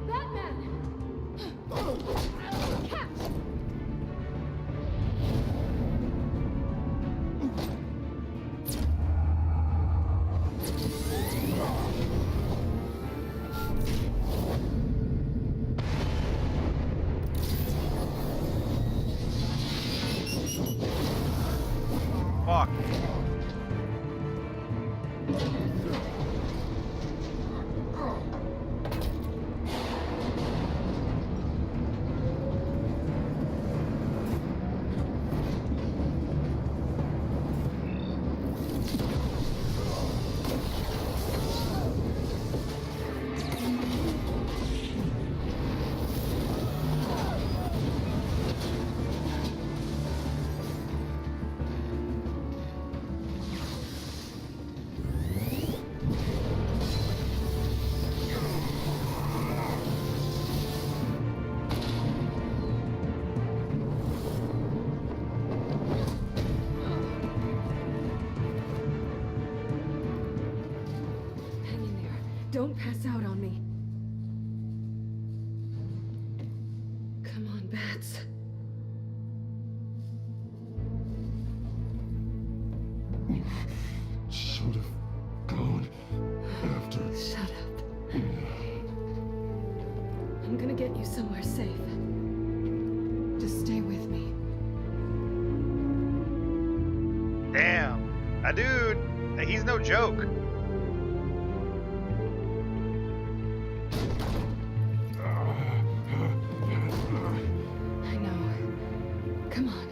Batman! Catch! Don't pass out on me. Come on, Bats. Should have gone after. Shut up. I'm gonna get you somewhere safe. Just stay with me. Damn, that dude, he's no joke. I know. Come on.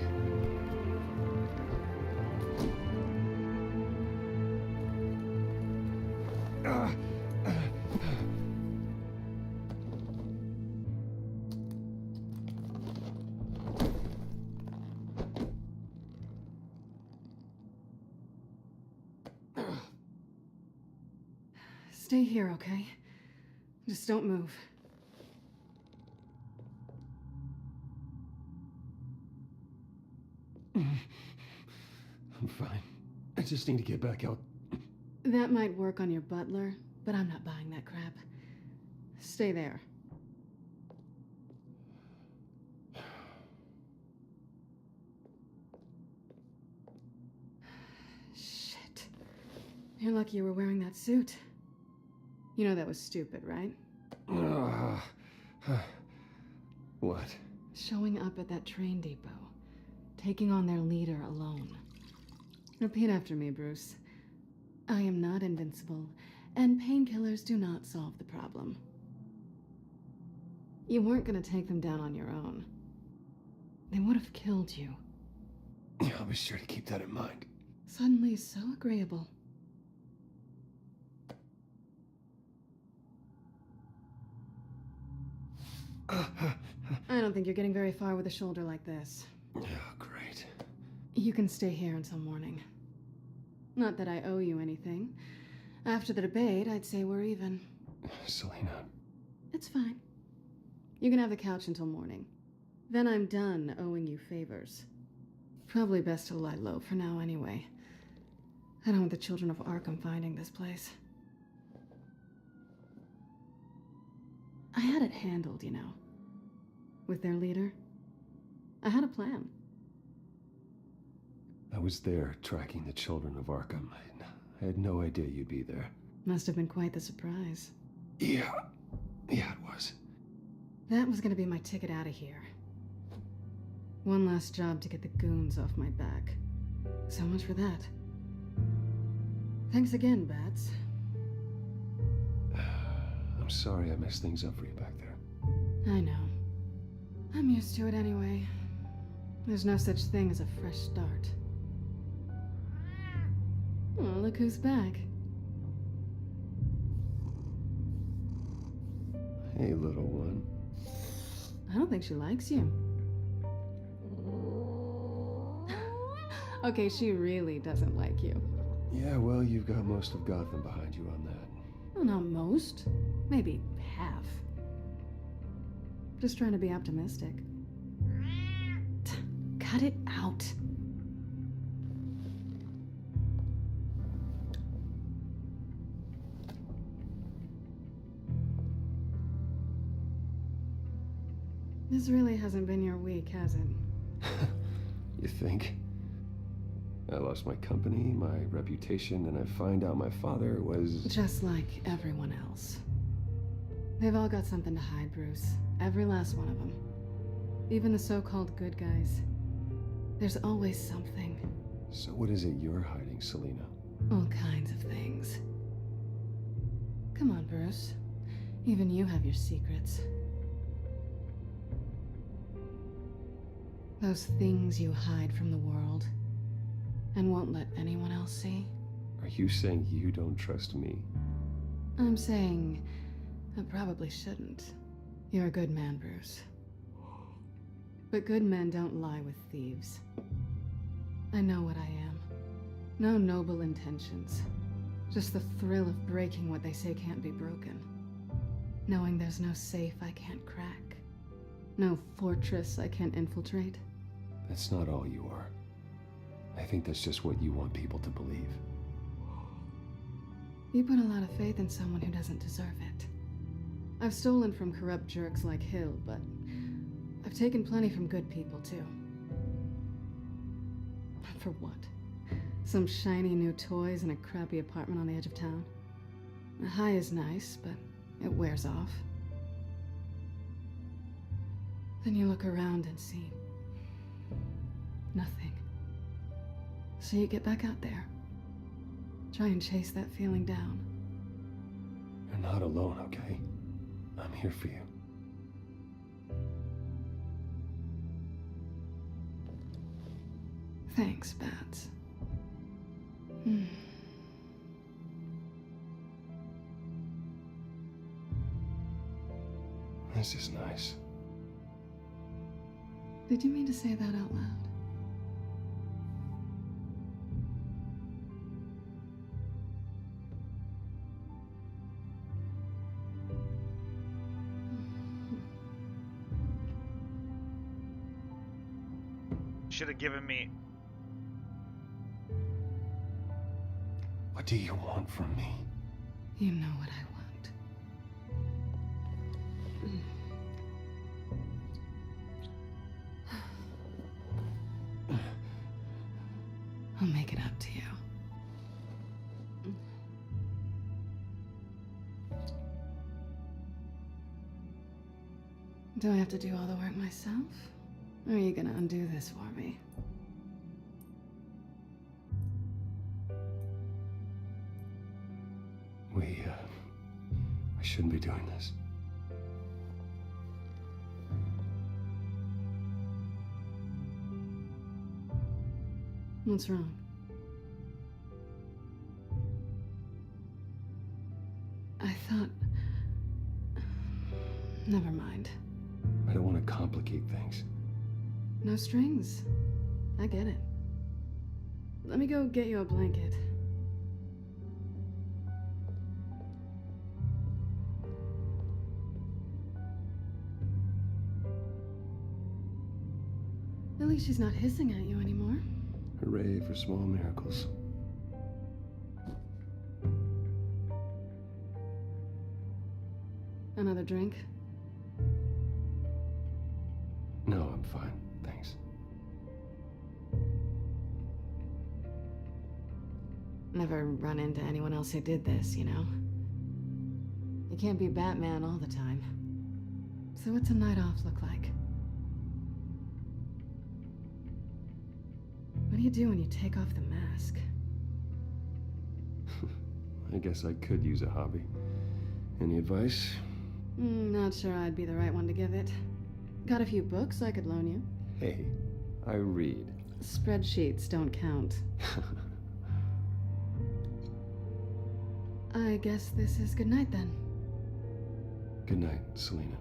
Stay here, okay? Just don't move. I'm fine. I just need to get back out. That might work on your butler, but I'm not buying that crap. Stay there. Shit. You're lucky you were wearing that suit. You know that was stupid, right? What? Showing up at that train depot. Taking on their leader alone. Repeat after me, Bruce. I am not invincible, and painkillers do not solve the problem. You weren't gonna take them down on your own. They would have killed you. Yeah, I'll be sure to keep that in mind. Suddenly so agreeable. I don't think you're getting very far with a shoulder like this. Oh, great. You can stay here until morning. Not that I owe you anything. After the debate, I'd say we're even. Selina. It's fine. You can have the couch until morning. Then I'm done owing you favors. Probably best to lie low for now anyway. I don't want the children of Arkham finding this place. I had it handled, you know. With their leader. I had a plan. I was there tracking the children of Arkham. I had no idea you'd be there. Must have been quite the surprise. Yeah, it was. That was gonna be my ticket out of here. One last job to get the goons off my back. So much for that. Thanks again, Bats. I'm sorry I messed things up for you back there. I know. I'm used to it anyway. There's no such thing as a fresh start. Oh, look who's back. Hey, little one. I don't think she likes you. Okay, she really doesn't like you. Yeah, well, you've got most of Gotham behind you on that. Well, not most. Maybe half. Just trying to be optimistic. Cut it out. This really hasn't been your week, has it? You think? I lost my company, my reputation, and I find out my father was... Just like everyone else. They've all got something to hide, Bruce. Every last one of them. Even the so-called good guys. There's always something. So what is it you're hiding, Selina? All kinds of things. Come on, Bruce. Even you have your secrets. Those things you hide from the world and won't let anyone else see. Are you saying you don't trust me? I'm saying I probably shouldn't. You're a good man, Bruce. But good men don't lie with thieves. I know what I am. No noble intentions. Just the thrill of breaking what they say can't be broken. Knowing there's no safe I can't crack. No fortress I can't infiltrate. That's not all you are. I think that's just what you want people to believe. You put a lot of faith in someone who doesn't deserve it. I've stolen from corrupt jerks like Hill, but I've taken plenty from good people, too. For what? Some shiny new toys and a crappy apartment on the edge of town? The high is nice, but it wears off. Then you look around and see nothing. So you get back out there. Try and chase that feeling down. You're not alone, okay? I'm here for you. Thanks, Bats. This is nice. Did you mean to say that out loud? Should have given me. What do you want from me? You know what I want. I'll make it up to you. Do I have to do all the work myself? Or are you gonna undo this for me? I shouldn't be doing this. What's wrong? I thought... Never mind. I don't want to complicate things. No strings. I get it. Let me go get you a blanket. At least she's not hissing at you anymore. Hooray for small miracles. Another drink? No, I'm fine. Thanks. Never run into anyone else who did this, you know? You can't be Batman all the time. So what's a night off look like? What do you do when you take off the mask? I guess I could use a hobby. Any advice? Not sure I'd be the right one to give it. Got a few books I could loan you. Hey, I read. Spreadsheets don't count. I guess this is good night then. Good night, Selena.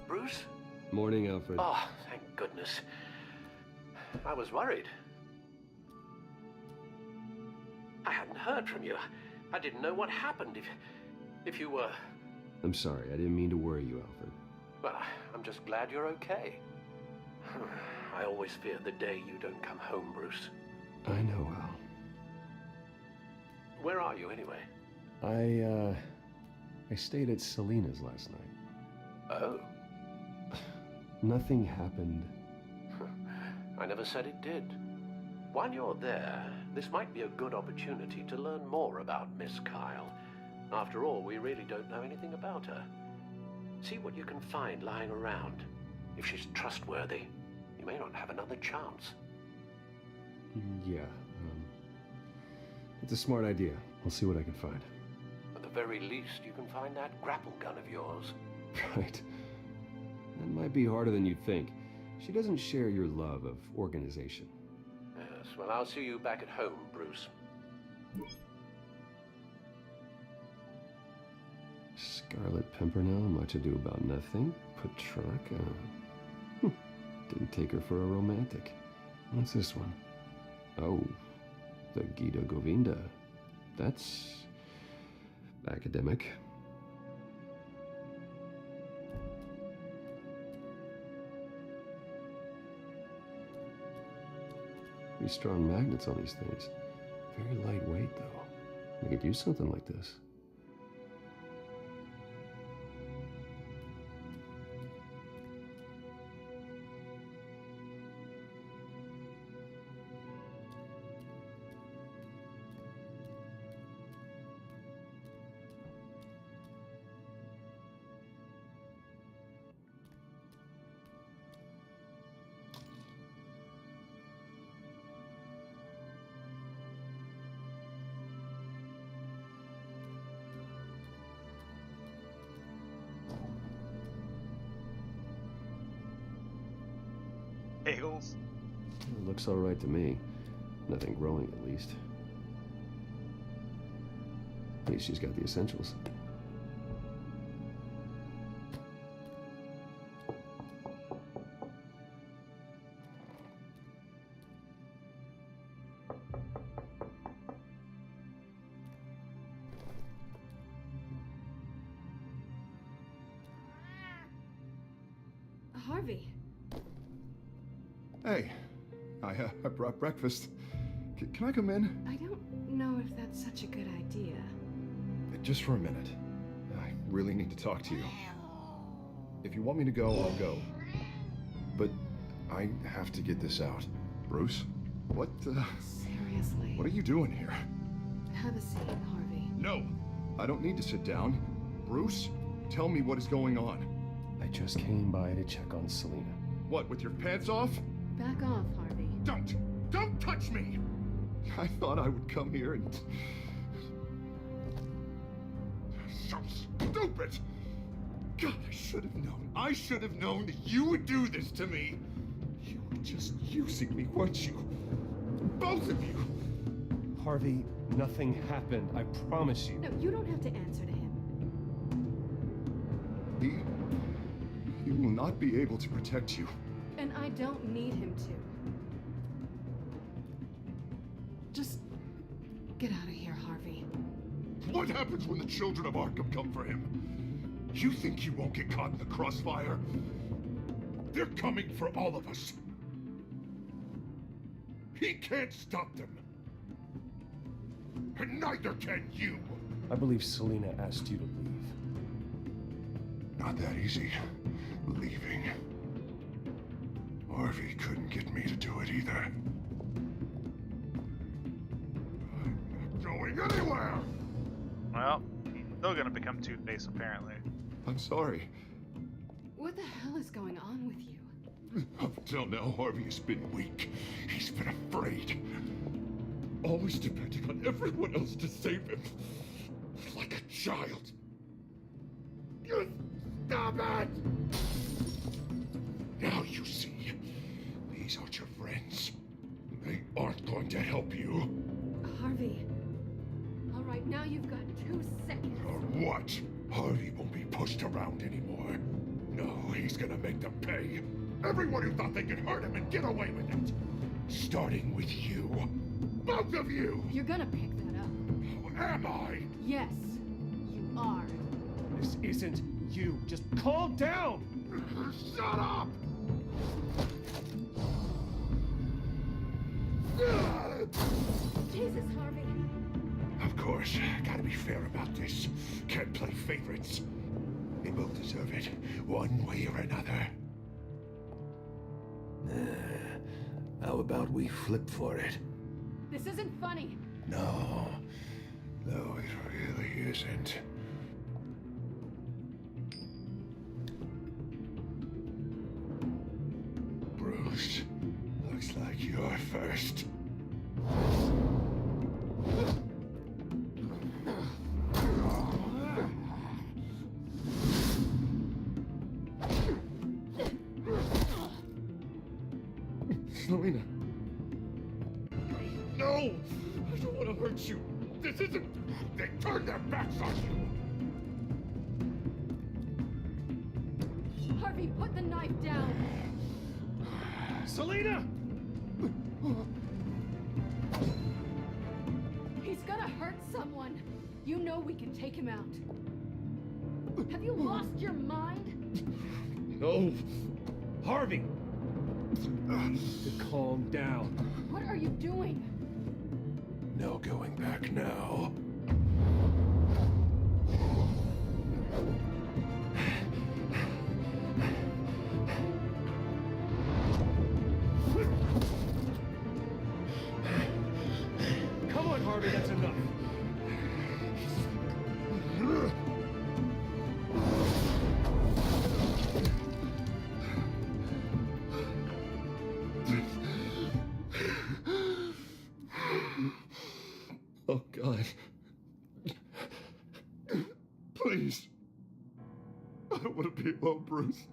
Bruce? Morning, Alfred. Oh, thank goodness. I was worried. I hadn't heard from you. I didn't know what happened if you were... I'm sorry, I didn't mean to worry you, Alfred. Well, I'm just glad you're okay. I always fear the day you don't come home, Bruce. I know, Al. Where are you, anyway? I stayed at Selena's last night. Oh. Nothing happened. I never said it did. While you're there, this might be a good opportunity to learn more about Miss Kyle. After all, we really don't know anything about her. See what you can find lying around. If she's trustworthy, you may not have another chance. Yeah, it's a smart idea. I'll see what I can find. At the very least, you can find that grapple gun of yours. Right. That might be harder than you'd think. She doesn't share your love of organization. Yes, well, I'll see you back at home, Bruce. Scarlet Pimpernel, much ado about nothing. Petrarca. Didn't take her for a romantic. What's this one? Oh, the Gita Govinda. That's academic. Pretty strong magnets on these things. Very lightweight, though. I could use something like this. Bagels. It looks all right to me. Nothing growing, at least. At least she's got the essentials. Harvey. Hey, I brought breakfast. Can I come in? I don't know if that's such a good idea. Just for a minute. I really need to talk to you. If you want me to go, I'll go. But I have to get this out. Bruce? What, Seriously. What are you doing here? Have a seat, Harvey. No! I don't need to sit down. Bruce, tell me what is going on. I just came by to check on Selena. What, with your pants off? Back off, Harvey. Don't touch me! I thought I would come here and... So stupid! God, I should have known. I should have known that you would do this to me. You were just using me, weren't you? Both of you! Harvey, nothing happened. I promise you. No, you don't have to answer to him. He will not be able to protect you. And I don't need him to. Just get out of here, Harvey. What happens when the children of Arkham come for him? You think you won't get caught in the crossfire? They're coming for all of us. He can't stop them. And neither can you. I believe Selena asked you to leave. Not that easy. Leaving. Harvey couldn't get me to do it either. I'm not going anywhere! Well, he's still gonna become Two-Face, apparently. I'm sorry. What the hell is going on with you? Up till now, Harvey has been weak. He's been afraid. Always depending on everyone else to save him. Like a child. You stop it! Now you see. These aren't your friends. They aren't going to help you. Harvey. All right, now you've got 2 seconds. Or what? Harvey won't be pushed around anymore. No, he's gonna make them pay. Everyone who thought they could hurt him and get away with it. Starting with you. Both of you! You're gonna pick that up. Who am I? Yes, you are. This isn't you. Just calm down! Shut up! Jesus, Harvey. Of course, gotta be fair about this. Can't play favorites. They both deserve it, one way or another. I How about we flip for it? This isn't funny. No. No, it really isn't. Bruce, looks like you're first. Selena. No! I don't want to hurt you. This isn't... They turned their backs on you. Harvey, put the knife down. Selena! He's gonna hurt someone. You know we can take him out. Have you lost your mind? No. Harvey! Calm down. What are you doing? No going back now. Come on, Harvey, that's enough. Oh, God. Please. I don't want to be alone, Bruce.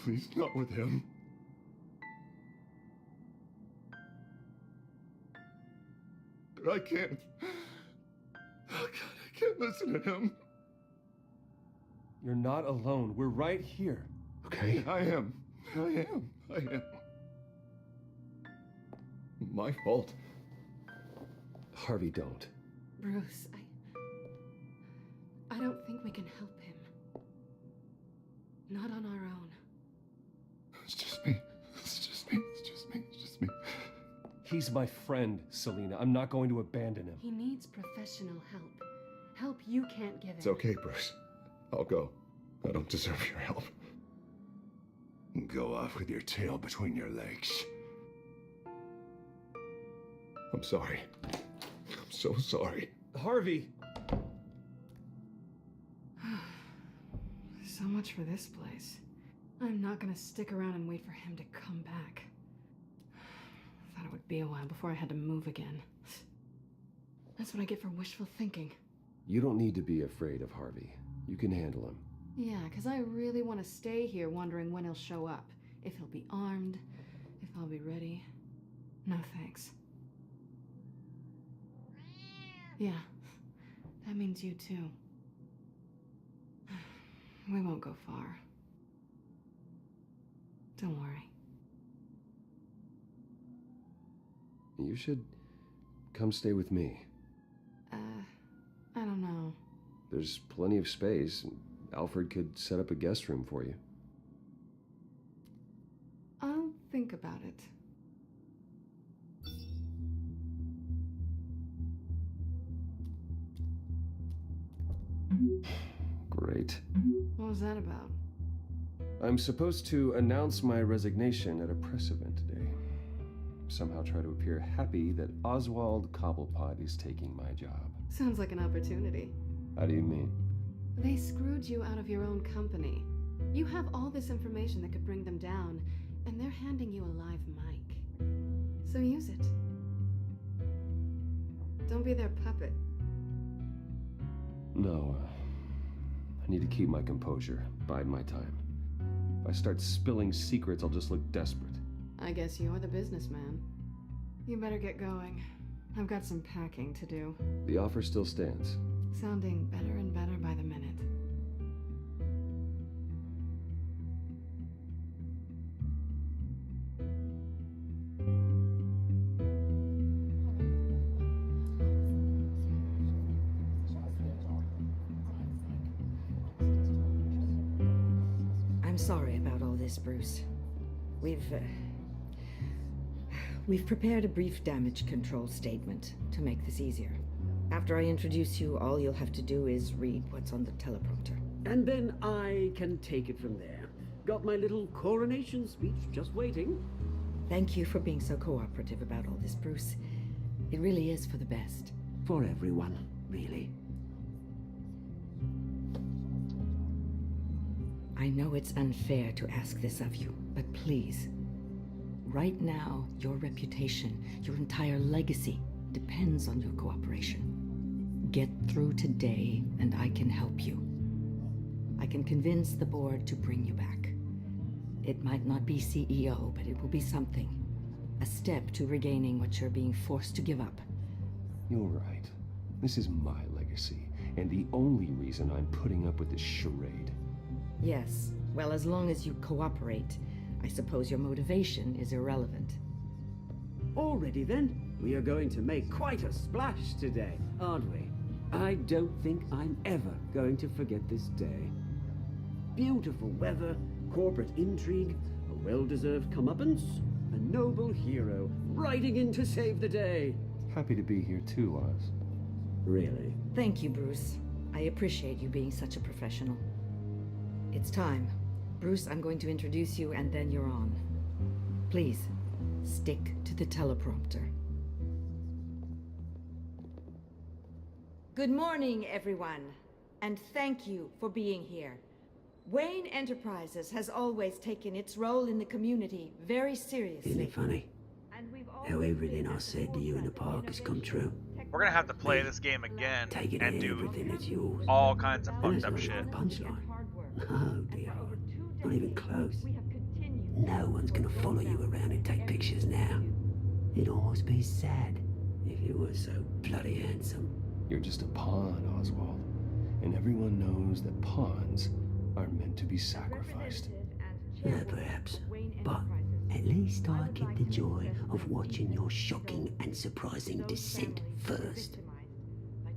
Please, not with him. But I can't. Oh, God, I can't listen to him. You're not alone. We're right here. Okay, I am. My fault. Harvey, don't. Bruce, I don't think we can help him. Not on our own. It's just me. He's my friend, Selena. I'm not going to abandon him. He needs professional help. Help you can't give him. It's okay, Bruce. I'll go. I don't deserve your help. Go off with your tail between your legs. I'm sorry. I'm so sorry. Harvey! So much for this place. I'm not gonna stick around and wait for him to come back. Thought it would be a while before I had to move again. That's what I get for wishful thinking. You don't need to be afraid of Harvey. You can handle him. Yeah, because I really want to stay here wondering when he'll show up. If he'll be armed, if I'll be ready. No thanks. Yeah, that means you too. We won't go far. Don't worry. You should come stay with me. I don't know. There's plenty of space. Alfred could set up a guest room for you. I'll think about it. Great. What was that about? I'm supposed to announce my resignation at a press event today. Somehow try to appear happy that Oswald Cobblepot is taking my job. Sounds like an opportunity. How do you mean? They screwed you out of your own company. You have all this information that could bring them down, and they're handing you a live mic. So use it. Don't be their puppet. No, I need to keep my composure, bide my time. If I start spilling secrets, I'll just look desperate. I guess you're the businessman. You better get going. I've got some packing to do. The offer still stands. Sounding better and better by the minute. I'm sorry about all this, Bruce. We've prepared a brief damage control statement to make this easier. After I introduce you, all you'll have to do is read what's on the teleprompter. And then I can take it from there. Got my little coronation speech just waiting. Thank you for being so cooperative about all this, Bruce. It really is for the best. For everyone, really. I know it's unfair to ask this of you, but please. Right now, your reputation, your entire legacy, depends on your cooperation. Get through today, and I can help you. I can convince the board to bring you back. It might not be CEO, but it will be something. A step to regaining what you're being forced to give up. You're right. This is my legacy, and the only reason I'm putting up with this charade. Yes, well, as long as you cooperate, I suppose your motivation is irrelevant. Already then, we are going to make quite a splash today, aren't we? I don't think I'm ever going to forget this day. Beautiful weather, corporate intrigue, a well-deserved comeuppance, a noble hero riding in to save the day. Happy to be here too, Oz. Really? Thank you, Bruce. I appreciate you being such a professional. It's time. Bruce, I'm going to introduce you and then you're on. Please, stick to the teleprompter. Good morning, everyone, and thank you for being here. Wayne Enterprises has always taken its role in the community very seriously. Isn't it funny how everything I said to you in the park has come true? We're gonna have to play this game again Taking and do everything that's yours. all kinds of And fucked up that's shit. not even a punchline. No, dear. Not even close. No one's gonna follow you around and take pictures now. It'd almost be sad if you were so bloody handsome. You're just a pawn, Oswald. And everyone knows that pawns are meant to be sacrificed. Perhaps. But at least I get the joy of watching your shocking and surprising descent first.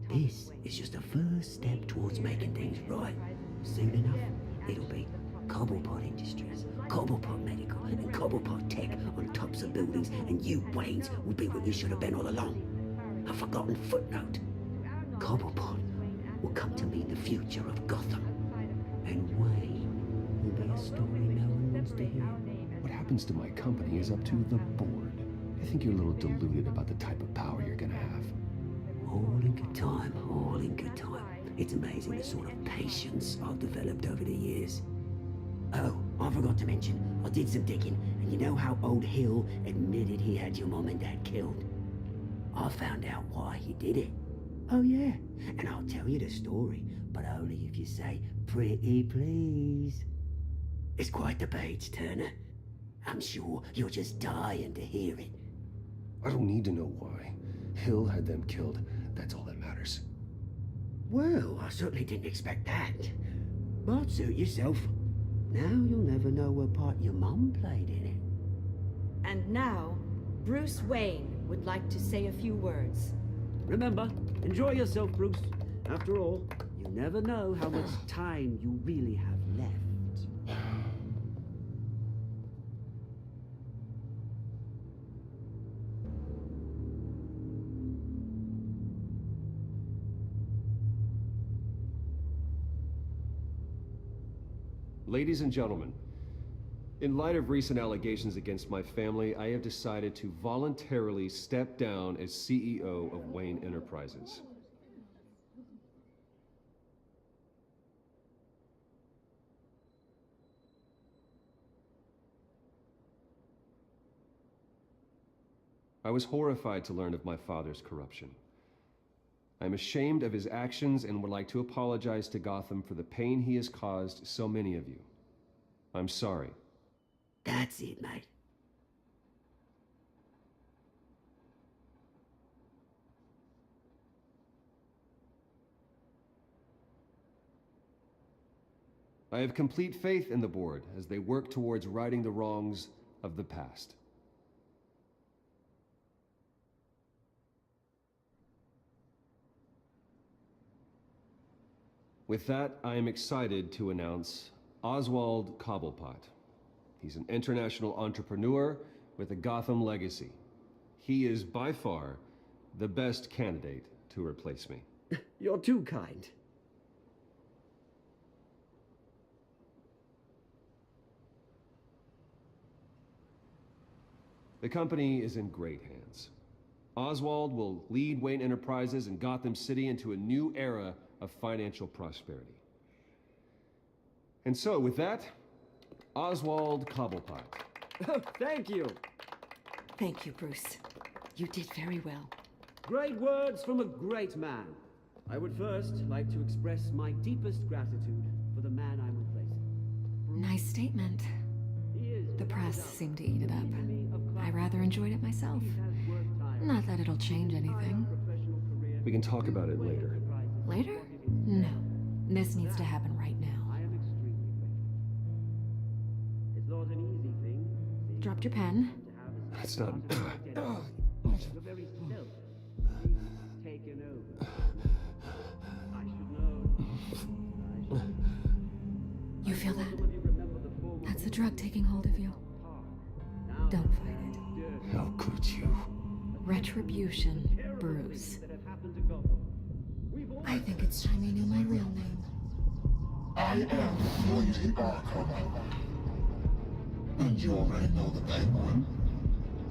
This is just a first step towards making things right. Soon enough, it'll be Cobblepot Industries, Cobblepot Medical, and Cobblepot Tech on tops of buildings, and you, Waynes, will be what you should have been all along. A forgotten footnote. Cobblepot will come to mean the future of Gotham. And Wayne will be a story no one wants to hear. What happens to my company is up to the board. I think you're a little deluded about the type of power you're gonna have. All in good time, all in good time. It's amazing the sort of patience I've developed over the years. Oh, I forgot to mention, I did some digging, and you know how old Hill admitted he had your mom and dad killed? I found out why he did it. Oh yeah, and I'll tell you the story, but only if you say, pretty please. It's quite the page turner. I'm sure you're just dying to hear it. I don't need to know why. Hill had them killed. That's all that matters. Well, I certainly didn't expect that. But suit yourself. Now you'll never know what part your mum played in it. And now, Bruce Wayne would like to say a few words. Remember, enjoy yourself, Bruce. After all, you never know how much time you really have left. Ladies and gentlemen, in light of recent allegations against my family, I have decided to voluntarily step down as CEO of Wayne Enterprises. I was horrified to learn of my father's corruption. I'm ashamed of his actions and would like to apologize to Gotham for the pain he has caused so many of you. I'm sorry. That's it, mate. I have complete faith in the board as they work towards righting the wrongs of the past. With that, I am excited to announce Oswald Cobblepot. He's an international entrepreneur with a Gotham legacy. He is by far the best candidate to replace me. You're too kind. The company is in great hands. Oswald will lead Wayne Enterprises and Gotham City into a new era of financial prosperity. And so, with that, Oswald Cobblepot. Oh, thank you. Thank you, Bruce. You did very well. Great words from a great man. I would first like to express my deepest gratitude for the man I'm replacing. Nice statement. The press seemed to eat it up. I rather enjoyed it myself. Not that it'll change anything. We can talk about it later. Later? No. This needs to happen right now. It's not an easy thing. Dropped your pen? It's not... You're very self. Taken over. I should know. You feel that? That's the drug taking hold of you. Don't fight it. How could you? Retribution, Bruce. I think it's time you knew my real name. I am Lady Arkham. And you already know the Penguin.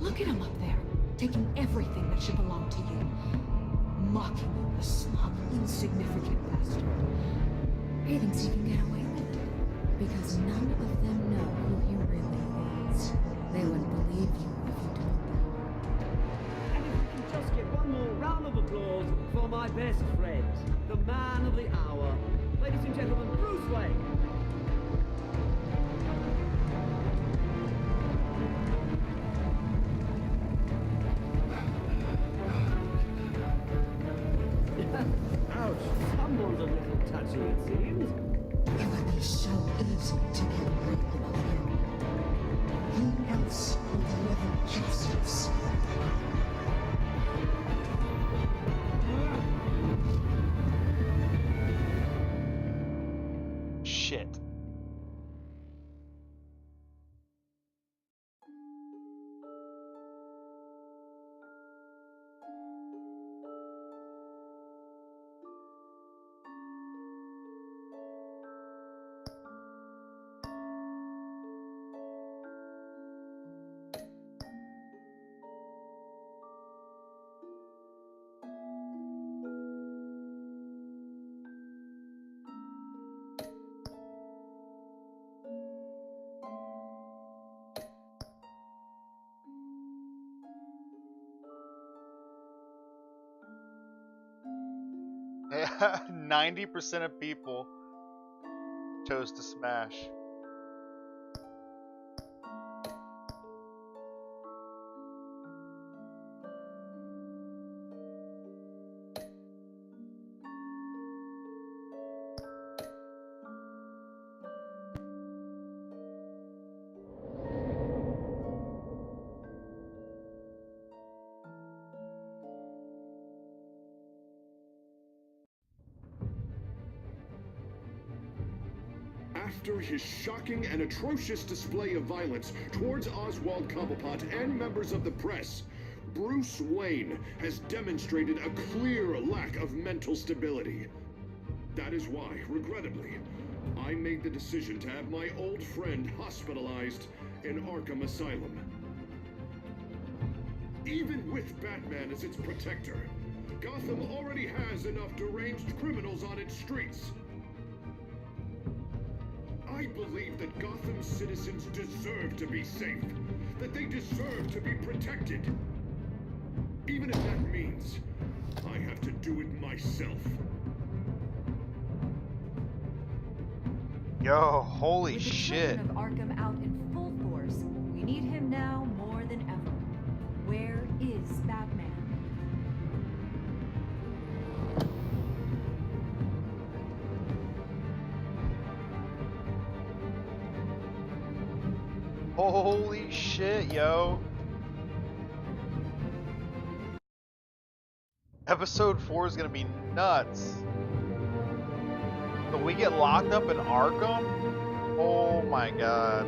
Look at him up there, taking everything that should belong to you. Mocking you, the smug, insignificant bastard. He thinks he can get away with it, because none of them know who he really is. They wouldn't believe you if you told them. And if we can just get one more round of applause for my best friend, the man of the hour, ladies and gentlemen, Bruce Wayne. Ouch, someone's a little touchy, it seems. It would be so easy to get rid of him. Who else will deliver justice? Shit. Yeah, 90% of people chose to smash. After his shocking and atrocious display of violence towards Oswald Cobblepot and members of the press, Bruce Wayne has demonstrated a clear lack of mental stability. That is why, regrettably, I made the decision to have my old friend hospitalized in Arkham Asylum. Even with Batman as its protector, Gotham already has enough deranged criminals on its streets. I believe that Gotham's citizens deserve to be safe, that they deserve to be protected. Even if that means I have to do it myself. Yo, holy With the shit. children of Arkham out in full force, we need him now more than ever. Where is Batman? Holy shit, yo. Episode 4 is gonna be nuts. So we get locked up in Arkham? Oh my god.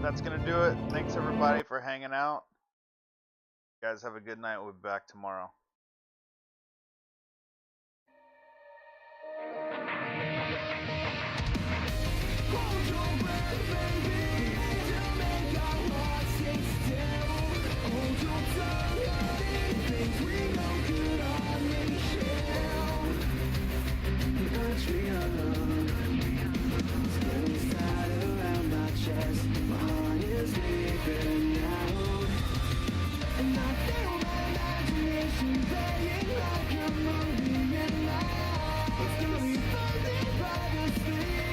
that's gonna do it. Thanks everybody for hanging out. You guys have a good night. We'll be back tomorrow. Hold your breath, baby, to make our hearts stay still. Hold your tongue, honey, things we know could only chill. The country of love is getting tied around my chest. My heart is leaving now, and I feel my imagination playing like a movie in love. It's gonna be fun by the sleep.